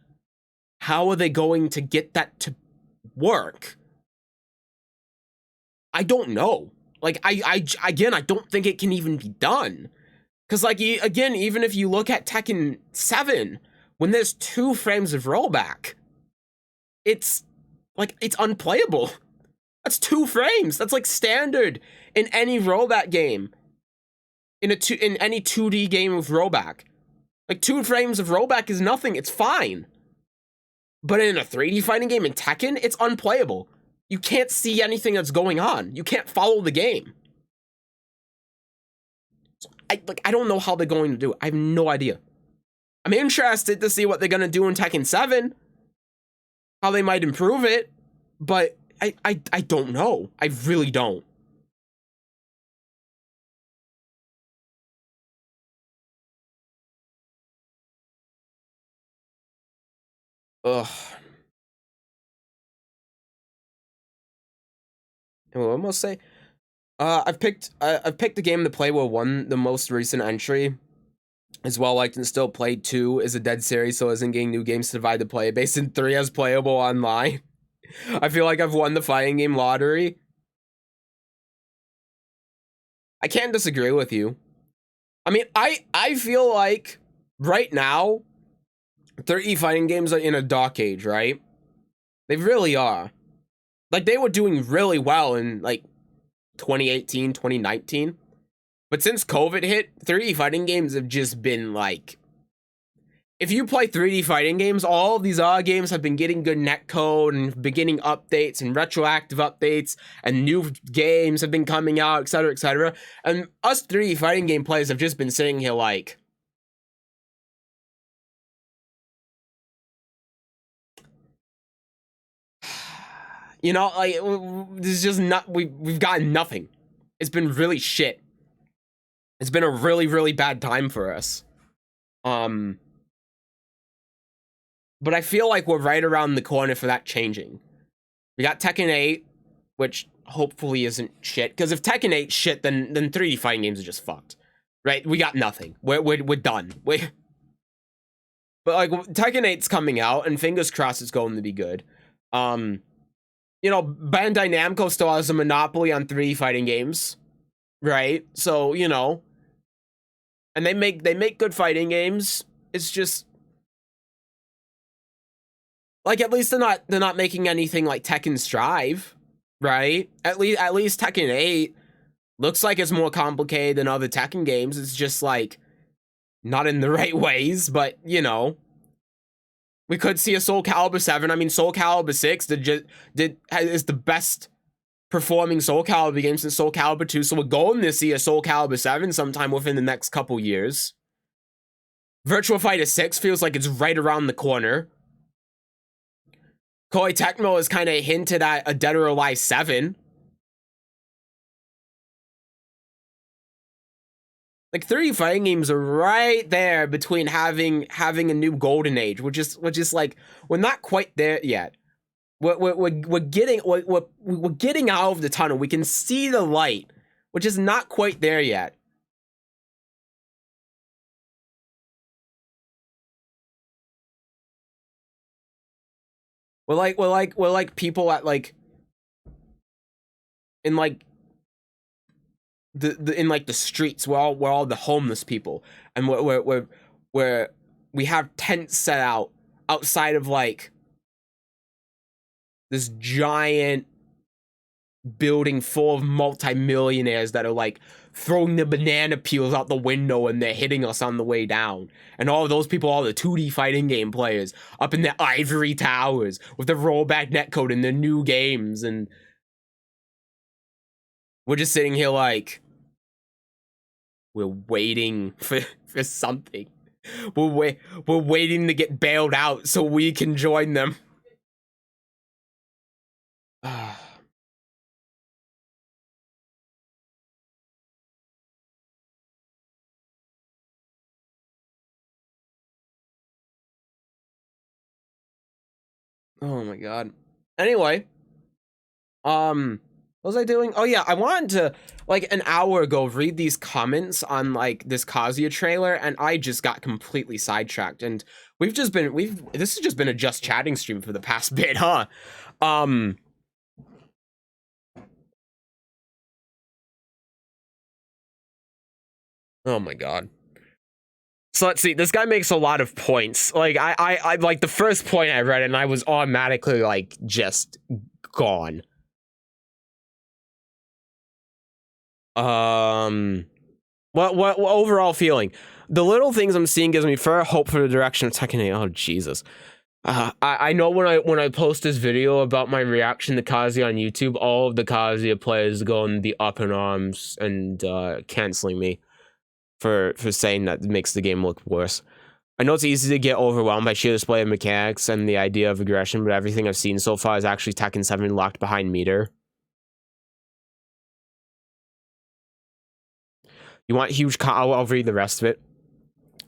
How are they going to get that to work? I don't know. Like, I don't think it can even be done. Because, like, again, even if you look at Tekken 7, when there's 2 frames of rollback, it's, like, it's unplayable. That's 2 frames. That's like standard in any rollback game. In any 2D game with rollback. Like 2 frames of rollback is nothing. It's fine. But in a 3D fighting game in Tekken, it's unplayable. You can't see anything that's going on. You can't follow the game. So I don't know how they're going to do it. I have no idea. I'm interested to see what they're going to do in Tekken 7. How they might improve it. But I don't know. I really don't. Ugh. And what am I gonna say? I've picked a game to play with 1, the most recent entry. As well liked and still played. 2 is a dead series, so isn't getting new games to divide the player base. And 3 has playable online. I feel like I've won the fighting game lottery. I can't disagree with you. I mean, I feel like right now, 3D fighting games are in a dark age, right? They really are. Like, they were doing really well in, like, 2018, 2019. But since COVID hit, 3D fighting games have just been, like... If you play 3D fighting games, all of these other games have been getting good netcode and beginning updates and retroactive updates, and new games have been coming out, etc., etc. And us 3D fighting game players have just been sitting here like... You know, like, there's just not... We've gotten nothing. It's been really shit. It's been a really, really bad time for us. But I feel like we're right around the corner for that changing. We got Tekken 8, which hopefully isn't shit. Because if Tekken 8 shit, then 3D fighting games are just fucked. Right? We got nothing. We're done. But like, Tekken 8's coming out, and fingers crossed it's going to be good. You know, Bandai Namco still has a monopoly on 3D fighting games. Right? So, you know. And they make good fighting games. it's just like, at least they're not making anything like Tekken Strive, right? At least Tekken 8 looks like it's more complicated than other Tekken games. It's just like not in the right ways, but you know, we could see a Soul Calibur 7. I mean, Soul Calibur 6 is the best performing Soul Calibur game since Soul Calibur 2, so we're going to see a Soul Calibur 7 sometime within the next couple years. Virtua Fighter 6 feels like it's right around the corner. Koei Tecmo has kind of hinted at a Dead or Alive 7. Like, 3D fighting games are right there between having a new golden age, which is like, we're not quite there yet. We're getting out of the tunnel. We can see the light, which is not quite there yet. We're like people at like in like the streets where all the homeless people, and where we have tents set out outside of like this giant building full of multimillionaires that are like throwing the banana peels out the window and they're hitting us on the way down. And all of those people, all the 2D fighting game players up in their ivory towers with the rollback netcode and their new games, and we're just sitting here like we're waiting for something. We're waiting to get bailed out so we can join them. Oh my god. Anyway, what was I doing? Oh yeah, I wanted to, like, an hour ago read these comments on like this Kazuya trailer, and I just got completely sidetracked. And this has just been a just chatting stream for the past bit, huh? Oh my god. So let's see. This guy makes a lot of points. Like I like the first point I read, and I was automatically like just gone. What overall feeling? The little things I'm seeing gives me fair hope for the direction of Tekken 8. Oh Jesus. I know when I post this video about my reaction to Kazuya on YouTube, all of the Kazuya players go in the up in arms and canceling me for saying that makes the game look worse. I know it's easy to get overwhelmed by sheer display of mechanics and the idea of aggression, but everything I've seen so far is actually Tekken 7 locked behind meter. You want huge I'll read the rest of it.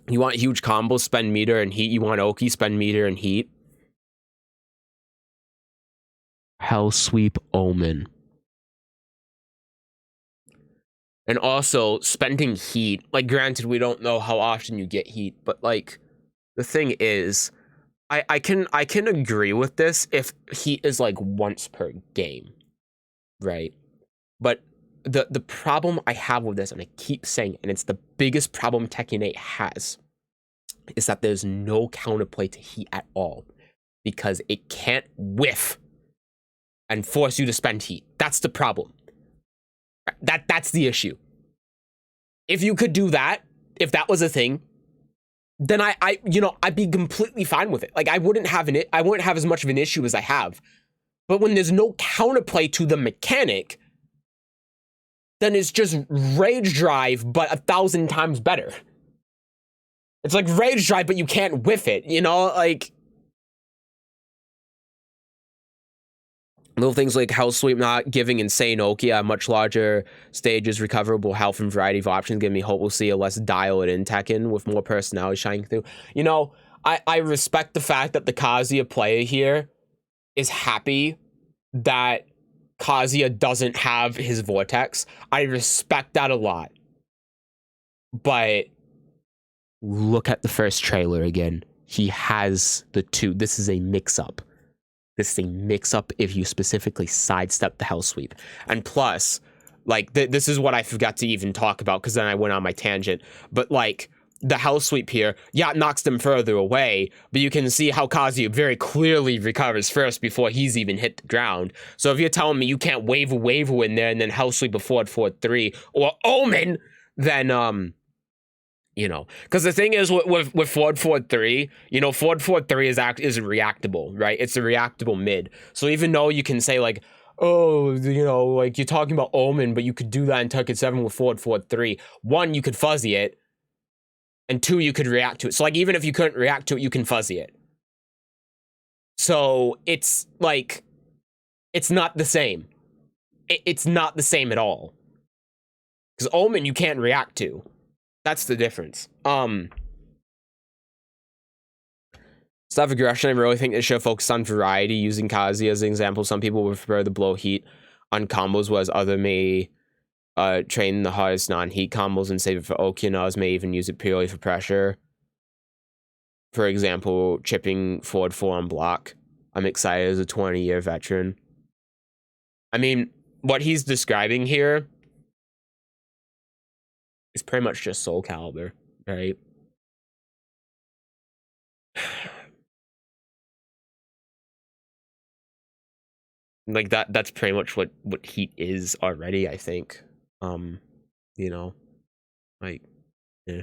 You want huge combos, spend meter and heat. You want Oki, spend meter and heat. Hell Sweep Omen. And also, spending heat. Like, granted, we don't know how often you get heat, but, like, the thing is, I can agree with this if heat is, like, once per game, right? But the problem I have with this, and I keep saying it, and it's the biggest problem Tekken 8 has, is that there's no counterplay to heat at all, because it can't whiff and force you to spend heat. That's the problem. That's the issue. If you could do that, if that was a thing, then I'd be completely fine with it. Like, I wouldn't have as much of an issue as I have. But when there's no counterplay to the mechanic, then it's just Rage Drive, but 1,000 times better. It's like Rage Drive, but you can't whiff it, you know? Like, little things like Hell Sweep not giving insane Oki on much larger stages, recoverable health, and variety of options give me hope we'll see a less dial-it-in Tekken with more personality shining through. You know, I respect the fact that the Kazuya player here is happy that Kazuya doesn't have his Vortex. I respect that a lot. But look at the first trailer again. He has the two. This is a mix-up. This is a mix-up if you specifically sidestep the Hell Sweep. And plus, like, this is what I forgot to even talk about, because then I went on my tangent. But, like, the hell sweep here, yeah, it knocks them further away, but you can see how Kazuya very clearly recovers first before he's even hit the ground. So if you're telling me you can't wave in there and then hell sweep a forward 3 or Omen, then you know, because the thing is with forward 3, you know, forward 3 is reactable, right? It's a reactable mid. So even though you can say like, oh, you know, like you're talking about Omen, but you could do that in Tekken 7 with forward 3. 1, you could fuzzy it. And 2, you could react to it. So, like, even if you couldn't react to it, you can fuzzy it. So, it's, like, it's not the same. It's not the same at all. Because Omen, you can't react to. That's the difference. Stuff aggression, I really think they should focus on variety, using Kazuya as an example. Some people would prefer to blow heat on combos, whereas others may train the hardest non-heat combos and save it for Okinawas, may even use it purely for pressure. For example, chipping forward 4 on block. I'm excited as a 20-year veteran. I mean, what he's describing here is pretty much just Soul Calibur, right? Like that's pretty much what heat is already, I think. You know, like, yeah.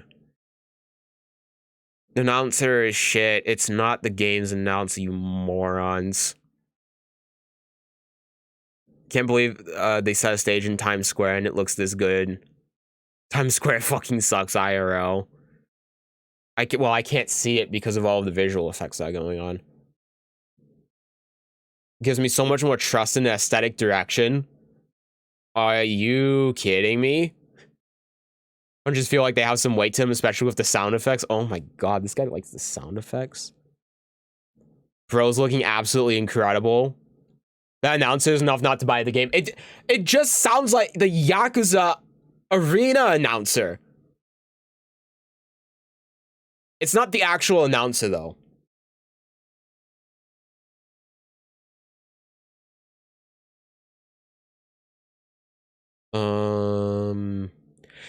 The announcer is shit. It's not the game's announcer, you morons. Can't believe they set a stage in Times Square and it looks this good. Times Square fucking sucks IRL. I can't see it because of all of the visual effects that are going on. It gives me so much more trust in the aesthetic direction. Are you kidding me? I just feel like they have some weight to them, especially with the sound effects. Oh my god, this guy likes the sound effects. Bro's looking absolutely incredible. That announcer is enough not to buy the game. It just sounds like the Yakuza arena announcer. It's not the actual announcer, though.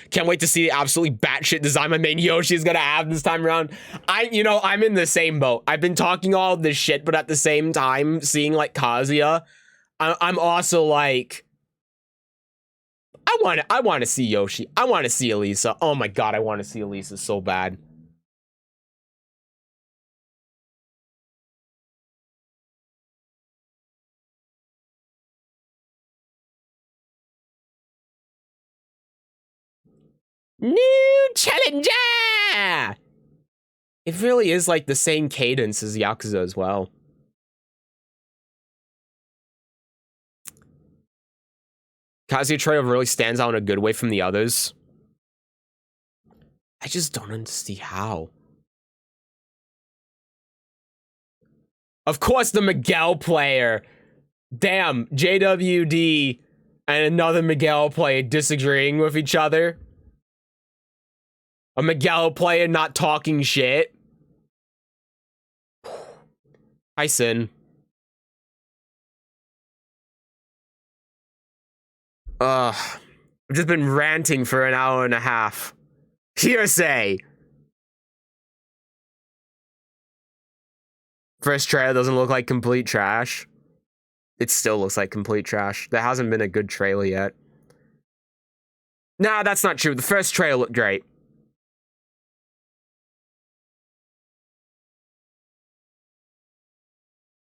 Can't wait to see the absolutely batshit design my main Yoshi is gonna have this time around. I'm in the same boat. I've been talking all this shit, but at the same time, seeing like Kazuya, I'm also like, I want to see Yoshi. I want to see Elisa. Oh my god, I want to see Elisa so bad. New challenger! It really is like the same cadence as Yakuza as well. Kazuya Trail really stands out in a good way from the others. I just don't understand how. Of course, the Miguel player. Damn, JWD and another Miguel player disagreeing with each other. A Miguel player not talking shit. Hi, Sin. I've just been ranting for an hour and a half. Hearsay. First trailer doesn't look like complete trash. It still looks like complete trash. There hasn't been a good trailer yet. Nah, that's not true. The first trailer looked great.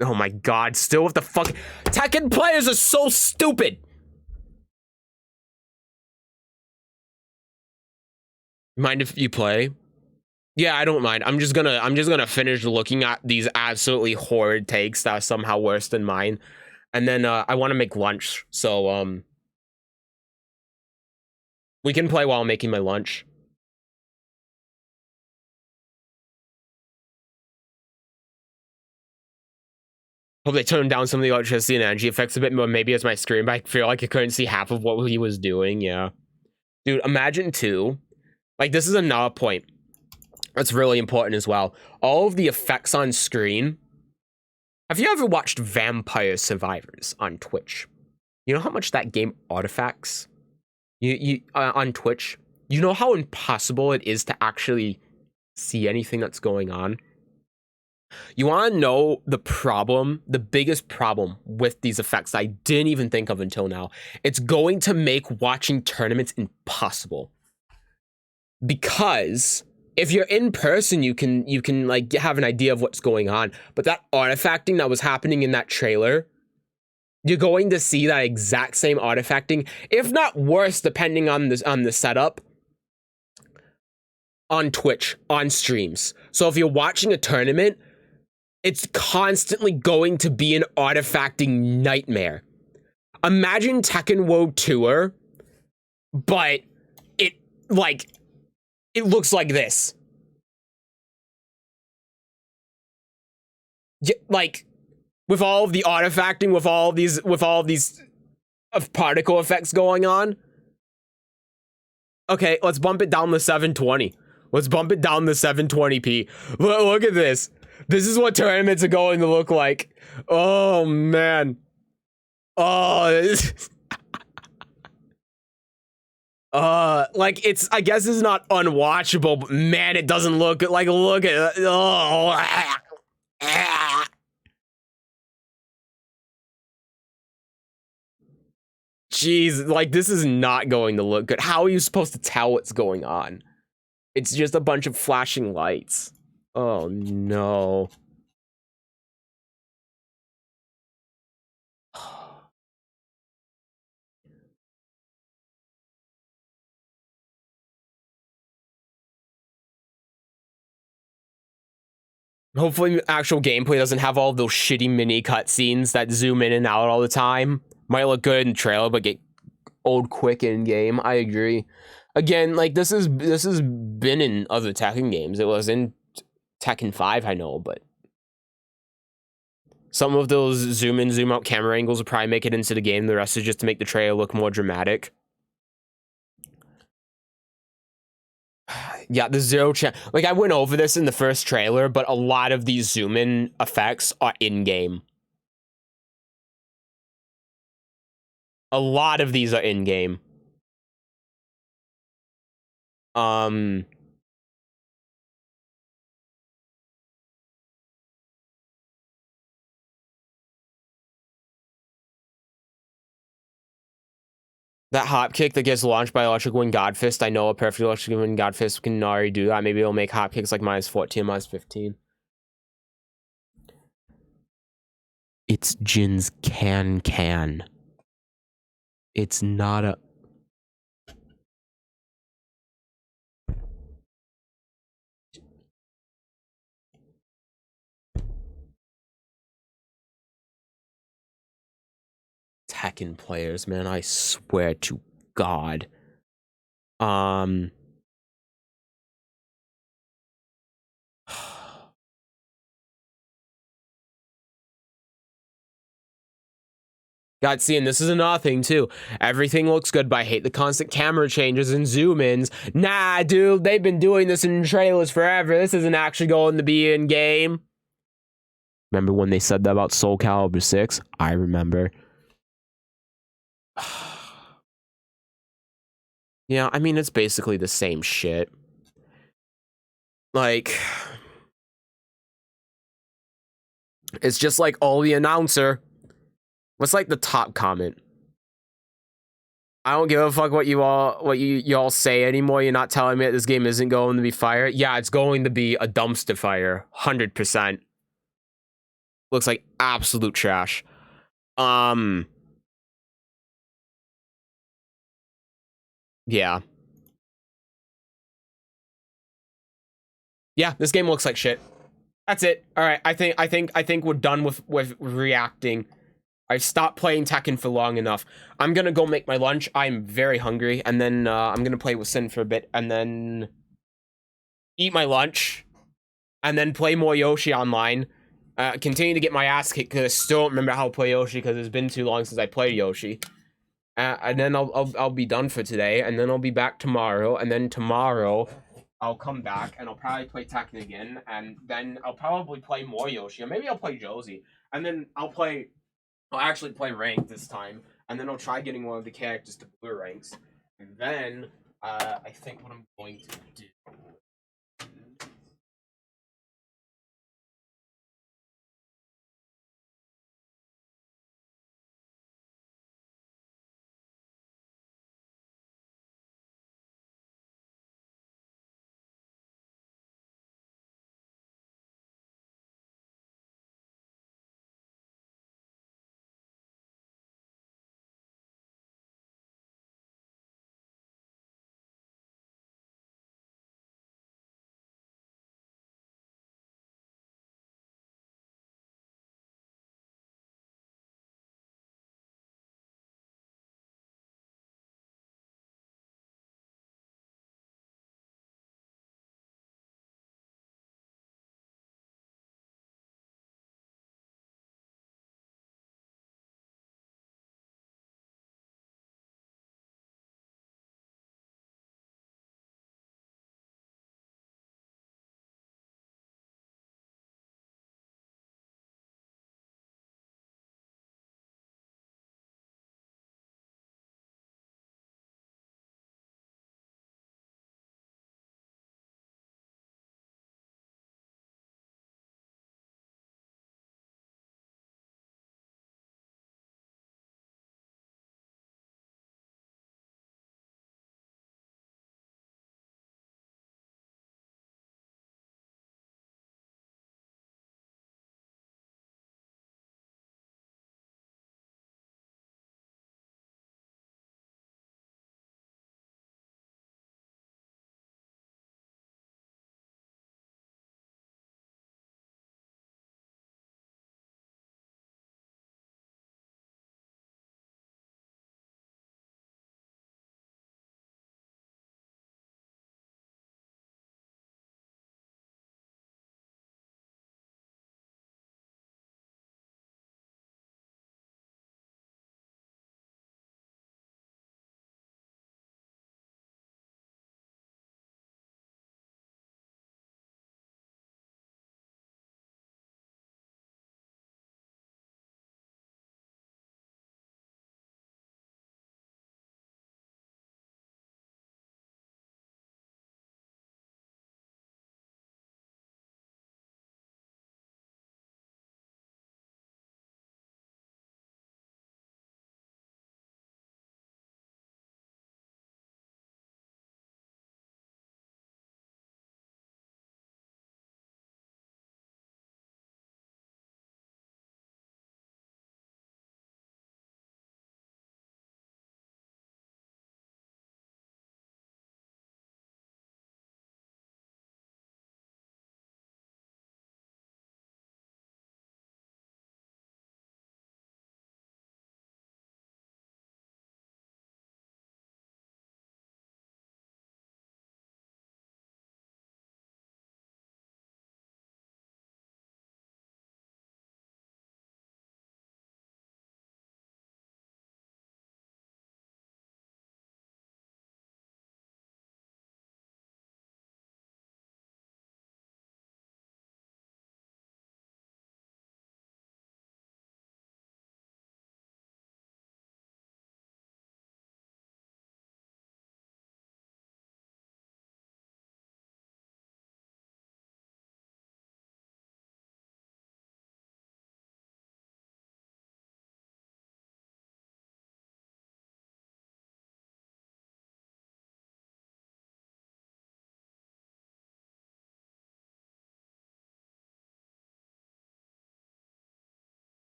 Oh my god, still with the fuck. Tekken players are so stupid. Mind if you play? Yeah, I don't mind. I'm just gonna finish looking at these absolutely horrid takes that are somehow worse than mine. And then I want to make lunch. So we can play while I'm making my lunch. Hope they turned down some of the electricity and energy effects a bit more. Maybe it's my screen, but I feel like I couldn't see half of what he was doing. Yeah. Dude, imagine too. Like, this is another point that's really important as well. All of the effects on screen. Have you ever watched Vampire Survivors on Twitch? You know how much that game artifacts? You on Twitch? You know how impossible it is to actually see anything that's going on. You want to know the problem, the biggest problem with these effects I didn't even think of until now? It's going to make watching tournaments impossible. Because if you're in person, you can like have an idea of what's going on. But that artifacting that was happening in that trailer, you're going to see that exact same artifacting, if not worse, depending on the setup, on Twitch, on streams. So if you're watching a tournament, it's constantly going to be an artifacting nightmare. Imagine Tekken World Tour, but it looks like this. Yeah, like with all of the artifacting, with all of these particle effects going on. Okay, let's bump it down to 720. Let's bump it down to 720p. Look at this. This is what tournaments are going to look like. Oh, man. Oh, like it's, I guess it's not unwatchable, but man, it doesn't look like, look at, oh. Jeez, like this is not going to look good. How are you supposed to tell what's going on? It's just a bunch of flashing lights. Oh no. Hopefully actual gameplay doesn't have all those shitty mini cutscenes that zoom in and out all the time. Might look good in the trailer, but get old quick in game. I agree. Again, like this has been in other Tekken games. It was in Tekken 5, I know, but some of those zoom in, zoom out camera angles will probably make it into the game. The rest is just to make the trailer look more dramatic. Yeah, the zero chance. Like, I went over this in the first trailer, but a lot of these zoom in effects are in game. A lot of these are in game. That hopkick that gets launched by Electric Wind Godfist, I know a perfect Electric Wind Godfist can already do that. Maybe it'll make hopkicks like -14, -15. It's Jin's can. It's not a... Tekken players, man, I swear to God. God, see, and this is another thing, too. Everything looks good, but I hate the constant camera changes and zoom-ins. Nah, dude, they've been doing this in trailers forever. This isn't actually going to be in-game. Remember when they said that about Soul Calibur 6? I remember. Yeah, I mean, it's basically the same shit. Like... It's just like, oh, the announcer... What's like the top comment? I don't give a fuck what y'all say anymore. You're not telling me that this game isn't going to be fire. Yeah, it's going to be a dumpster fire, 100%. Looks like absolute trash. Yeah. Yeah, this game looks like shit. That's it. All right, I think we're done with reacting. I've stopped playing Tekken for long enough. I'm gonna go make my lunch. I'm very hungry, and then I'm gonna play with Sin for a bit, and then eat my lunch, and then play more Yoshi online. Continue to get my ass kicked because I still don't remember how to play Yoshi because it's been too long since I played Yoshi. And then I'll be done for today, and then I'll be back tomorrow, and then tomorrow I'll come back and I'll probably play Tekken again, and then I'll probably play more Yoshi, or maybe I'll play Josie, and then I'll actually play ranked this time, and then I'll try getting one of the characters to blue ranks, and then I think what I'm going to do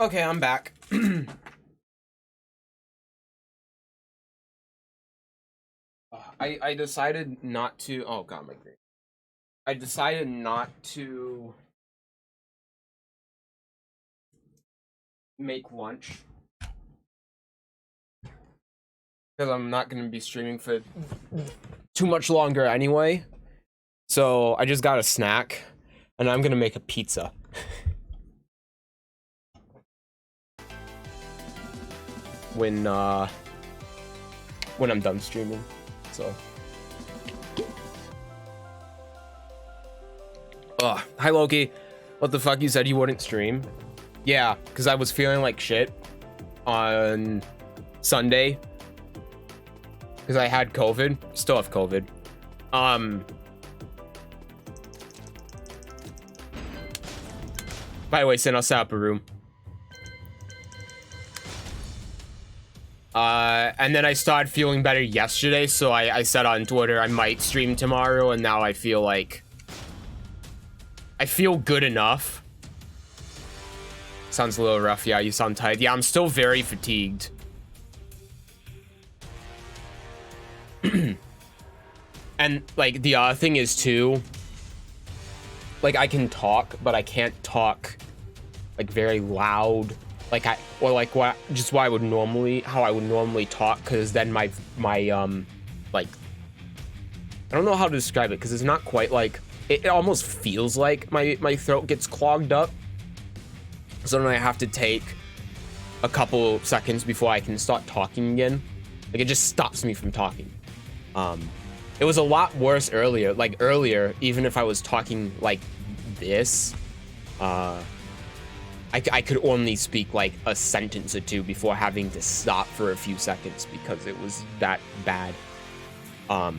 Okay, I'm back. I decided not to. Oh god, my green. I decided not to make lunch because I'm not gonna be streaming for too much longer anyway. So I just got a snack, and I'm gonna make a pizza. when I'm done streaming. So. Hi Loki. What the fuck? You said you wouldn't stream? Yeah, because I was feeling like shit on Sunday. Because I had COVID. Still have COVID. By the way, Sin, I'll set up a room. And then I started feeling better yesterday, so I said on Twitter I might stream tomorrow, and now I feel like I feel good enough. Sounds a little rough. Yeah, you sound tired. Yeah, I'm still very fatigued. And like the other thing is too, like I can talk, but I can't talk like very loud, like what I would normally, how I would normally talk, because then my like, I don't know how to describe it, because it's not quite like, it almost feels like my throat gets clogged up. So then I have to take a couple seconds before I can start talking again. Like it just stops me from talking. It was a lot worse earlier. Like earlier, even if I was talking like this, I could only speak like a sentence or two before having to stop for a few seconds because it was that bad. But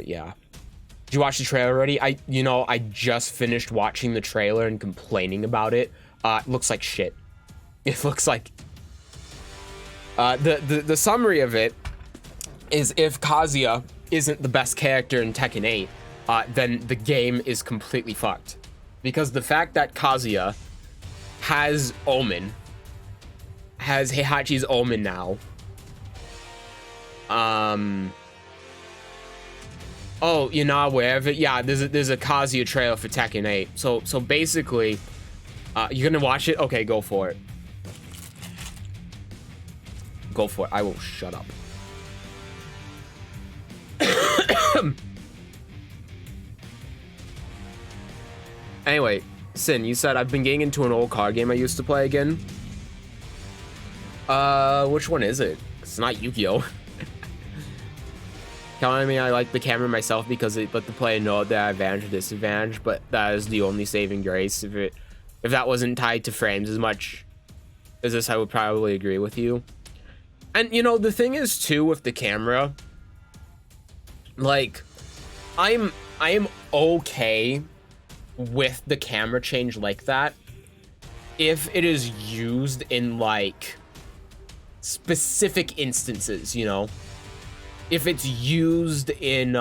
yeah. Did you watch the trailer already? I just finished watching the trailer and complaining about it. It looks like shit. It looks like the summary of it is, if Kazuya isn't the best character in Tekken 8, then the game is completely fucked. Because the fact that Kazuya has Omen, has Heihachi's Omen now, oh, you're not aware of it? Yeah, there's a Kazuya trailer for Tekken 8. So basically, you're gonna watch it? Okay, go for it. Go for it. I will shut up. Anyway, Sin, you said I've been getting into an old card game I used to play again. Which one is it? It's not Yu-Gi-Oh! Telling me I like the camera myself because it let the player know their advantage or disadvantage, but that is the only saving grace. If that wasn't tied to frames as much as this, I would probably agree with you. And the thing is too with the camera, like I am okay with the camera change like that if it is used in like specific instances, if it's used in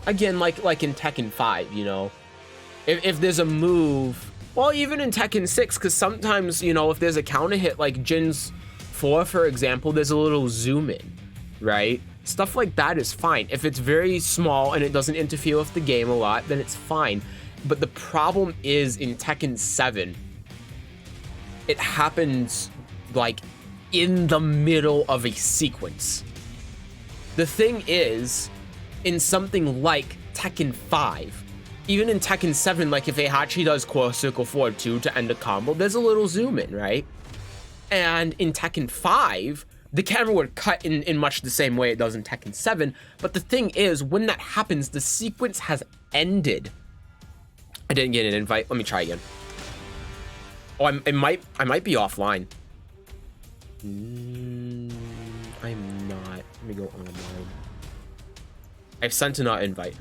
again like in Tekken 5, if there's a move, well, even in Tekken 6, because sometimes if there's a counter hit like Jin's 4, for example, there's a little zoom in, right? Stuff like that is fine. If it's very small and it doesn't interfere with the game a lot, then it's fine. But the problem is in Tekken 7, it happens like in the middle of a sequence. The thing is, in something like Tekken 5, even in Tekken 7, like if Heihachi does core circle forward 2 to end a combo, there's a little zoom in, right? And in Tekken 5, the camera would cut in much the same way it does in Tekken 7, but the thing is, when that happens, the sequence has ended. I didn't get an invite. Let me try again. Oh, I might be offline. I'm not. Let me go online. I've sent a not invite.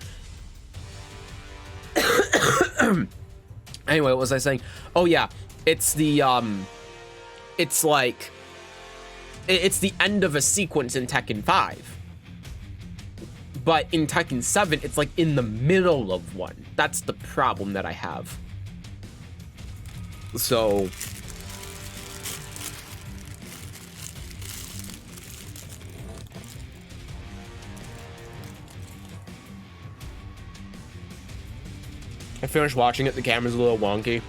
Anyway, what was I saying? Oh yeah, it's the it's the end of a sequence in Tekken 5. But in Tekken 7, it's like in the middle of one. That's the problem that I have. So I finished watching it, the camera's a little wonky.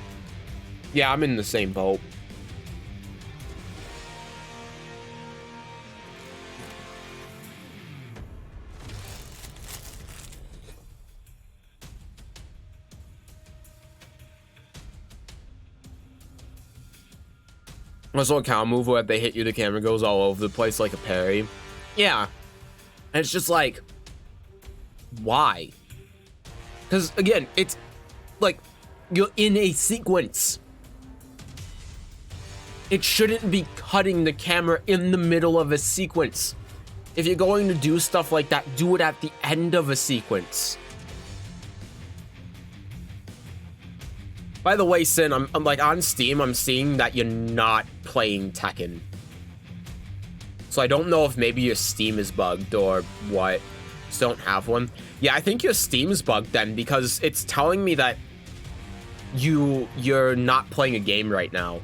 Yeah, I'm in the same boat. Also a cow move where they hit you, the camera goes all over the place like a parry. Yeah. And it's just like, why? Because again, it's like you're in a sequence. It shouldn't be cutting the camera in the middle of a sequence. If you're going to do stuff like that, do it at the end of a sequence. By the way, Sin, I'm like on Steam, I'm seeing that you're not playing Tekken. So I don't know if maybe your Steam is bugged or what. Just don't have one. Yeah, I think your Steam's bugged then, because it's telling me that you're not playing a game right now.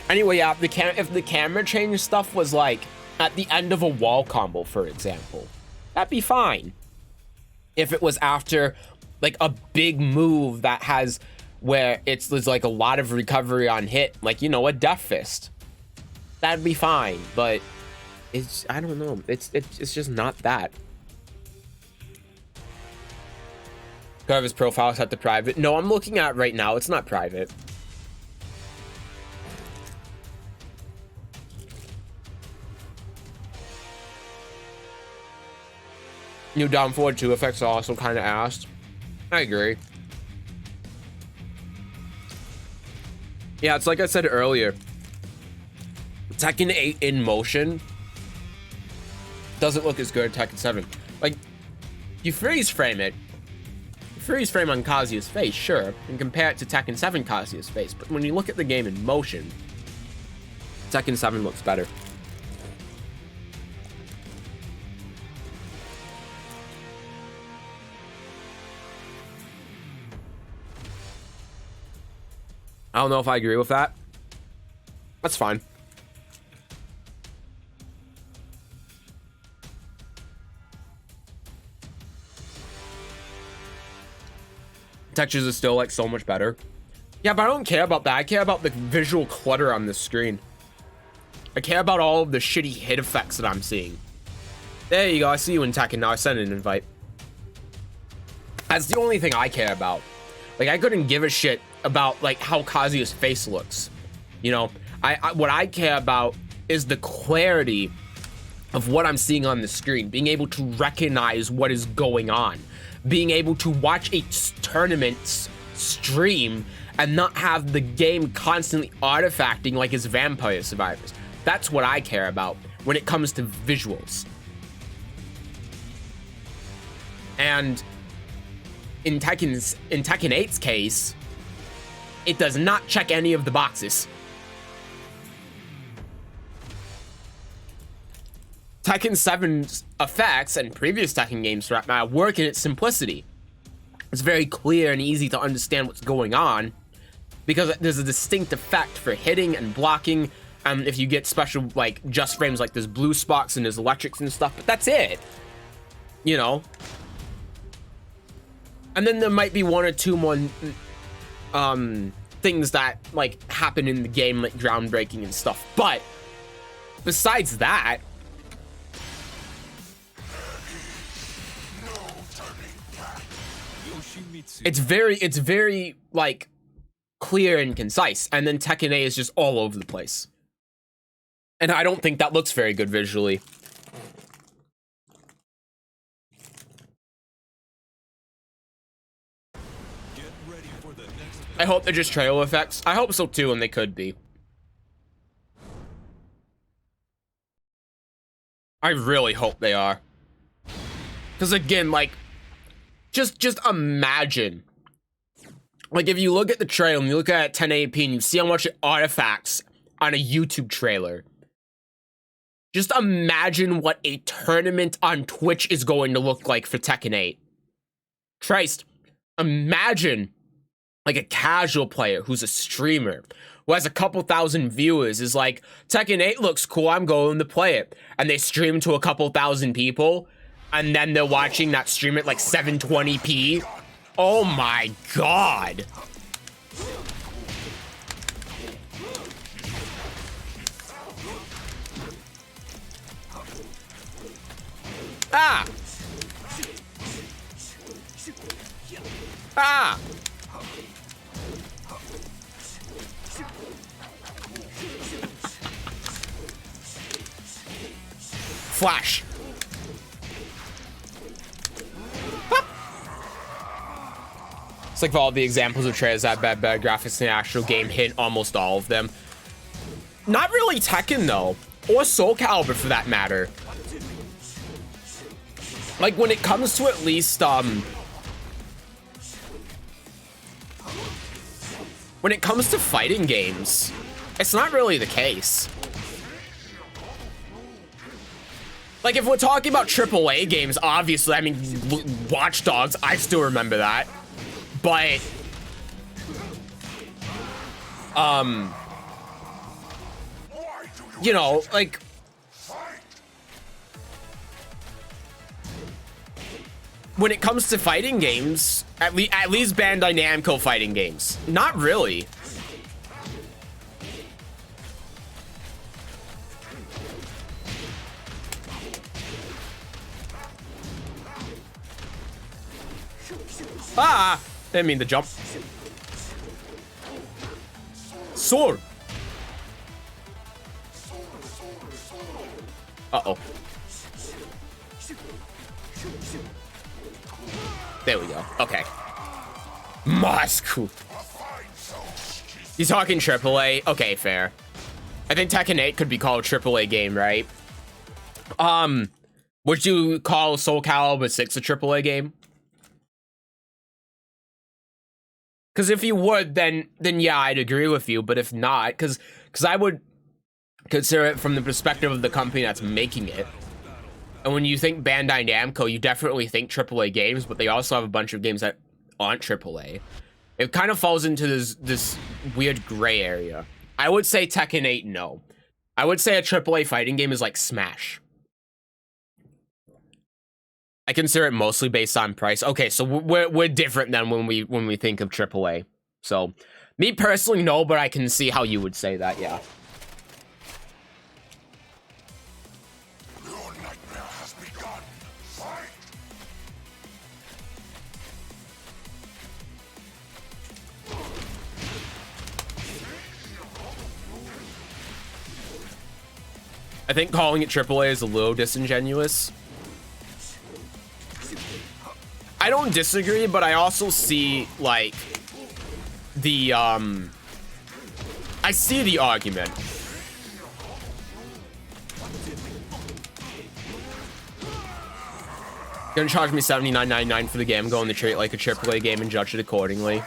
Anyway, yeah, if the camera change stuff was like at the end of a wall combo, for example, that'd be fine. If it was after like a big move that has where there's like a lot of recovery on hit, like, you know, a death fist, that'd be fine. But it's, I don't know, it's just not that. His profile set to private. No, I'm looking at it right now. It's not private. New down forward 2 effects are also kind of asked. I agree. Yeah, it's like I said earlier. Tekken 8 in motion doesn't look as good as Tekken 7. Like, you freeze frame it. You freeze frame on Kazuya's face, sure, and compare it to Tekken 7 Kazuya's face. But when you look at the game in motion, Tekken 7 looks better. I don't know if I agree with that. That's fine. Textures are still like so much better. Yeah, but I don't care about that. I care about the visual clutter on the screen. I care about all of the shitty hit effects that I'm seeing. There you go. I see you in Tekken now. I sent an invite. That's the only thing I care about. Like, I couldn't give a shit about like how Kazuya's face looks. You know, what I care about is the clarity of what I'm seeing on the screen, being able to recognize what is going on, being able to watch a tournament stream and not have the game constantly artifacting like it's Vampire Survivors. That's what I care about when it comes to visuals. And in Tekken 8's case, it does not check any of the boxes. Tekken 7's effects and previous Tekken games for that matter work in its simplicity. It's very clear and easy to understand what's going on because there's a distinct effect for hitting and blocking. And if you get special like just frames, like there's blue spots and there's electrics and stuff, but that's it. You know. And then there might be one or two more things that like happen in the game, like groundbreaking and stuff. But besides that, it's very like clear and concise. And then Tekken 8 is just all over the place. And I don't think that looks very good visually. I hope they're just trail effects. I hope so too, and they could be. I really hope they are. Because again, like, just imagine Like, if you look at the trailer and you look at 1080p and you see how much artifacts on a YouTube trailer, just imagine what a tournament on Twitch is going to look like for Tekken 8. Christ, imagine like a casual player who's a streamer, who has a couple thousand viewers, is like, Tekken 8 looks cool, I'm going to play it. And they stream to a couple thousand people, and then they're watching that stream at like 720p. Oh my god. Ah! Ah! Flash. It's like for all the examples of trailers that bad graphics in the actual game, hit almost all of them. Not really Tekken though, or Soul Calibur for that matter. Like when it comes to at least when it comes to fighting games, it's not really the case. Like, if we're talking about AAA games, obviously, I mean, Watch Dogs, I still remember that. But, you know, like, when it comes to fighting games, at least Bandai Namco fighting games, not really. Ah! Didn't mean to jump. Sword! Uh-oh. There we go. Okay. Moscow. You talking AAA? Okay, fair. I think Tekken 8 could be called a AAA game, right? Would you call Soul Calibur 6 a AAA game? Because if you would, then yeah, I'd agree with you. But if not, because I would consider it from the perspective of the company that's making it. And when you think Bandai Namco, you definitely think AAA games, but they also have a bunch of games that aren't AAA. It kind of falls into this weird gray area. I would say Tekken 8, no. I would say a AAA fighting game is like Smash. I consider it mostly based on price. Okay, so we're different than when we think of AAA. So, me personally, no, but I can see how you would say that, yeah. Your nightmare has begun. Fight! I think calling it AAA is a little disingenuous. I don't disagree, but I also see, like, the, I see the argument. Gonna charge me $79.99 for the game, I'm going to treat it like a AAA game and judge it accordingly.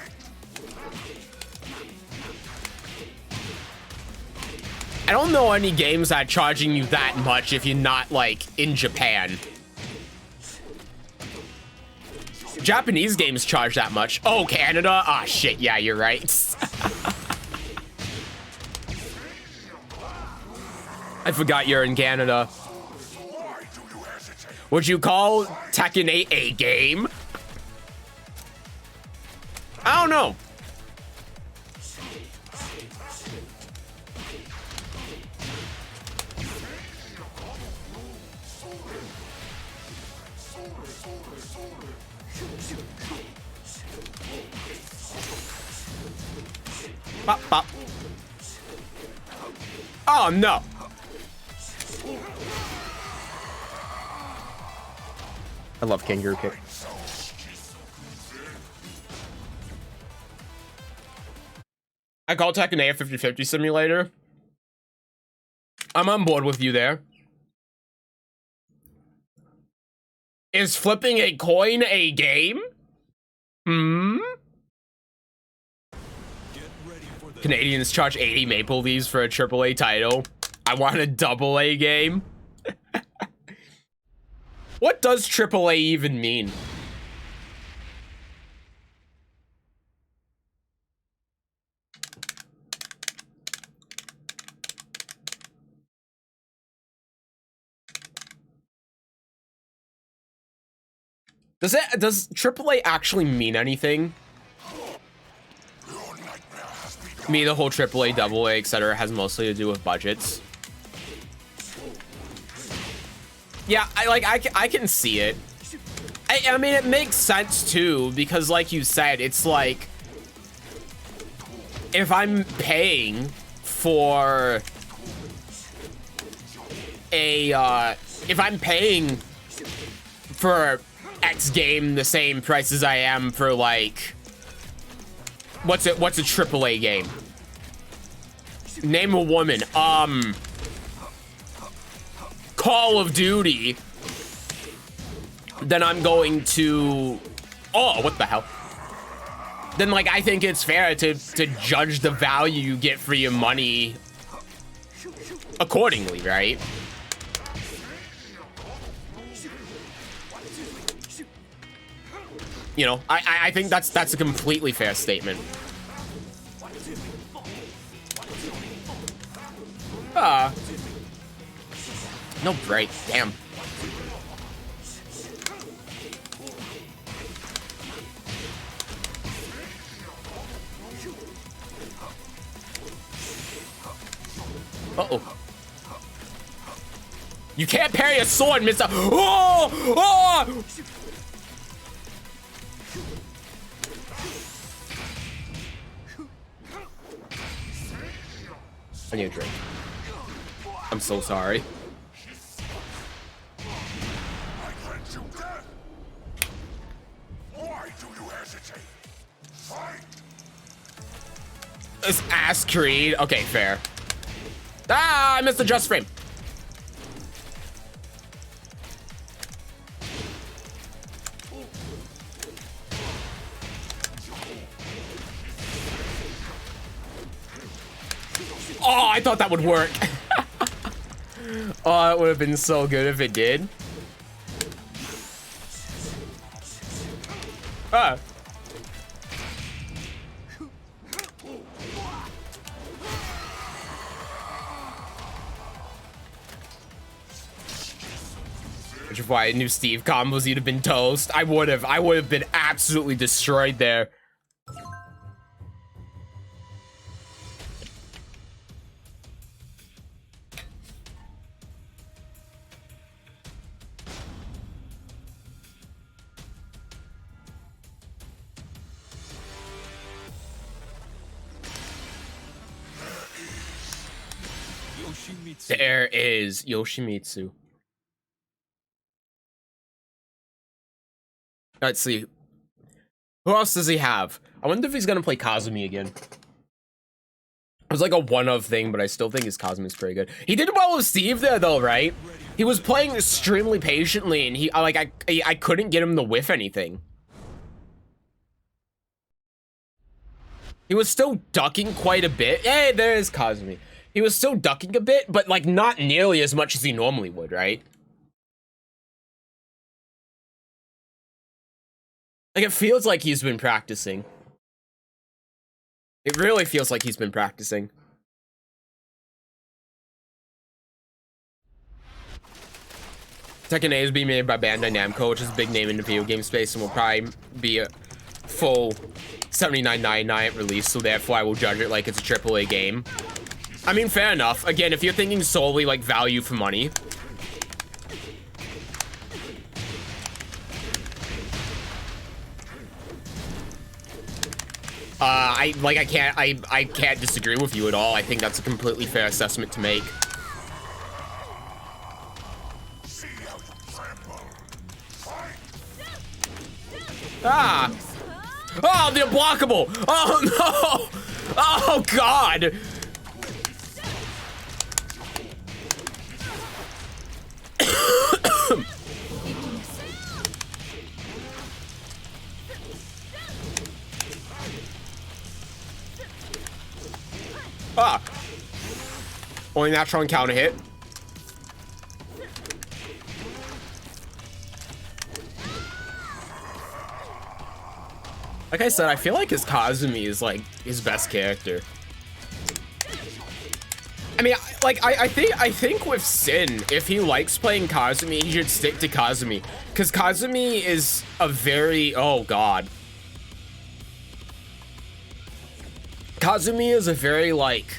I don't know any games that are charging you that much if you're not, like, in Japan. Japanese games charge that much. Oh, Canada? Ah, shit, yeah, you're right. I forgot you're in Canada. Would you call Tekken 8 a game? I don't know. Pop, pop. Oh, no. I love kangaroo kick. I call Tekken 8 a 50-50 simulator. I'm on board with you there. Is flipping a coin a game? Hmm? Canadians charge 80 maple leaves for a AAA title. I want a AA game. What does AAA even mean? Does AAA actually mean anything? Me, the whole AAA, AA, etc. has mostly to do with budgets. Yeah, I can see it. I mean, it makes sense too, because like you said, it's like if I'm paying for if I'm paying for X game the same price as I am for like what's a AAA game? Name a woman. Call of Duty. Then I'm going to what the hell? Then like I think it's fair to judge the value you get for your money accordingly, right? You know, I think that's a completely fair statement. No break, damn. Uh-oh. You can't parry a sword, Mr. Oh! I need a drink. I'm so sorry. Why do you hesitate? Fight! This ass Creed. Okay, fair. Ah, I missed the just frame. Oh, I thought that would work. Oh, it would have been so good if it did. Ah. Which is why I knew Steve combos, you'd have been toast. I would have been absolutely destroyed there. There is Yoshimitsu. Let's see. Who else does he have? I wonder if he's gonna play Kazumi again. It was like a one-of thing, but I still think his Kazumi's pretty good. He did well with Steve there, though, right? He was playing extremely patiently, and I couldn't get him to whiff anything. He was still ducking quite a bit. Hey, there is Kazumi. He was still ducking a bit, but like not nearly as much as he normally would, right? Like it feels like he's been practicing. It really feels like he's been practicing. Tekken 8 is being made by Bandai Namco, which is a big name in the video game space and will probably be a full $79.99 release, so therefore I will judge it like it's a AAA game. I mean, fair enough. Again, if you're thinking solely like value for money. I can't disagree with you at all. I think that's a completely fair assessment to make. Ah! Oh, the unblockable! Oh no! Oh god! Only natural encounter hit. Like I said, I feel like his Kazumi is like his best character. I mean, I think with Sin, if he likes playing Kazumi, he should stick to Kazumi, because Kazumi is a very, oh god, Kazumi is a very like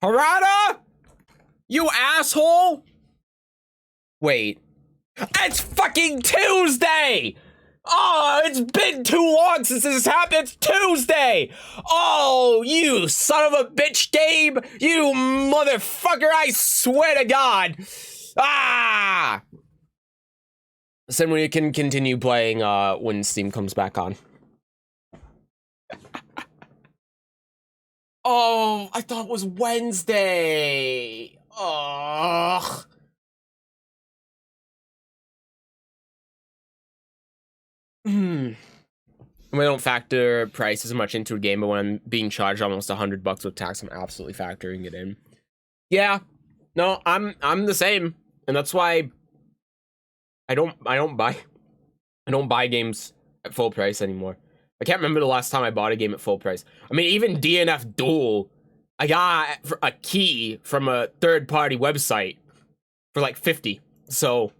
Harada, you asshole. Wait. It's fucking Tuesday! Oh, it's been too long since this happened. It's Tuesday! Oh, you son of a bitch, Gabe! You motherfucker, I swear to God! Ah! Then we can continue playing when Steam comes back on. Oh, I thought it was Wednesday! Ugh. I don't factor price as much into a game, but when I'm being charged almost $100 with tax, I'm absolutely factoring it in. Yeah, no, I'm the same, and that's why I don't buy games at full price anymore. I can't remember the last time I bought a game at full price. I mean, even DNF Duel, I got a key from a third-party website for like $50. So.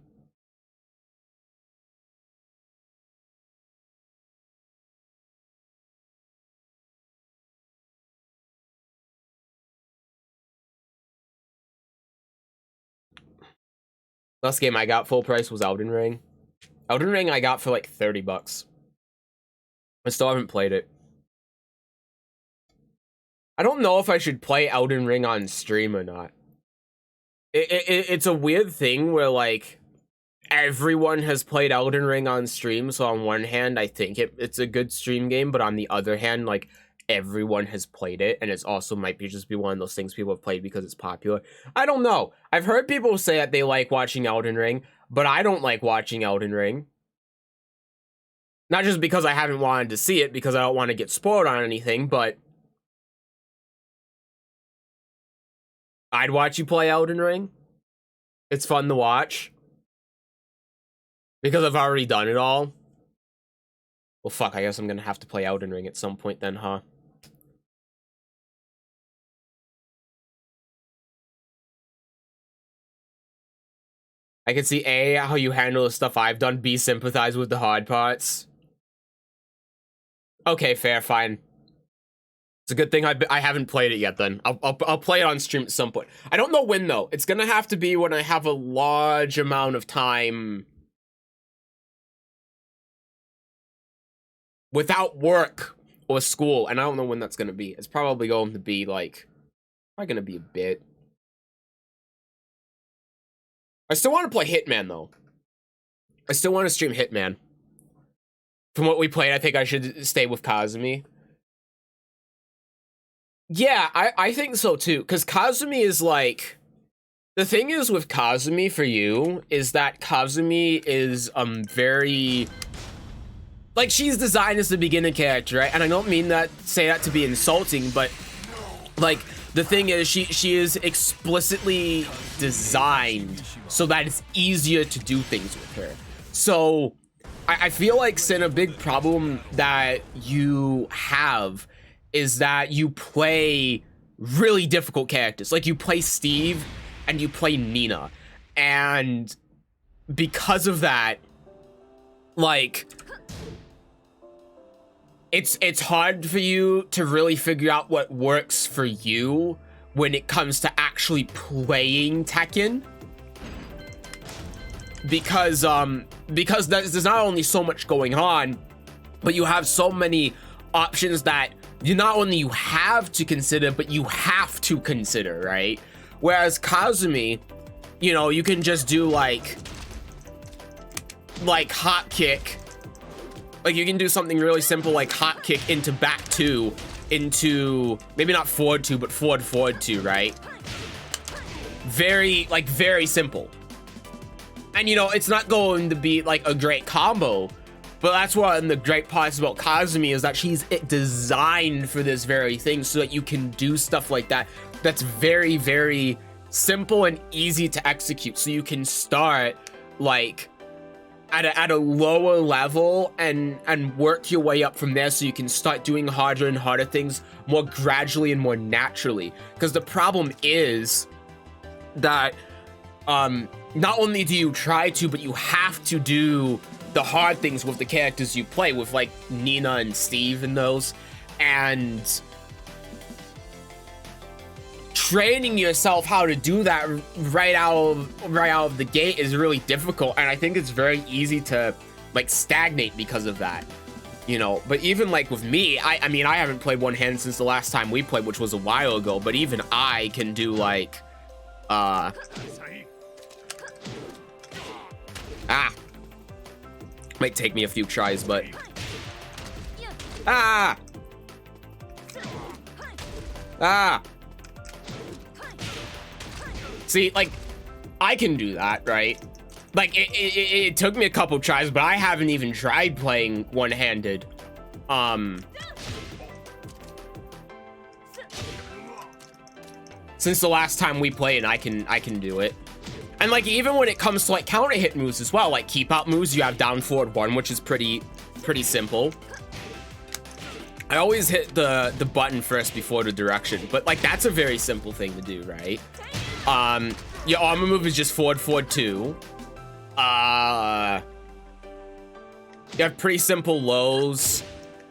Last game I got full price was Elden Ring. Elden Ring I got for like $30. I still haven't played it. I don't know if I should play Elden Ring on stream or not. It's a weird thing where like everyone has played Elden Ring on stream, so on one hand I think it's a good stream game, but on the other hand, like everyone has played it, and it's also might be just be one of those things people have played because it's popular. I don't know. I've heard people say that they like watching Elden Ring, but I don't like watching Elden Ring. Not just because I haven't wanted to see it, because I don't want to get spoiled on anything, but I'd watch you play Elden Ring. It's fun to watch. Because I've already done it all. Well, fuck, I guess I'm gonna have to play Elden Ring at some point then, huh? I can see A, how you handle the stuff I've done, B, sympathize with the hard parts. Okay, fair, fine. It's a good thing I haven't played it yet then. I'll play it on stream at some point. I don't know when though. It's gonna have to be when I have a large amount of time without work or school, and I don't know when that's gonna be. It's probably going to be like, probably gonna be a bit. I still want to play Hitman though. I still want to stream Hitman. From what we played, I think I should stay with Kazumi. Yeah, I think so too, because Kazumi is like, the thing is with Kazumi for you is that Kazumi is very, like, she's designed as the beginner character, right? And I don't mean that, say that to be insulting, but like, the thing is she is explicitly designed so that it's easier to do things with her. So I feel like, Sin, a big problem that you have is that you play really difficult characters. Like, you play Steve and you play Nina. And because of that, like, it's hard for you to really figure out what works for you when it comes to actually playing Tekken. Because there's not only so much going on, but you have so many options that you not only you have to consider, but you have to consider, right? Whereas Kazumi, you know, you can just do like hot kick. Like, you can do something really simple like hot kick into back two, into maybe not forward two, but forward two, right? Very simple. And you know, it's not going to be like a great combo, but that's one of the great parts about Kazumi is that she's designed for this very thing so that you can do stuff like that. That's very, very simple and easy to execute. So you can start like at a lower level and work your way up from there, so you can start doing harder and harder things more gradually and more naturally. Because the problem is that not only do you try to, but you have to do the hard things with the characters you play with, like Nina and Steve and those, and training yourself how to do that right out of the gate is really difficult. And I think it's very easy to like stagnate because of that, you know. But even like with me, I mean, I haven't played one hand since the last time we played, which was a while ago, but even I can do like might take me a few tries, but see, like, I can do that, right? Like, it took me a couple tries, but I haven't even tried playing one-handed. Since the last time we played, I can do it. And like, even when it comes to like counter hit moves as well, like keep out moves, you have down forward 1, which is pretty simple. I always hit the button first before the direction, but like that's a very simple thing to do, right? Your armor move is just forward 2. You have pretty simple lows.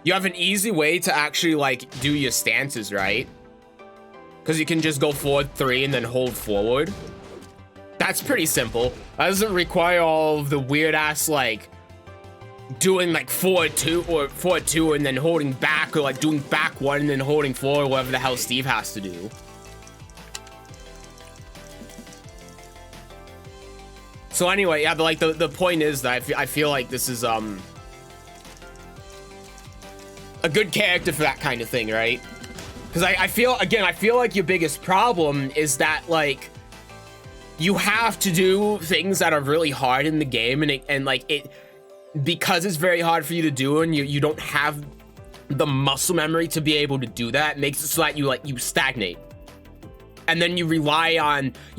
You have an easy way to actually like do your stances, right? Because you can just go forward 3 and then hold forward. That's pretty simple. That doesn't require all of the weird ass like doing like forward 2 or forward 2 and then holding back, or like doing back 1 and then holding forward, whatever the hell Steve has to do. So anyway, yeah, but like the point is that I feel like this is a good character for that kind of thing, right? Because I feel like your biggest problem is that like you have to do things that are really hard in the game, and because it's very hard for you to do, and you don't have the muscle memory to be able to do that, it makes it so that you stagnate. And then you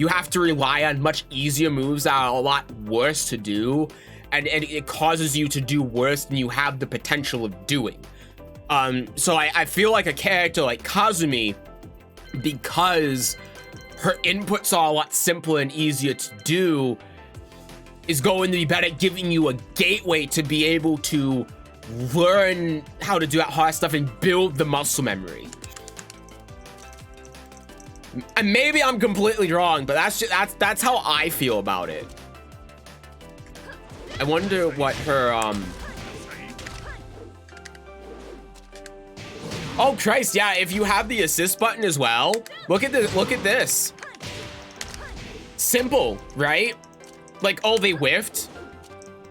have to rely on much easier moves that are a lot worse to do, and it causes you to do worse than you have the potential of doing. So I feel like a character like Kazumi, because her inputs are a lot simpler and easier to do, is going to be better at giving you a gateway to be able to learn how to do that hard stuff and build the muscle memory. And maybe I'm completely wrong, but that's how I feel about it. I wonder what her oh Christ, yeah, if you have the assist button as well, look at this. Simple, right? Like, oh, they whiffed.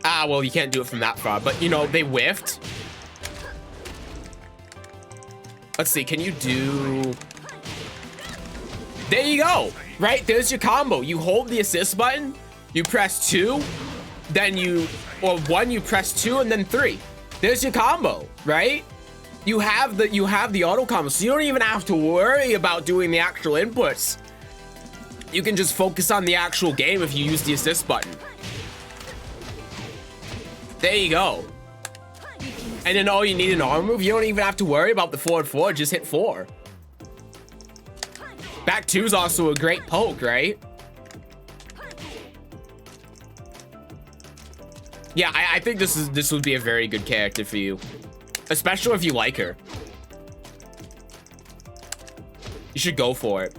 Well, you can't do it from that far, but you know, they whiffed. Let's see, can you do... There you go, right? There's your combo. You hold the assist button, you press 2, then you press 2 and then 3. There's your combo, right? You have the auto combo, so you don't even have to worry about doing the actual inputs. You can just focus on the actual game if you use the assist button. There you go. And then all you need an arm move, you don't even have to worry about the forward 4, just hit 4. Back 2 is also a great poke, right? Yeah, I think this would be a very good character for you, especially if you like her. You should go for it.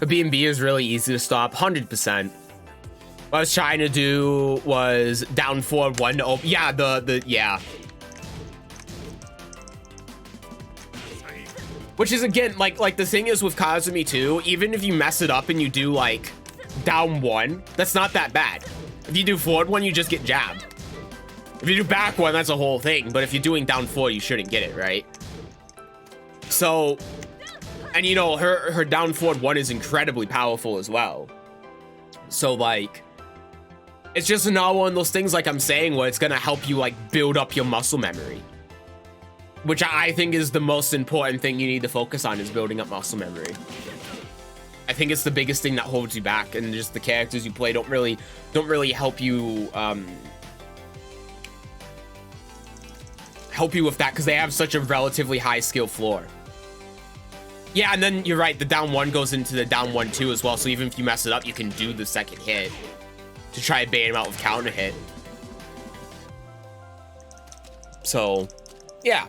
The B&B is really easy to stop, 100%. What I was trying to do was down forward 1 to open. Yeah, yeah. Which is, again, like the thing is with Kazumi too, even if you mess it up and you do like down 1, that's not that bad. If you do forward 1, you just get jabbed. If you do back 1, that's a whole thing. But if you're doing down 4, you shouldn't get it, right? So And you know, her down forward 1 is incredibly powerful as well. So like, it's just not one of those things like I'm saying where it's gonna help you like build up your muscle memory. Which I think is the most important thing you need to focus on, is building up muscle memory. I think it's the biggest thing that holds you back, and just the characters you play don't really help you with that, because they have such a relatively high skill floor. Yeah, and then you're right, the down 1 goes into the down 1-2 as well, so even if you mess it up, you can do the second hit to try and bait him out with counter hit. So, yeah.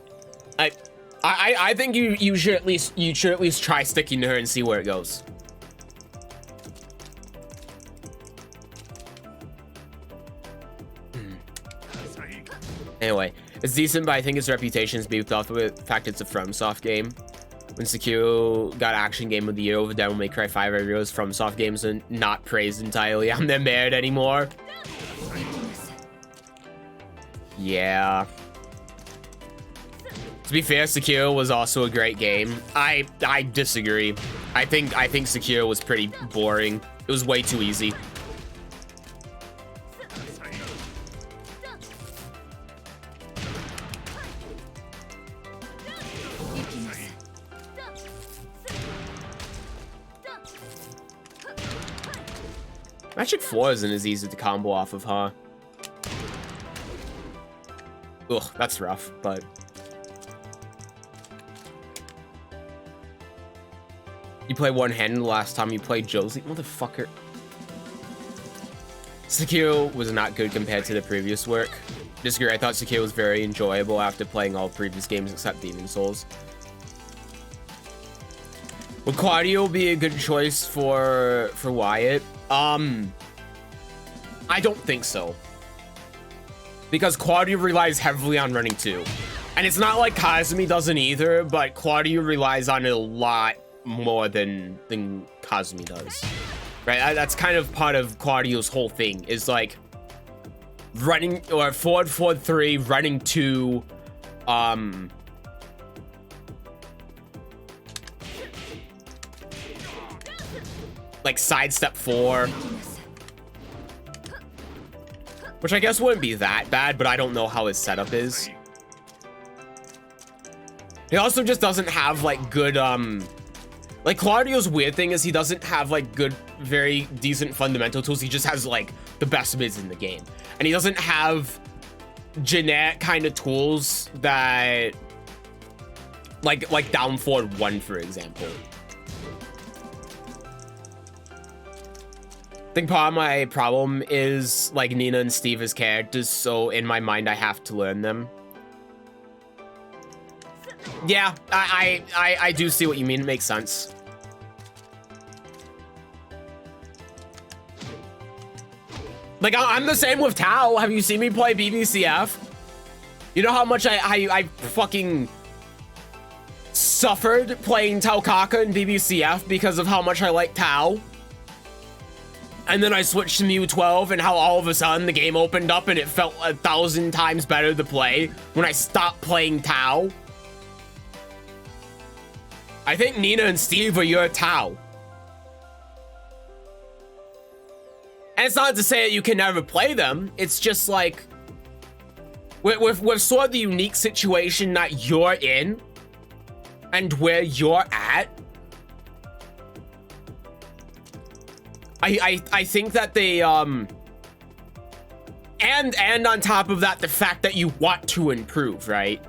I think you should at least try sticking to her and see where it goes. Anyway, it's decent, but I think its reputation is beefed off with the fact it's a FromSoft game. When Sekiro got Action Game of the Year over Devil May Cry 5, I realized FromSoft games are not praised entirely on their merit anymore. Yeah. To be fair, Sekiro was also a great game. I disagree. I think Sekiro was pretty boring. It was way too easy. Magic 4 isn't as easy to combo off of, huh? Ugh, that's rough, but... You play one-handed the last time you played Josie? Motherfucker. Sekiro was not good compared to the previous work. Disagree, I thought Sekiro was very enjoyable after playing all previous games except Demon Souls. Would Claudio be a good choice for Wyatt? I don't think so. Because Claudio relies heavily on running 2. And it's not like Kazumi doesn't either, but Claudio relies on it a lot more than Kazumi does. Right? That's kind of part of Claudio's whole thing, is like running, or forward 3, running 2, like sidestep 4, which I guess wouldn't be that bad, but I don't know how his setup is. He also just doesn't have like good like Claudio's weird thing is he doesn't have like good, very decent fundamental tools. He just has like the best mids in the game, and he doesn't have generic kind of tools that like down forward 1, for example. I think part of my problem is like Nina and Steve as characters, so in my mind I have to learn them. Yeah, I do see what you mean. It makes sense. Like I'm the same with Tao. Have you seen me play BBCF? You know how much I fucking suffered playing Tao Kaka in BBCF because of how much I like Tao? And then I switched to Mew 12 and how all of a sudden the game opened up and it felt 1,000 times better to play when I stopped playing Tao. I think Nina and Steve are your Tao. And it's not to say that you can never play them. It's just like, with sort of the unique situation that you're in and where you're at, I think that they and on top of that, the fact that you want to improve, right?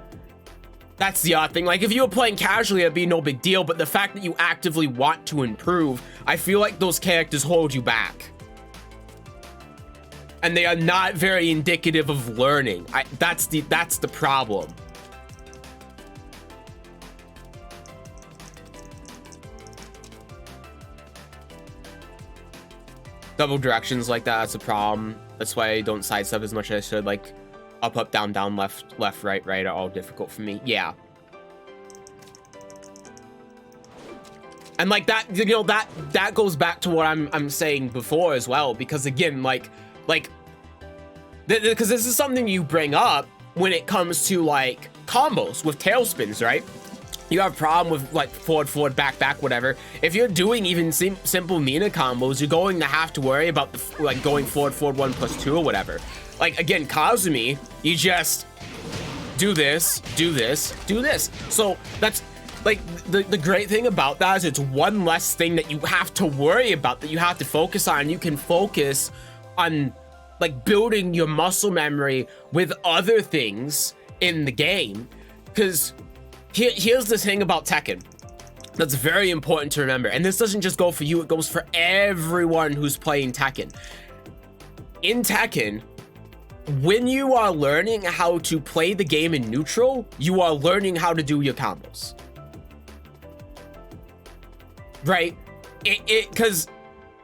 That's the other thing. Like if you were playing casually, it'd be no big deal, but the fact that you actively want to improve, I feel like those characters hold you back. And they are not very indicative of learning. That's the problem. Double directions like that's a problem. That's why I don't sidestep as much as I should. Like up, up, down, down, left, left, right, right are all difficult for me. Yeah. And like that, you know, that goes back to what I'm saying before as well, because again, because this is something you bring up when it comes to like combos with tailspins, right? you have a problem with like forward, back, whatever. If you're doing even simple Nina combos, you're going to have to worry about the, like going forward, 1+2 or whatever. Like again, Kazumi, you just do this, do this, do this. So that's like the great thing about that is it's one less thing that you have to worry about, that you have to focus on. You can focus on like building your muscle memory with other things in the game. Because here's the thing about Tekken that's very important to remember, and this doesn't just go for you, it goes for everyone who's playing Tekken. In Tekken, when you are learning how to play the game in neutral, you are learning how to do your combos. Right? Because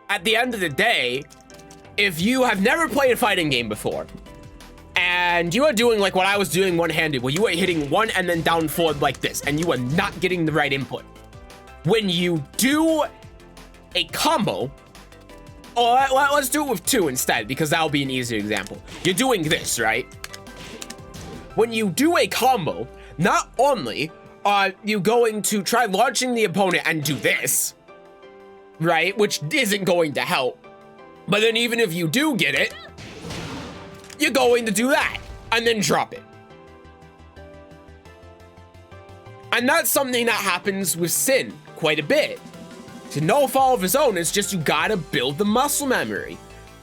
at the end of the day, if you have never played a fighting game before, and you are doing like what I was doing one-handed, where you are hitting one and then down forward like this, and you are not getting the right input. When you do a combo, or let's do it with two instead, because that'll be an easier example. You're doing this, right? When you do a combo, not only are you going to try launching the opponent and do this, right? Which isn't going to help. But then even if you do get it, you're going to do that and then drop it. And that's something that happens with Sin quite a bit. To no fault of his own, it's just you gotta build the muscle memory,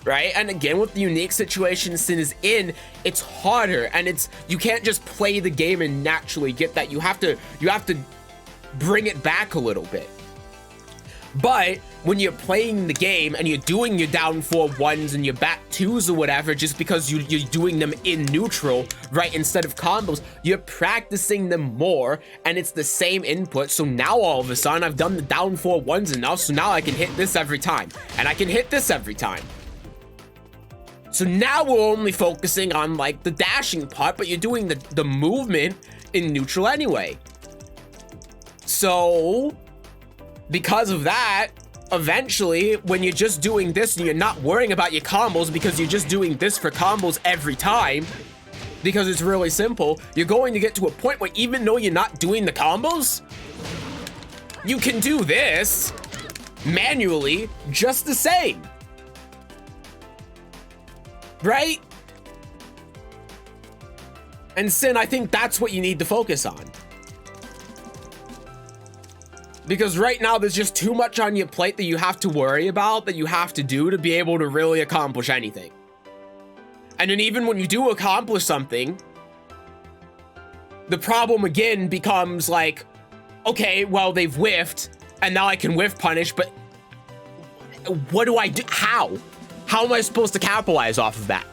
right? And again, with the unique situation Sin is in, it's harder, and you can't just play the game and naturally get that. You have to bring it back a little bit. But when you're playing the game and you're doing your down 4-1s and your back 2s or whatever, just because you're doing them in neutral, right, instead of combos, you're practicing them more, and it's the same input. So now all of a sudden I've done the down 4-1s enough, so now I can hit this every time, and I can hit this every time. So now we're only focusing on like the dashing part, but you're doing the movement in neutral anyway. So because of that, eventually, when you're just doing this and you're not worrying about your combos because you're just doing this for combos every time, because it's really simple, you're going to get to a point where even though you're not doing the combos, you can do this manually just the same. Right? And Sin, I think that's what you need to focus on. Because right now there's just too much on your plate that you have to worry about, that you have to do to be able to really accomplish anything. And then even when you do accomplish something, the problem again becomes like, okay, well, they've whiffed and now I can whiff punish, but what do I do? How am I supposed to capitalize off of that?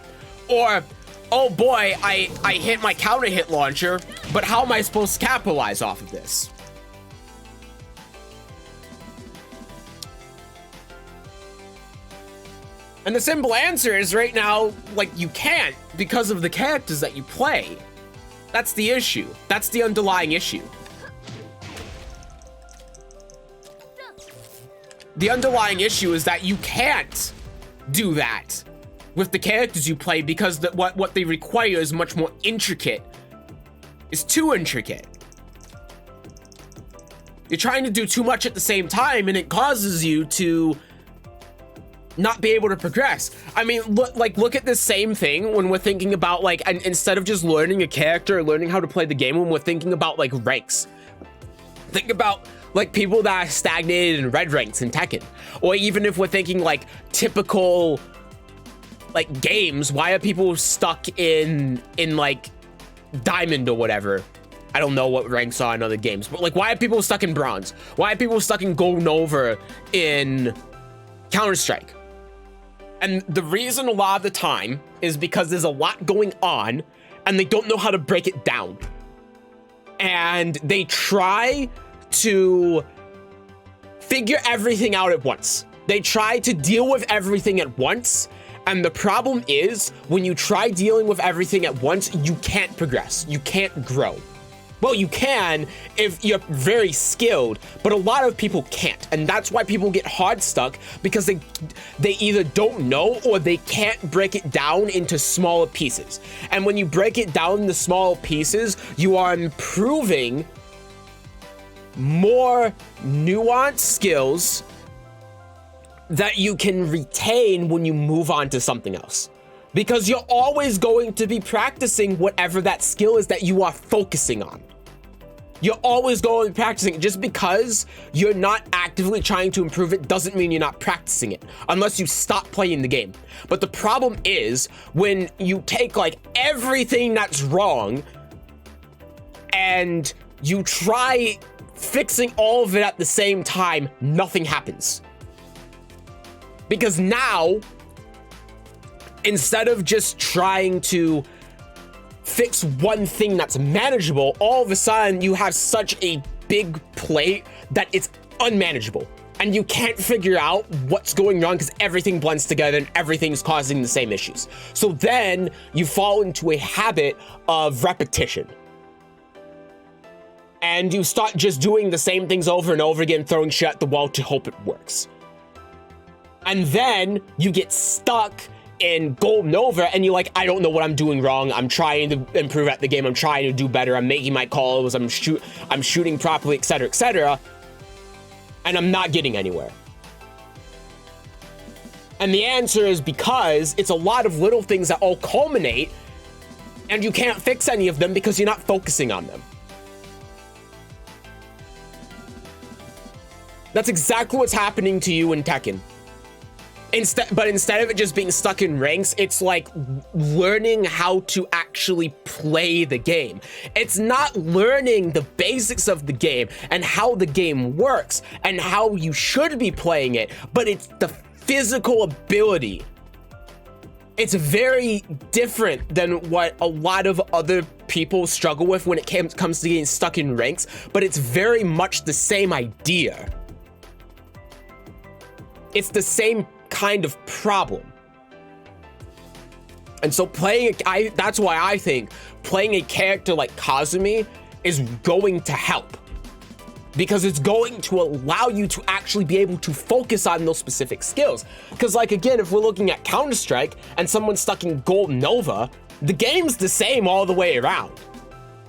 Or, oh boy, I hit my counter hit launcher, but how am I supposed to capitalize off of this? And the simple answer is right now, like, you can't because of the characters that you play. That's the issue. That's the underlying issue. The underlying issue is that you can't do that with the characters you play because what they require is much more intricate. It's too intricate. You're trying to do too much at the same time, and it causes you to not be able to progress. I mean, look at this same thing when we're thinking about, like, and instead of just learning a character or learning how to play the game, when we're thinking about, like, ranks. Think about, like, people that are stagnated in red ranks in Tekken. Or even if we're thinking, like, typical, like, games, why are people stuck in like, diamond or whatever? I don't know what ranks are in other games, but, like, why are people stuck in bronze? Why are people stuck in gold nova in Counter-Strike? And the reason a lot of the time is because there's a lot going on and they don't know how to break it down. And they try to figure everything out at once. They try to deal with everything at once. And the problem is, when you try dealing with everything at once, you can't progress. You can't grow. Well, you can if you're very skilled, but a lot of people can't. And that's why people get hard stuck, because they either don't know or they can't break it down into smaller pieces. And when you break it down into small pieces, you are improving more nuanced skills that you can retain when you move on to something else. Because you're always going to be practicing whatever that skill is that you are focusing on. You're always going to be practicing. Just because you're not actively trying to improve it doesn't mean you're not practicing it, unless you stop playing the game. But the problem is when you take like everything that's wrong and you try fixing all of it at the same time, nothing happens. Because now, instead of just trying to fix one thing that's manageable, all of a sudden you have such a big plate that it's unmanageable. And you can't figure out what's going wrong because everything blends together and everything's causing the same issues. So then you fall into a habit of repetition. And you start just doing the same things over and over again, throwing shit at the wall to hope it works. And then you get stuck in Gold Nova and you're like, I don't know what I'm doing wrong. I'm trying to improve at the game. I'm trying to do better. I'm making my calls. I'm shooting properly, etc., etc. And I'm not getting anywhere. And the answer is because it's a lot of little things that all culminate and you can't fix any of them because you're not focusing on them. That's exactly what's happening to you in Tekken. But instead of it just being stuck in ranks, it's like learning how to actually play the game. It's not learning the basics of the game and how the game works and how you should be playing it, but it's the physical ability. It's very different than what a lot of other people struggle with when it comes to getting stuck in ranks, but it's very much the same idea. It's the same kind of problem. And so that's why I think playing a character like Kazumi is going to help, because it's going to allow you to actually be able to focus on those specific skills. Because like, again, if we're looking at Counter-Strike and someone's stuck in Gold Nova, the game's the same all the way around.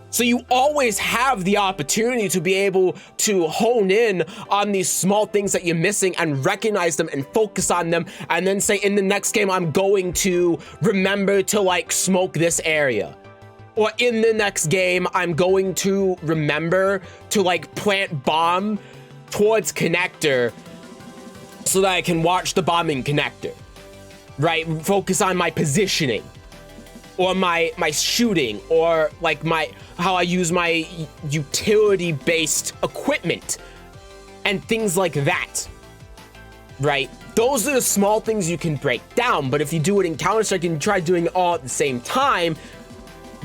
So you always have the opportunity to be able to hone in on these small things that you're missing and recognize them and focus on them, and then say, in the next game, I'm going to remember to like smoke this area. Or in the next game, I'm going to remember to like plant bomb towards connector so that I can watch the bombing connector, right? Focus on my positioning. Or my shooting, or like how I use my utility-based equipment and things like that, right? Those are the small things you can break down, but if you do it in Counter-Strike and you try doing it all at the same time,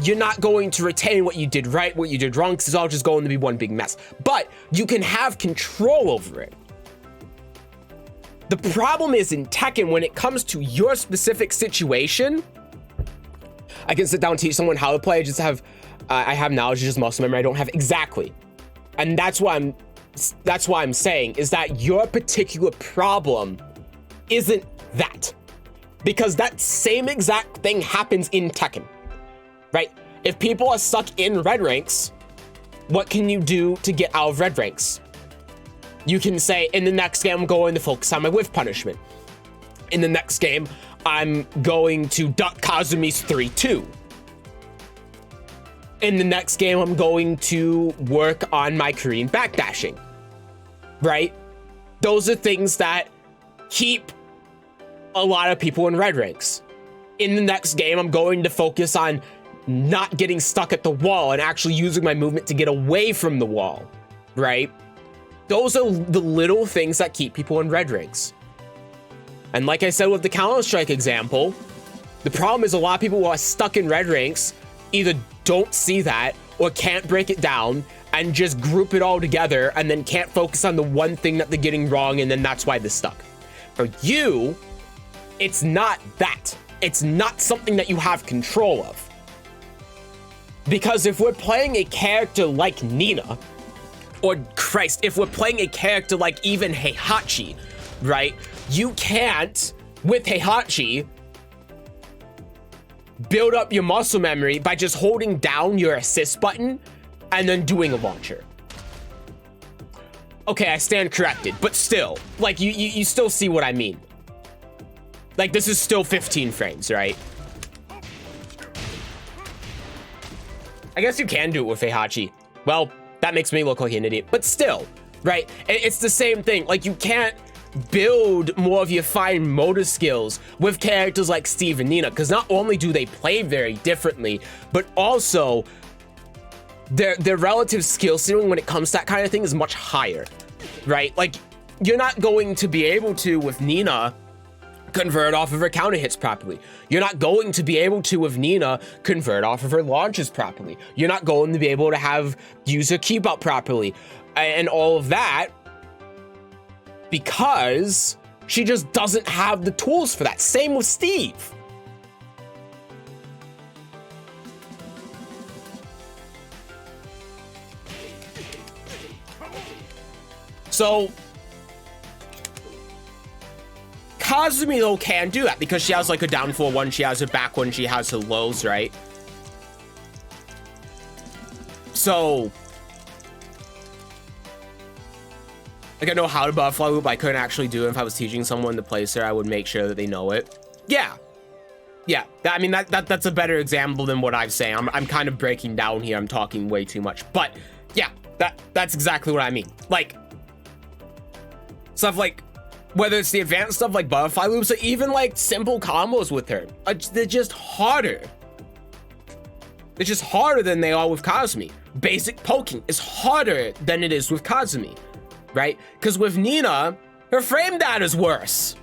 you're not going to retain what you did right, what you did wrong, because it's all just going to be one big mess. But you can have control over it. The problem is in Tekken, when it comes to your specific situation, I can sit down and teach someone how to play. I have knowledge, just muscle memory. I don't have exactly. And that's why I'm saying is that your particular problem isn't that. Because that same exact thing happens in Tekken, right? If people are stuck in red ranks, what can you do to get out of red ranks? You can say, in the next game, I'm going to focus on my whiff punishment. In the next game, I'm going to duck Kazumi's 3-2. In the next game, I'm going to work on my Korean backdashing, right? Those are things that keep a lot of people in red ranks. In the next game, I'm going to focus on not getting stuck at the wall and actually using my movement to get away from the wall, right? Those are the little things that keep people in red ranks. And like I said with the Counter-Strike example, the problem is a lot of people who are stuck in red ranks either don't see that or can't break it down and just group it all together and then can't focus on the one thing that they're getting wrong, and then that's why they're stuck. For you, it's not that. It's not something that you have control of. Because if we're playing a character like Nina, or Christ, if we're playing a character like even Heihachi, right? You can't, with Heihachi, build up your muscle memory by just holding down your assist button and then doing a launcher. Okay, I stand corrected, but still, like, you still see what I mean. Like, this is still 15 frames, right? I guess you can do it with Heihachi. Well, that makes me look like an idiot, but still, right? It's the same thing. Like, you can't build more of your fine motor skills with characters like Steve and Nina, because not only do they play very differently, but also their relative skill ceiling when it comes to that kind of thing is much higher, right? Like, you're not going to be able to, with Nina, convert off of her counter hits properly. You're not going to be able to, with Nina, convert off of her launches properly. You're not going to be able to use her keep up properly and all of that, because she just doesn't have the tools for that. Same with Steve. So Kazumi, though, can do that because she has like a down 4-1, she has her back one, she has her lows, right? So like, I know how to butterfly loop, I couldn't actually do it. If I was teaching someone to place her, I would make sure that they know it. Yeah. I mean, that's a better example than what I'm saying. I'm kind of breaking down here. I'm talking way too much. But yeah, that's exactly what I mean. Like, stuff like, whether it's the advanced stuff like butterfly loops or even like simple combos with her, they're just harder. They're just harder than they are with Kazumi. Basic poking is harder than it is with Kazumi. Right? Because with Nina, her frame data is worse.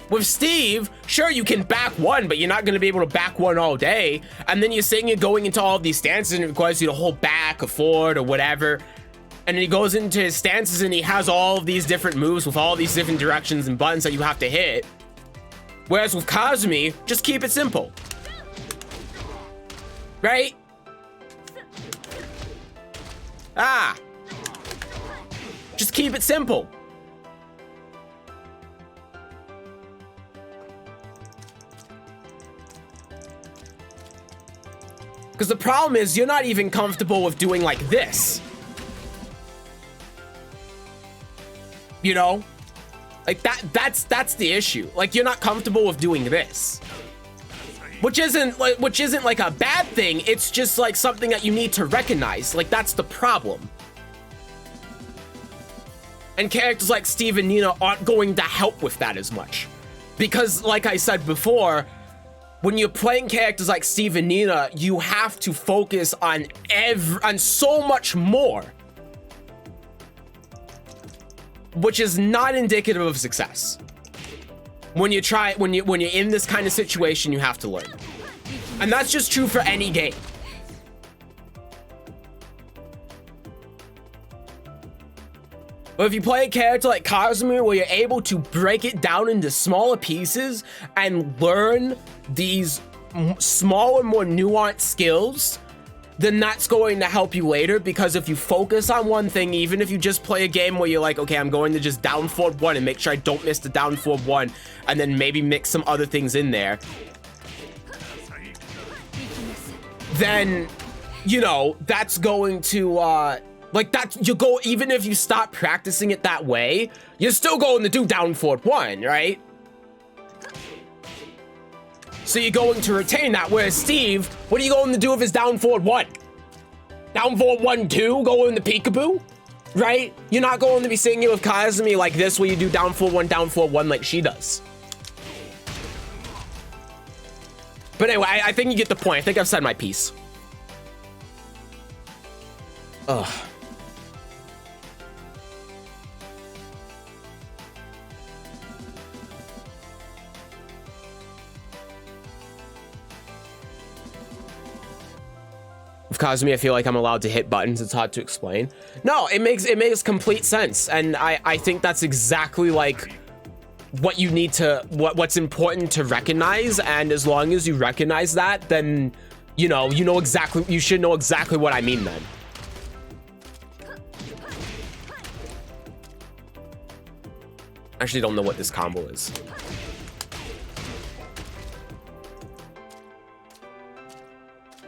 With Steve, sure, you can back one, but you're not going to be able to back one all day. And then you're saying you're going into all of these stances and it requires you to hold back or forward or whatever. And then he goes into his stances and he has all of these different moves with all these different directions and buttons that you have to hit. Whereas with Kazumi, just keep it simple. Right? Just keep it simple. Because the problem is you're not even comfortable with doing like this. You know? Like that's the issue. Like, you're not comfortable with doing this. Which isn't like a bad thing. It's just like something that you need to recognize. Like, that's the problem. And characters like Steve and Nina aren't going to help with that as much. Because, like I said before, when you're playing characters like Steve and Nina, you have to focus on so much more. Which is not indicative of success. When you're in this kind of situation, you have to learn. And that's just true for any game. But if you play a character like Kazumi, where you're able to break it down into smaller pieces and learn these smaller, more nuanced skills, then that's going to help you later. Because if you focus on one thing, even if you just play a game where you're like, okay, I'm going to just down forward one and make sure I don't miss the down forward one, and then maybe mix some other things in there, then, you know, that's going to, like, that you go, even if you stop practicing it that way, you're still going to do down forward one, right? So you're going to retain that. Whereas Steve, what are you going to do with his down forward one? Down forward 1-2, go in the peekaboo, right? You're not going to be seeing it with Kazumi like this, where you do down forward one like she does. But anyway, I think you get the point. I think I've said my piece. Ugh. With Kazumi, I feel like I'm allowed to hit buttons. It's hard to explain. No, it makes complete sense. And I think that's exactly like what you need to, what's important to recognize. And as long as you recognize that, then, you know exactly, you should know exactly what I mean then. I actually don't know what this combo is.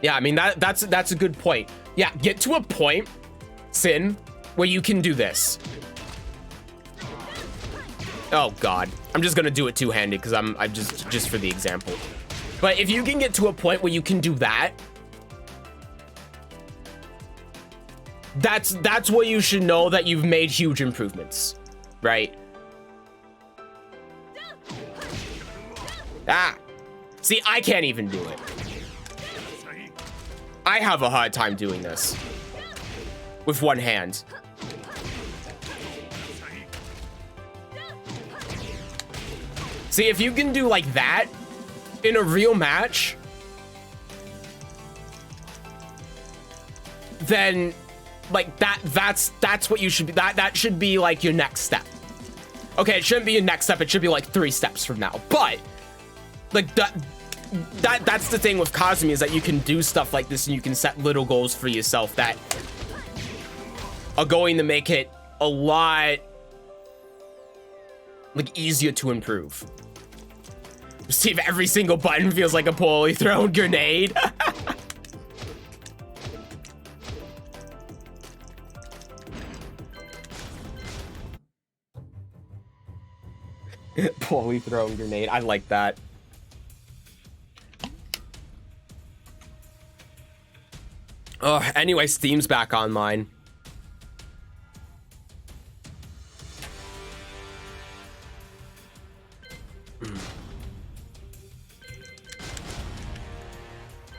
Yeah, I mean, that's a good point. Yeah, get to a point, Sin, where you can do this. Oh God, I'm just gonna do it two-handed because I'm just for the example. But if you can get to a point where you can do that, that's where you should know that you've made huge improvements, right? Ah, see, I can't even do it. I have a hard time doing this with one hand. See, if you can do like that in a real match, then like that's what you should be. That should be like your next step. Okay, it shouldn't be your next step. It should be like 3 steps from now. But like that's the thing with Kazumi, is that you can do stuff like this and you can set little goals for yourself that are going to make it a lot like easier to improve. See if every single button feels like a poorly thrown grenade. Poorly thrown grenade. I like that. Oh, anyway, Steam's back online.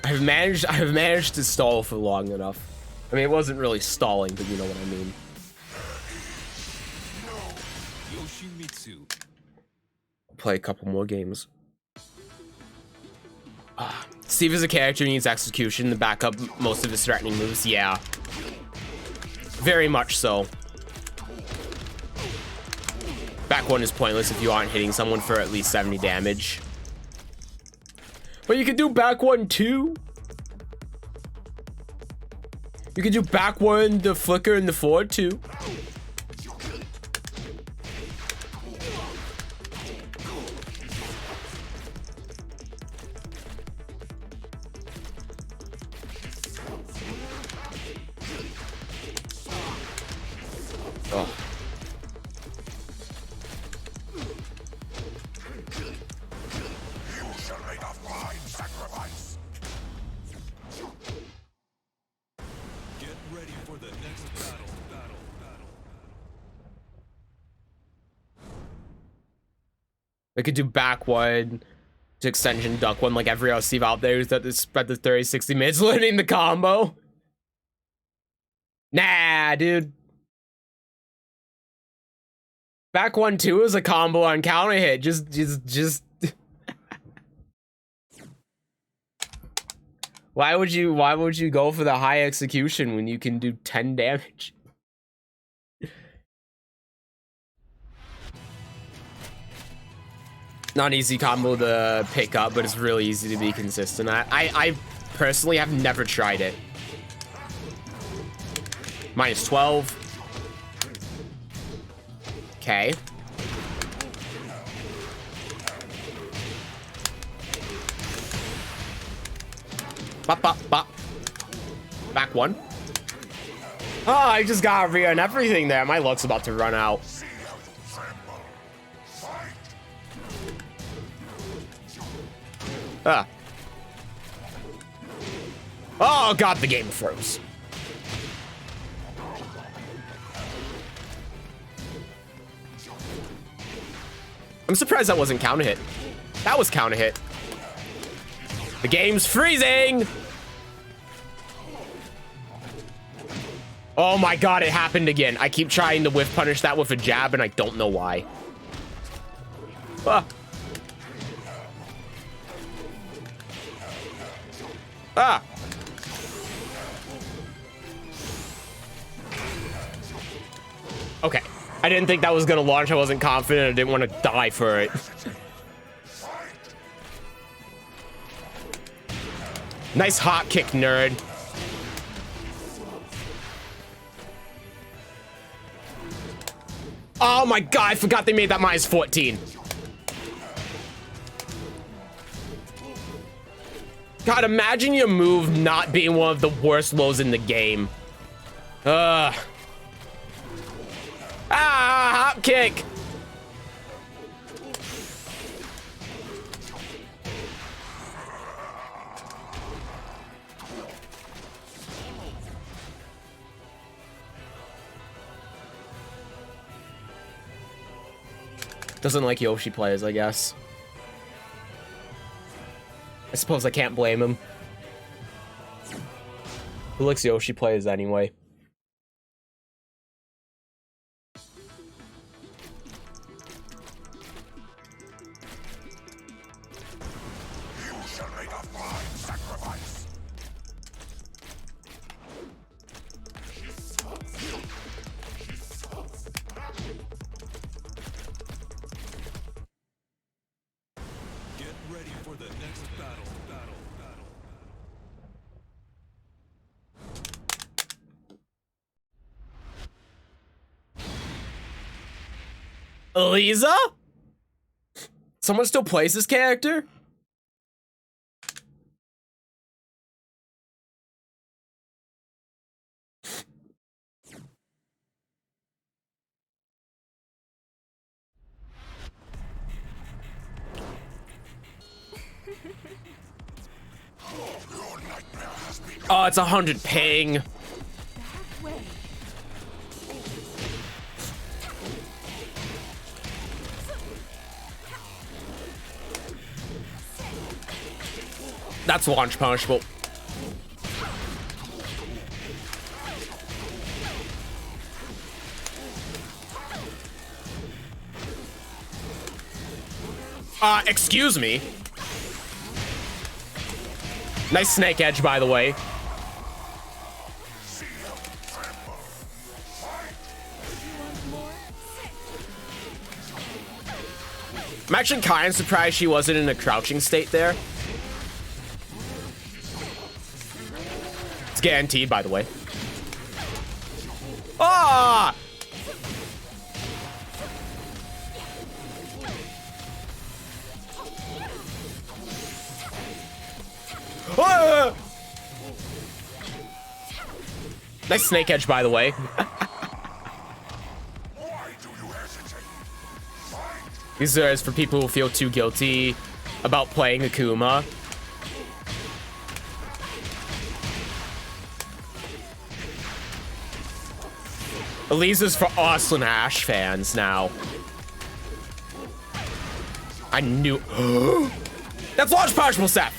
I've managed to stall for long enough. I mean, it wasn't really stalling, but you know what I mean. Play a couple more games. Steve is a character who needs execution to back up most of his threatening moves. Yeah. Very much so. Back one is pointless if you aren't hitting someone for at least 70 damage. But you can do back one too. You can do back one, the flicker, and the forward too. Oh. You shall make a fine sacrifice. Get ready for the next battle. I could do back one to extension duck one like every other Steve out there who's that spread the 30-60 minutes learning the combo. Nah, dude. Back one two is a combo on counter hit. Just. Why would you go for the high execution when you can do 10 damage? Not an easy combo to pick up, but it's really easy to be consistent. I personally have never tried it. Minus 12. Okay. Bop, bop, bop. Back one. Oh, I just got Rhea and everything there. My luck's about to run out. Ah. Oh, God, the game froze. I'm surprised that wasn't counter hit. That was counter hit. The game's freezing. Oh my God, it happened again. I keep trying to whiff punish that with a jab and I don't know why. Ah. Ah. Okay. I didn't think that was gonna launch. I wasn't confident. I didn't want to die for it. Nice hop kick, nerd. Oh my God, I forgot they made that minus 14. God, imagine your move not being one of the worst lows in the game. Ugh. Ah, hop kick. Doesn't like Yoshi players, I guess. I suppose I can't blame him. Who likes Yoshi players anyway? You shall make a fine sacrifice. Get ready for the next battle. Eliza? Someone still plays this character? Your nightmare has begun. Oh, it's 100 ping. That's launch punishable. Excuse me. Nice snake edge, by the way. I'm actually kind of surprised she wasn't in a crouching state there. It's guaranteed, by the way. Ah! Ah! Nice snake edge, by the way. Why do you hesitate? Fight! These are for people who feel too guilty about playing Akuma. Elisa's for Austin Ash fans now. I knew. That's launch punishable, Seth.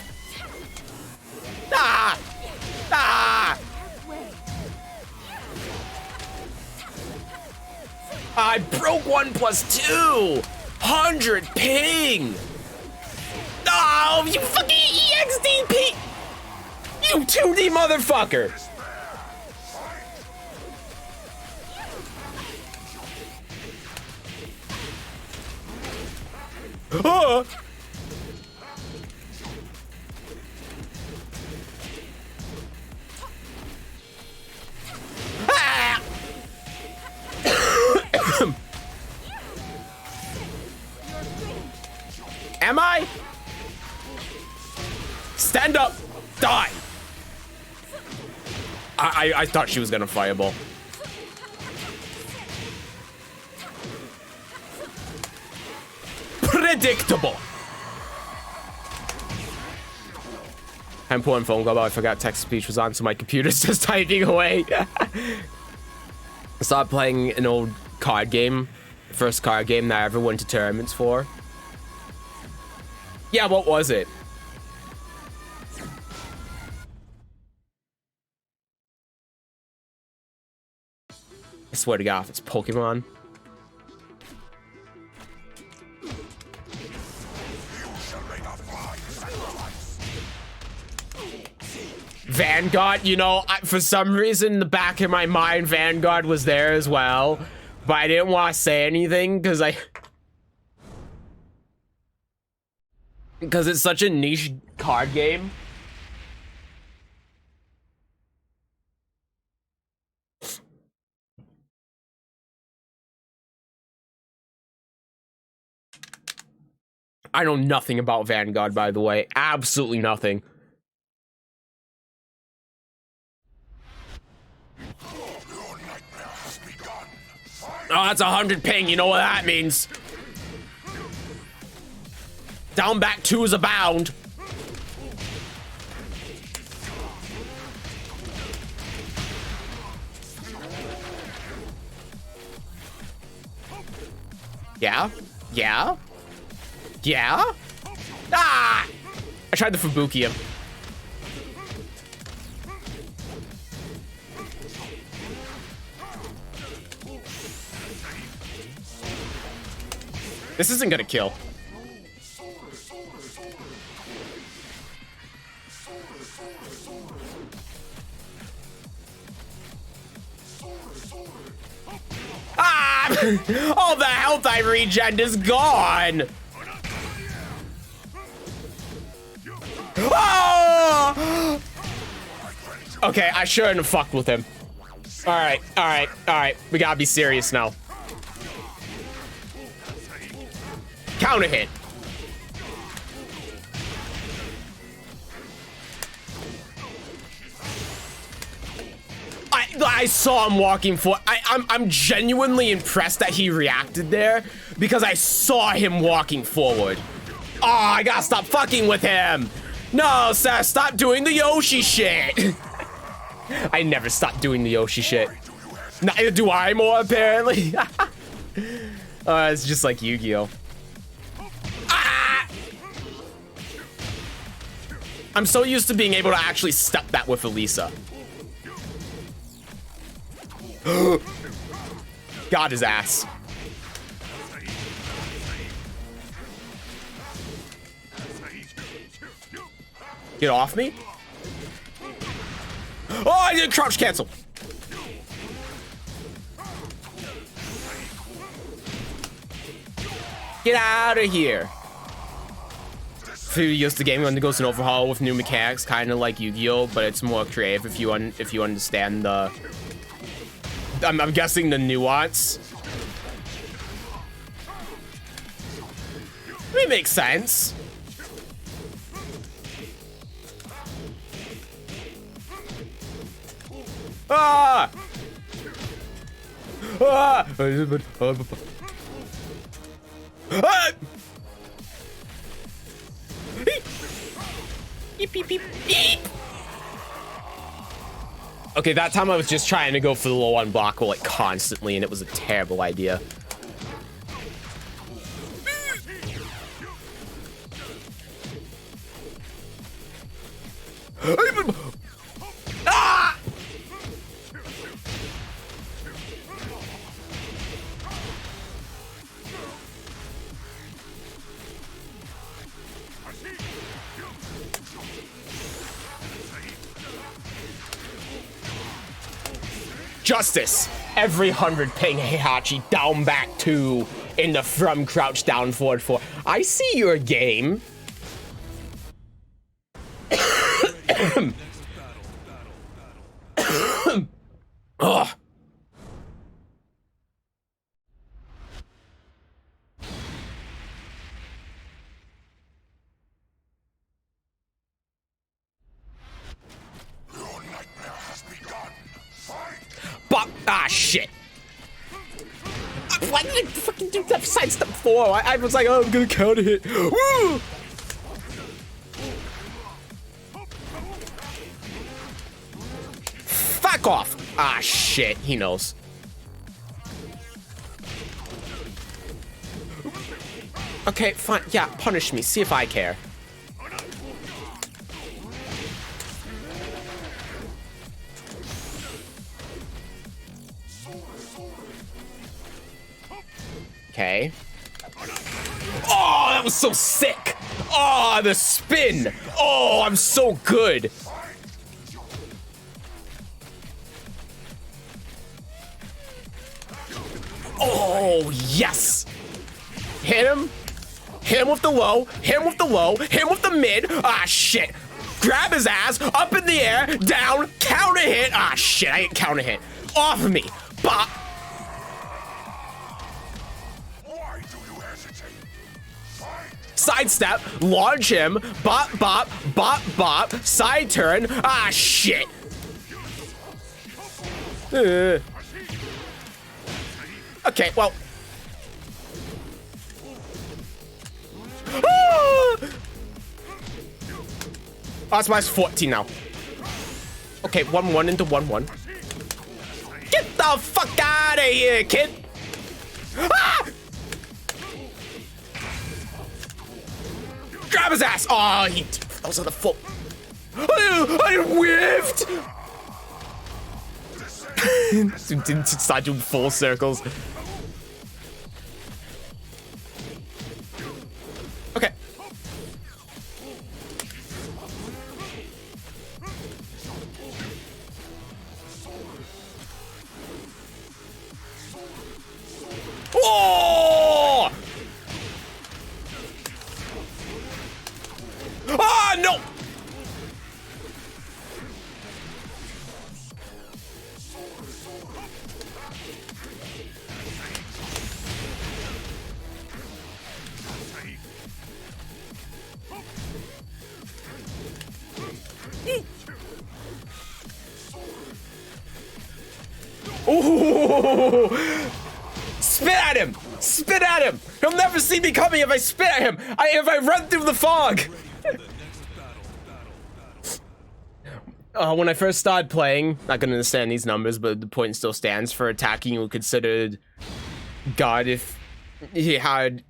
Ah! Ah! I broke 1+2. 100 ping. Oh, you fucking EXDP. You 2D motherfucker. Oh. Ah. Am I? Stand up. Die. I thought she was gonna fireball. Predictable. I'm pulling phone call, but I forgot text speech was on, so my computer's just typing away. I started playing an old card game. First card game that I ever went to tournaments for. Yeah, what was it? I swear to God, if it's Pokemon. Vanguard, you know, for some reason in the back of my mind, Vanguard was there as well. But I didn't want to say anything because because it's such a niche card game. I know nothing about Vanguard, by the way. Absolutely nothing. Your nightmare has begun. Fight! Oh, that's 100 ping. You know what that means. Down back 2 is abound. Yeah? Yeah? Yeah? Ah! I tried the Fubuki him. This isn't gonna kill. Ah! All the health I regen is gone. Oh! Okay, I shouldn't have fucked with him. All right, all right, all right. We gotta be serious now. Counter hit. I saw him walking for. I'm genuinely impressed that he reacted there because I saw him walking forward. Oh, I gotta stop fucking with him. No, sir, stop doing the Yoshi shit. I never stop doing the Yoshi shit. Neither do I more, apparently. It's just like Yu-Gi-Oh. Ah! I'm so used to being able to actually step that with Elisa. Got his ass. Get off me. Oh, I did crouch cancel. Get out of here. Few years the game undergoes an overhaul with new mechanics, kind of like Yu-Gi-Oh, but it's more creative if you understand the. I'm guessing the nuance. It makes sense. Ah! Ah! Ah! Beep, beep, beep, beep. Okay, that time I was just trying to go for the low on block like constantly, and it was a terrible idea. Ah! Justice. Every 100 ping Heihachi down back 2 in the from crouch down forward 4. I see your game. Ugh. Your nightmare has begun. Fight! But, ah, shit. Why did I fucking do that sidestep 4? I was like, oh, I'm gonna counter hit. Woo! Fuck off. Ah, shit. He knows. Okay, fine. Yeah, punish me. See if I care. Okay. Oh, that was so sick. Oh, the spin. Oh, I'm so good. Oh, yes. Hit him. Hit him with the low. Hit him with the low. Hit him with the mid. Ah, shit. Grab his ass. Up in the air. Down. Counter hit. Ah, shit. I didn't counter hit. Off of me. Bop. Why do you hesitate? Fight! Sidestep. Launch him. Bop, bop. Bop, bop. Side turn. Ah, shit. Okay, well. Oh, that's minus 14 now. Okay, 1-1 into 1-1. Get the fuck out of here, kid! Ah! Grab his ass! Oh, that was on the full. I whiffed! Didn't start doing full circles. Okay. Oh! Ah, no! Ooh! Spit at him! Spit at him! He'll never see me coming if I spit at him! If I run through the fog! When I first started playing, not gonna understand these numbers, but the point still stands. For attacking, you were considered God if he had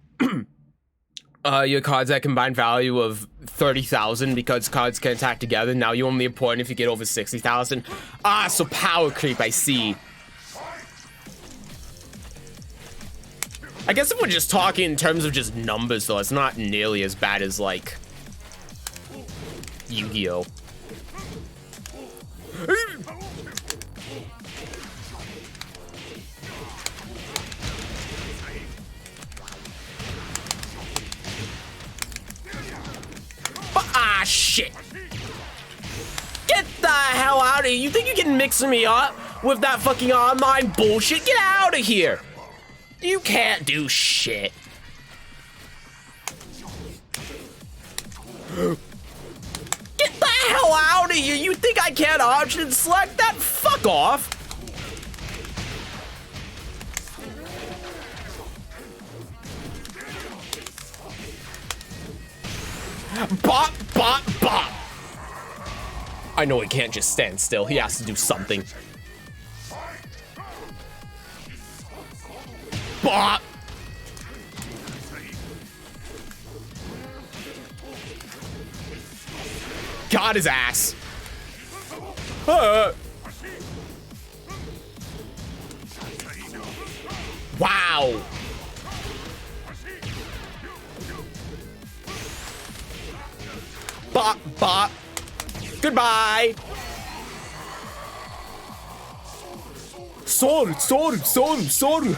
your cards at combined value of 30,000 because cards can attack together. Now you only a point if you get over 60,000. Ah, so power creep, I see. I guess if we're just talking in terms of just numbers, though, it's not nearly as bad as, like, Yu-Gi-Oh! Ah, shit! Get the hell out of here! You think you can mix me up with that fucking online bullshit? Get out of here! You can't do shit. Get the hell out of here! You think I can't option select that? Fuck off! Bop, bop, bop! I know he can't just stand still. He has to do something. Bop! Got his ass. Wow. Bop, bop. Goodbye. Sword, sword, sword, sword.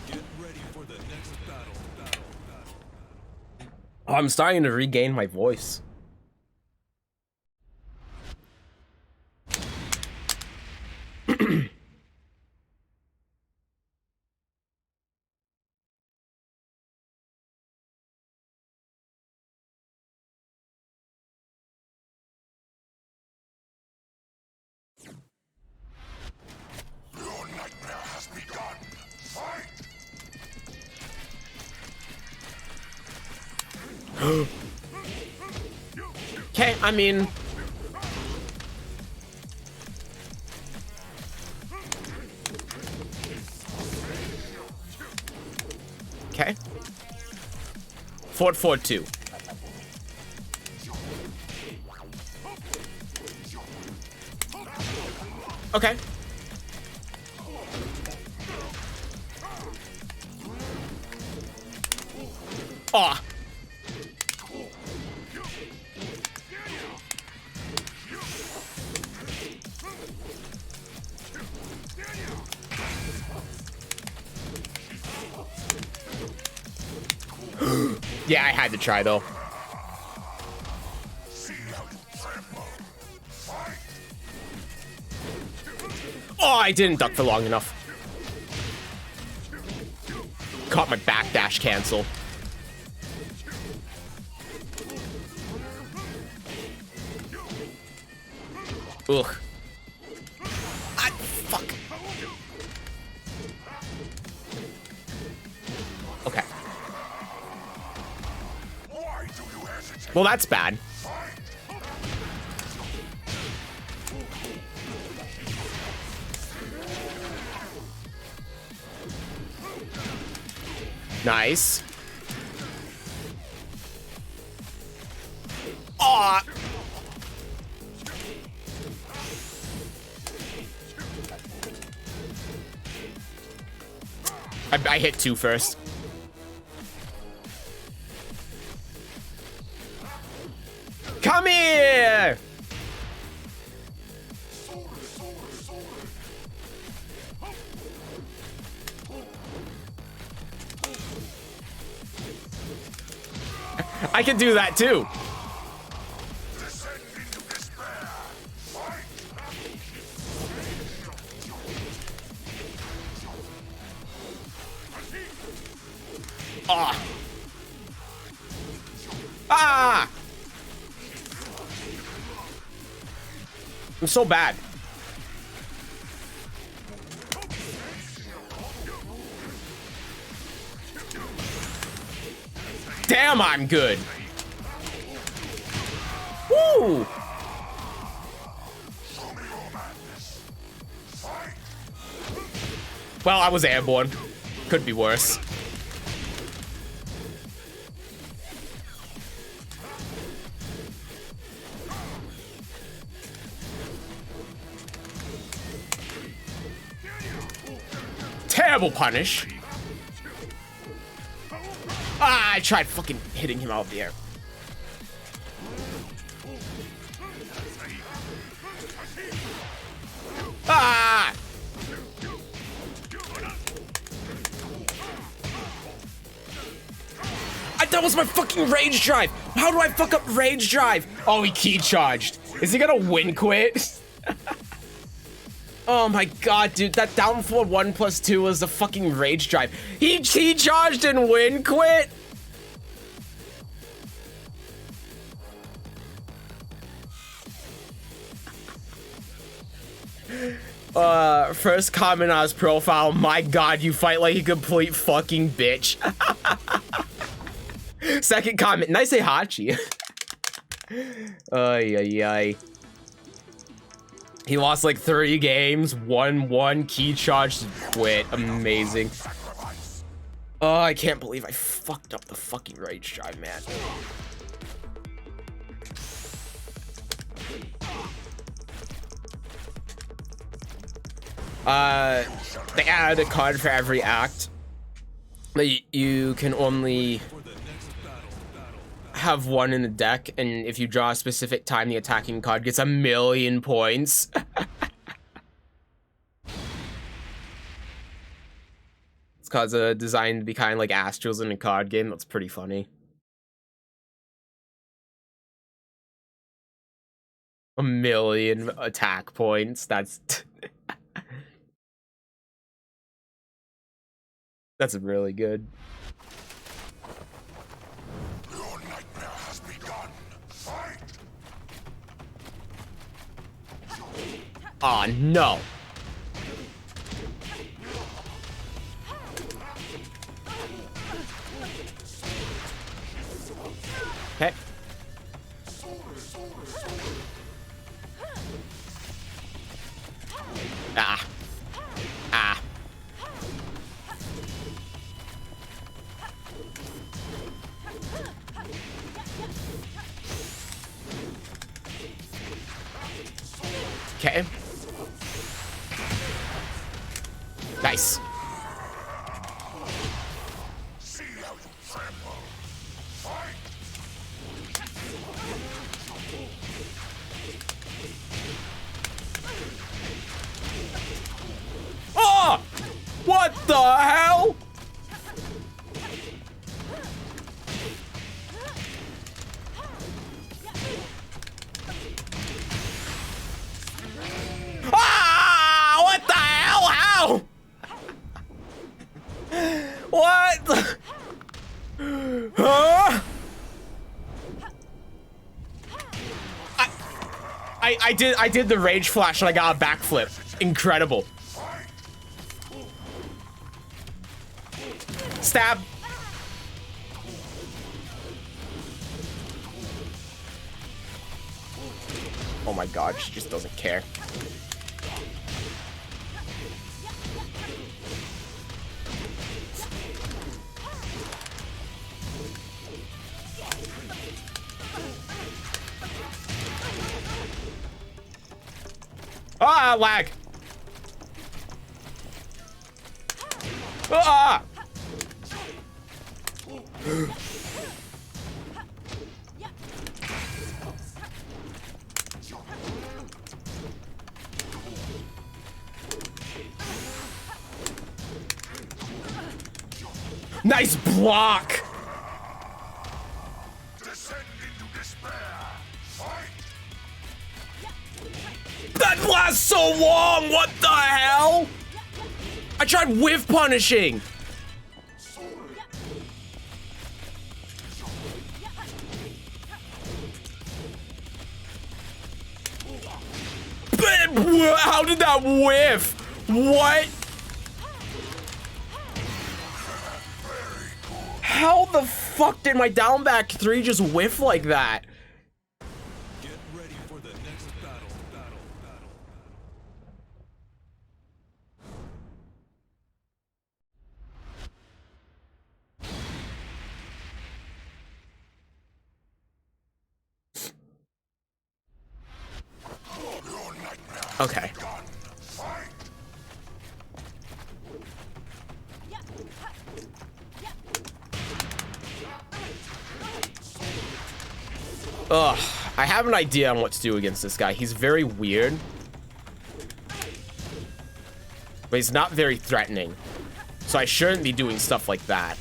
Get ready for the next battle. Oh, I'm starting to regain my voice. Your nightmare has begun. Fight! Okay, I mean... Okay. 4-4-2. Okay. Aw. Yeah, I had to try though. Oh, I didn't duck for long enough. Caught my backdash cancel. Ugh. Fuck. Well, that's bad. Nice. Aw. I hit 2 first. Come here! I can do that too. Ah! Ah! I'm so bad. Damn, I'm good. Woo! Well, I was airborne. Could be worse. Terrible punish. Ah, I tried fucking hitting him out of the air. Ah! That was my fucking rage drive. How do I fuck up rage drive? Oh, he key charged. Is he gonna win quit? Oh my god, dude, that down forward 1+2 was the fucking rage drive. He key charged and win quit? First comment on his profile, my god, you fight like a complete fucking bitch. Second comment, nice Hachi. Ay, ay, ay. He lost like 30 games, won, key charged, quit. Amazing. Oh, I can't believe I fucked up the fucking rage drive, man. They added a card for every act. You can only have one in the deck, and if you draw a specific time, the attacking card gets 1,000,000 points. It's cause designed to be kind of like Astrals in a card game. That's pretty funny. 1,000,000 attack points. That's that's really good. Your nightmare has begun. Fight! Oh no. Okay. Ah. Ah. Okay. Nice. See how you tremble. Fight! Oh! What the hell? Ah! What the hell? How? What? Huh? I did the rage flash and I got a backflip. Incredible. Stab. Oh my god, she just doesn't care. Ah, lag! Ah! Nice block! Descend into despair. Fight. That lasts so long! What the hell? I tried whiff punishing! But how did that whiff? What? How the fuck did my down back 3 just whiff like that? Get ready for the next battle. Okay. Ugh, I have an idea on what to do against this guy. He's very weird. But he's not very threatening. So I shouldn't be doing stuff like that.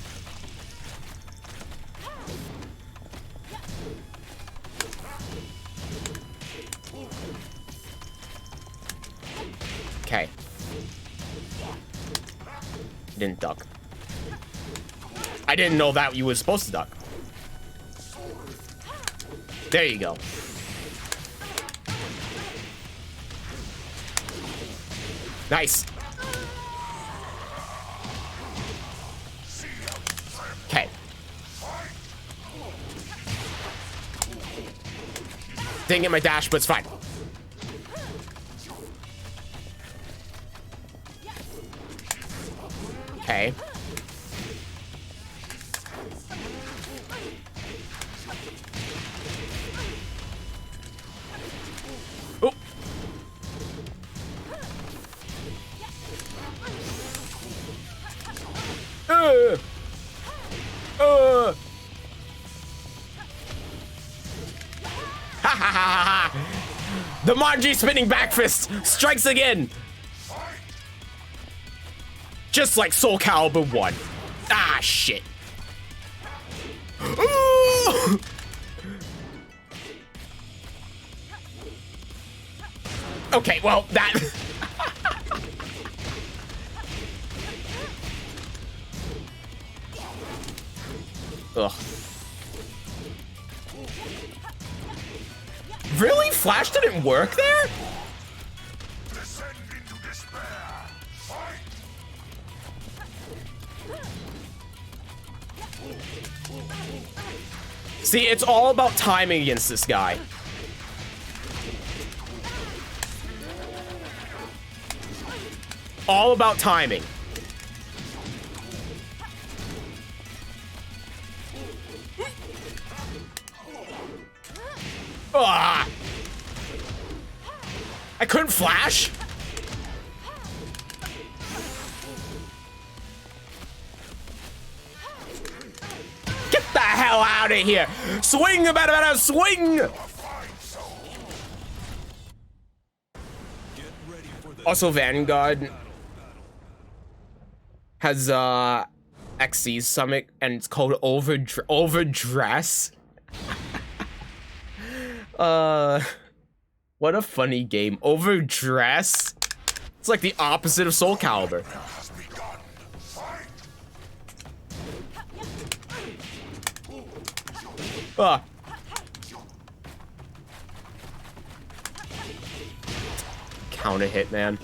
Okay. Didn't duck. I didn't know that you were supposed to duck. There you go. Nice. Okay. Didn't get my dash, but it's fine. Okay. Oh. Ha ha ha ha! The Margie spinning back fist strikes again! Just like Soul Calibur 1. Ah, shit. Ooh! Okay, well, that... Ugh. Really? Flash didn't work there? Descend into despair. Fight. See, it's all about timing against this guy. All about timing. Ah! I couldn't flash? Get the hell out of here! Swing, better, swing! Get ready for the Also, Vanguard has XC's summit, and it's called Overdress. What a funny game. Overdress. It's like the opposite of Soul Calibur. Has begun. Fight. Ah. Counter hit, man.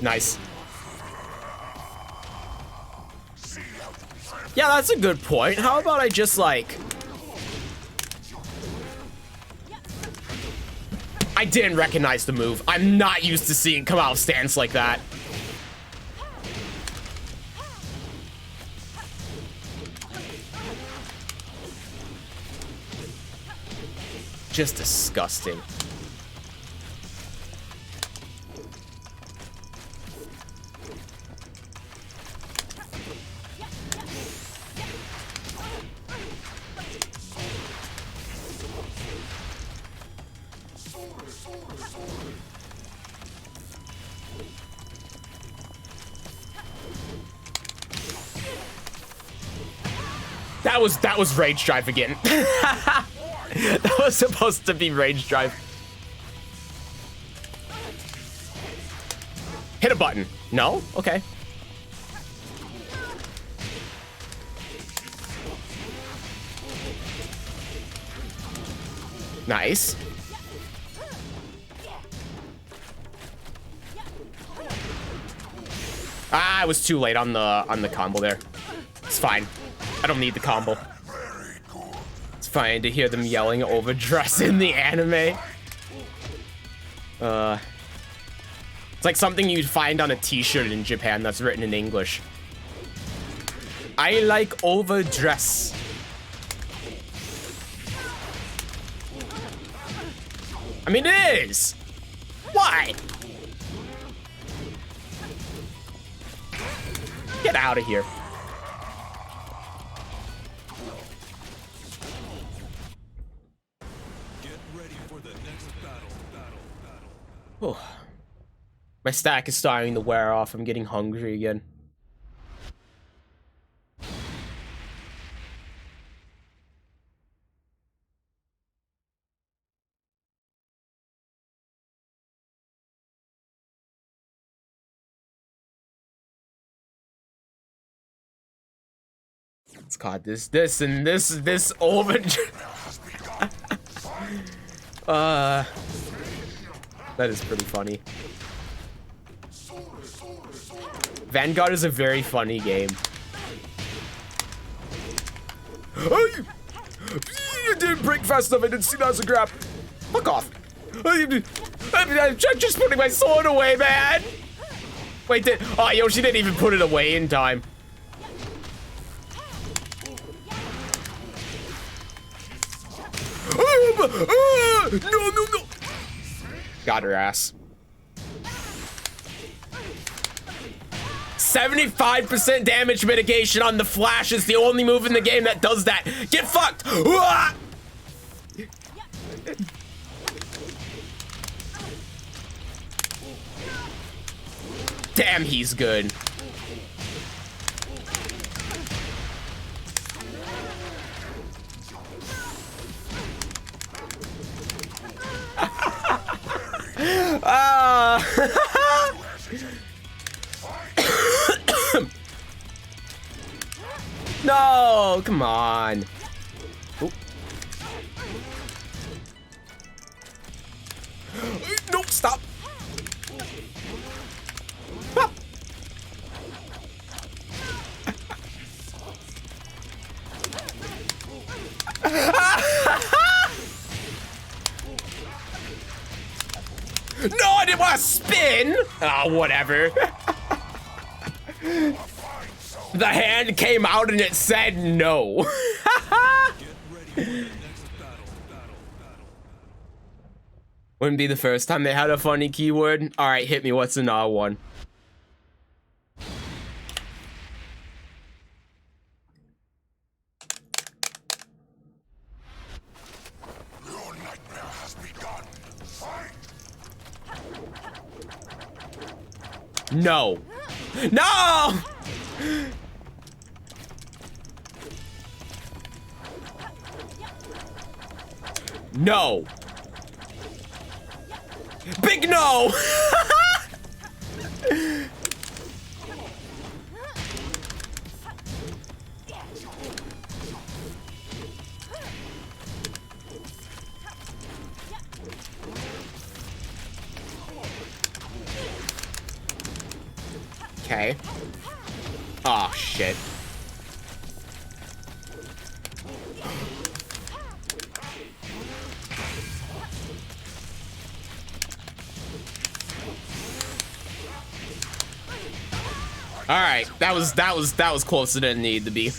Nice. Yeah, that's a good point. How about I just, like... I didn't recognize the move. I'm not used to seeing come out of stance like that. Just disgusting. That was rage drive again. That was supposed to be rage drive. Hit a button. No? Okay. Nice. Ah, I was too late on the combo there. It's fine. I don't need the combo. It's fine to hear them yelling overdress in the anime. It's like something you'd find on a t-shirt in Japan that's written in English. I like overdress. I mean, it is. Why? Get out of here. Oh, my stack is starting to wear off. I'm getting hungry again. It's called this over. That is pretty funny. Vanguard is a very funny game. You didn't break fast enough. I didn't see that as a grab. Fuck off. I'm just putting my sword away, man. Wait, oh, Yoshi didn't even put it away in time. No. Got her ass. 75% damage mitigation on the Flash is the only move in the game that does that. Get fucked! Damn, he's good. No, come on. Ooh. No, stop. Ah. No, I didn't want to spin. Oh, whatever. The hand came out and it said no. Wouldn't be the first time they had a funny keyword. All right, hit me. What's another one? Your nightmare has begun. Fight! No. No! No. Big no! Okay. Oh, shit. All right, that was closer than it needed to be.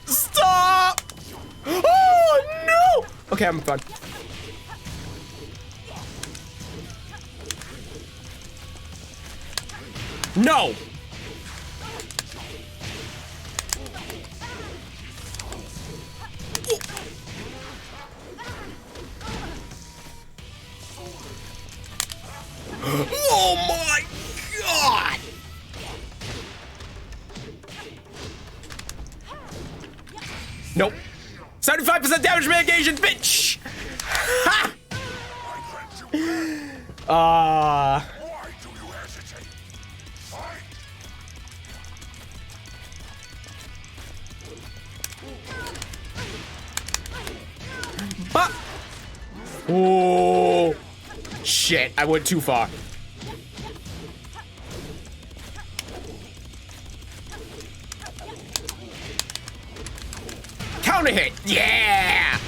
Stop! Oh no! Okay, I'm fine. No! Oh my god! Nope. 75% damage mitigation, bitch! Ha! Why do you hesitate? Fight! Oh shit, I went too far. Counter hit, yeah!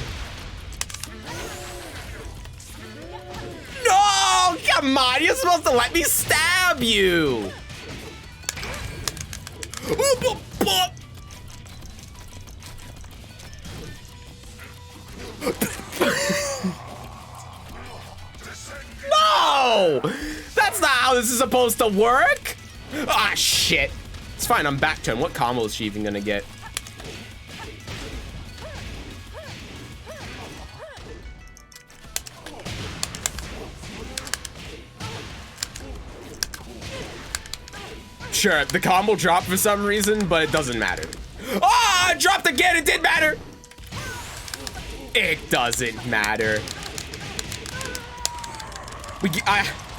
No, come on, you're supposed to let me stab you. No! That's not how this is supposed to work! Ah, shit. It's fine, I'm back turn. What combo is she even gonna get? Sure, the combo dropped for some reason, but it doesn't matter. Ah, it dropped again, it did matter! It doesn't matter.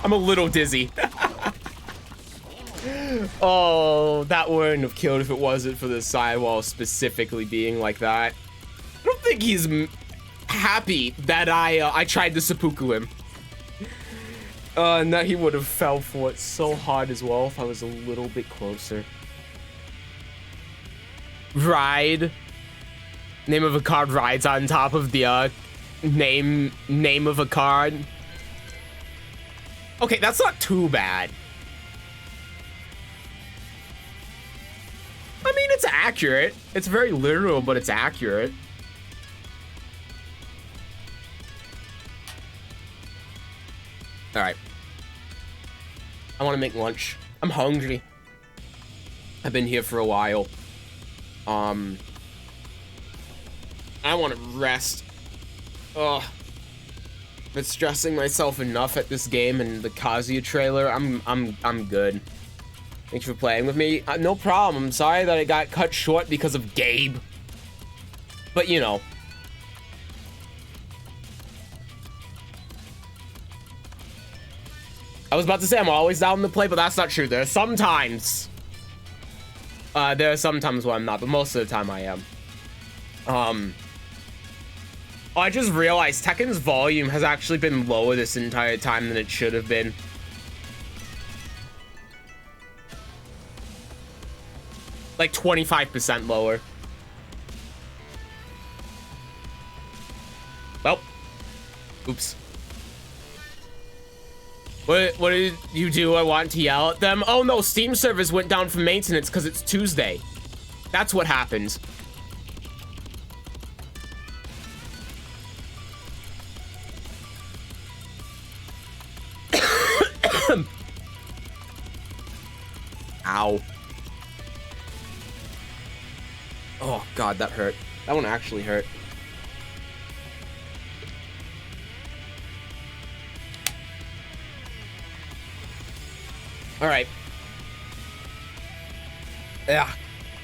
I'm a little dizzy. Oh, that wouldn't have killed if it wasn't for the sidewall specifically being like that. I don't think he's happy that I tried to seppuku him. And that he would have fell for it so hard as well if I was a little bit closer. Ride. Name of a card rides on top of the name of a card. Okay, that's not too bad. I mean, it's accurate. It's very literal, but it's accurate. All right. I want to make lunch. I'm hungry. I've been here for a while. I want to rest. Ugh. Been stressing myself enough at this game and the Kazuya trailer. I'm good. Thanks for playing with me. No problem. I'm sorry that I got cut short because of Gabe. But you know. I was about to say I'm always down to play, but that's not true. There are some times. There are some times where I'm not, but most of the time I am. Oh, I just realized Tekken's volume has actually been lower this entire time than it should have been. Like 25% lower. Well, oops. What did you do? I want to yell at them. Oh no, Steam servers went down for maintenance because it's Tuesday. That's what happened. Ow. Oh god, that hurt. That one actually hurt. All right. Yeah,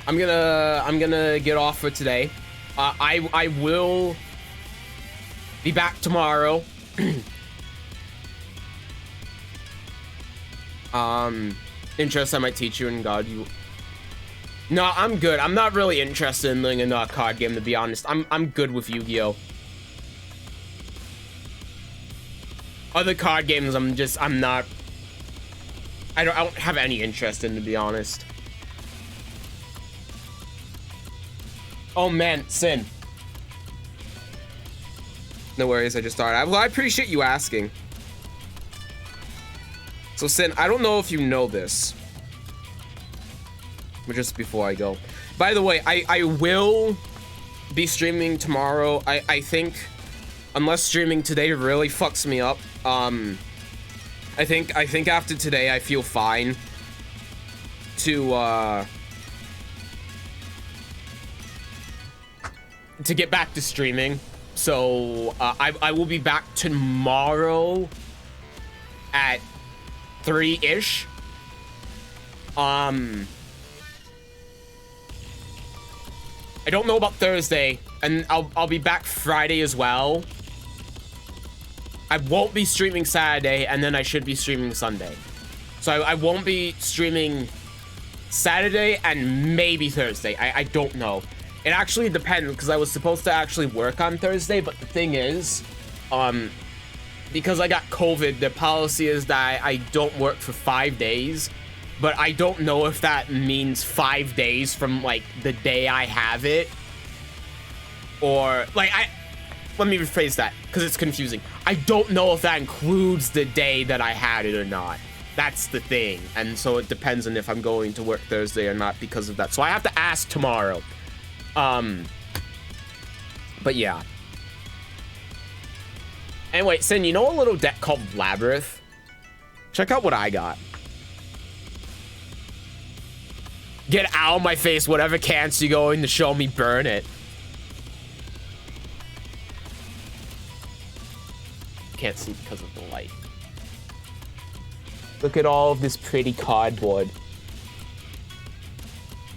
I'm gonna get off for today. I will be back tomorrow. Interest I might teach you in God. No, I'm good. I'm not really interested in learning a card game, to be honest. I'm good with Yu-Gi-Oh. Other card games, I'm not. I don't have any interest in, to be honest. Oh man, Sin. No worries, I just thought. Well, I appreciate you asking. So Sin, I don't know if you know this, but just before I go, by the way, I will be streaming tomorrow. I think, unless streaming today really fucks me up, I think after today I feel fine to get back to streaming. So I will be back tomorrow at 3-ish. I don't know about Thursday, and I'll be back Friday as well. I won't be streaming Saturday, and then I should be streaming Sunday. So I won't be streaming Saturday and maybe Thursday. I don't know. It actually depends, because I was supposed to actually work on Thursday, but the thing is, because I got COVID, the policy is that I don't work for 5 days, but I don't know if that means 5 days from, like, the day I have it, or, like, let me rephrase that, because it's confusing. I don't know if that includes the day that I had it or not. That's the thing, and so it depends on if I'm going to work Thursday or not because of that. So I have to ask tomorrow. But yeah. Anyway, Sin, you know a little deck called Labyrinth? Check out what I got. Get out of my face, whatever cans you going to show me, burn it. Can't see because of the light. Look at all of this pretty cardboard.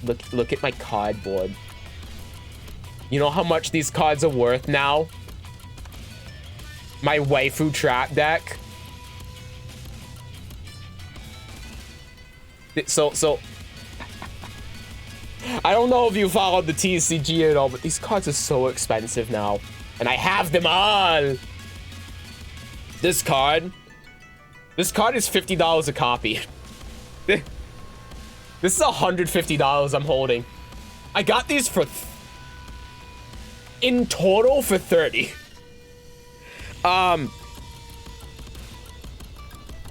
Look at my cardboard. You know how much these cards are worth now? My waifu trap deck. So I don't know if you followed the TCG at all, but these cards are so expensive now. And I have them all. This card is $50 a copy. This is $150 I'm holding. I got these for in total for 30.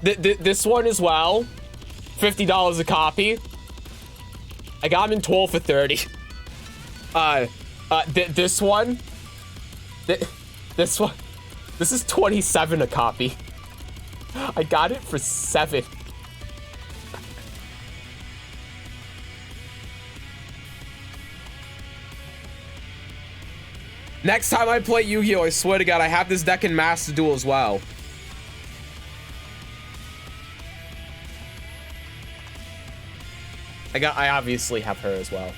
This one as well, $50 a copy. I got them in 12 for 30. This one, this is 27 a copy. I got it for 7. Next time I play Yu-Gi-Oh, I swear to God, I have this deck in Master Duel as well. I obviously have her as well.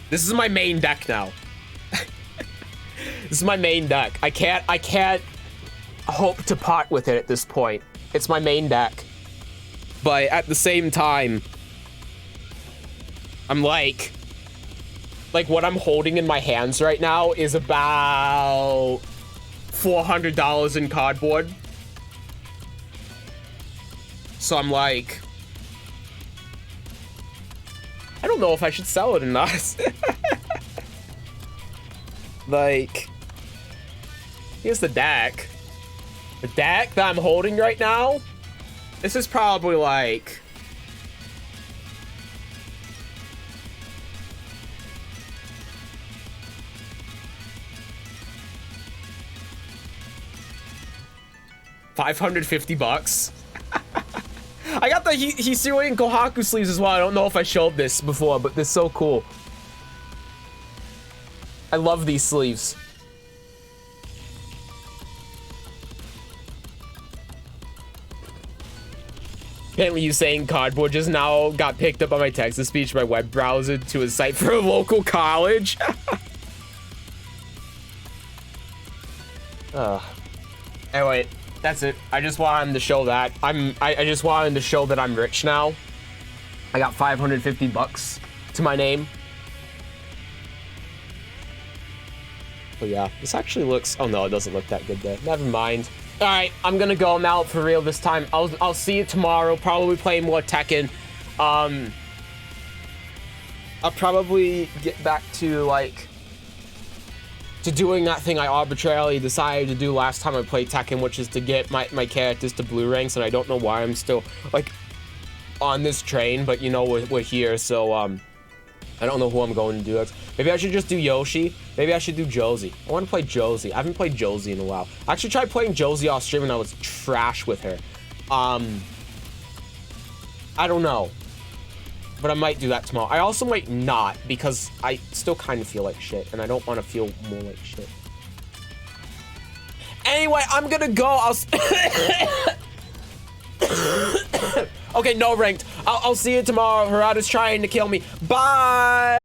This is my main deck now. This is my main deck. I can't hope to part with it at this point. It's my main deck. But at the same time, I'm like what I'm holding in my hands right now is about $400 in cardboard. So I'm like, I don't know if I should sell it or not. Like, here's the deck. The deck that I'm holding right now, this is probably like $550. I got the Hisui and Kohaku sleeves as well. I don't know if I showed this before, but they're so cool. I love these sleeves. Apparently you saying cardboard just now got picked up on my text-to-speech by web browser to a site for a local college. Anyway, that's it. I just wanted to show that I just wanted to show that I'm rich now. I got 550 bucks to my name. But yeah, this actually looks, oh no, it doesn't look that good there. Never mind. All right, I'm gonna go. I'm out for real this time. I'll see you tomorrow. Probably play more Tekken. I'll probably get back to like to doing that thing I arbitrarily decided to do last time I played Tekken, which is to get my characters to blue ranks, and I don't know why I'm still like on this train, but you know we're here, so I don't know who I'm going to do next. Maybe I should just do Yoshi. Maybe I should do Josie. I want to play Josie. I haven't played Josie in a while. I actually tried playing Josie off stream and I was trash with her. I don't know, but I might do that tomorrow. I also might not, because I still kind of feel like shit, and I don't want to feel more like shit. Anyway, I'm gonna go. Okay, no ranked. I'll see you tomorrow. Harada's trying to kill me. Bye.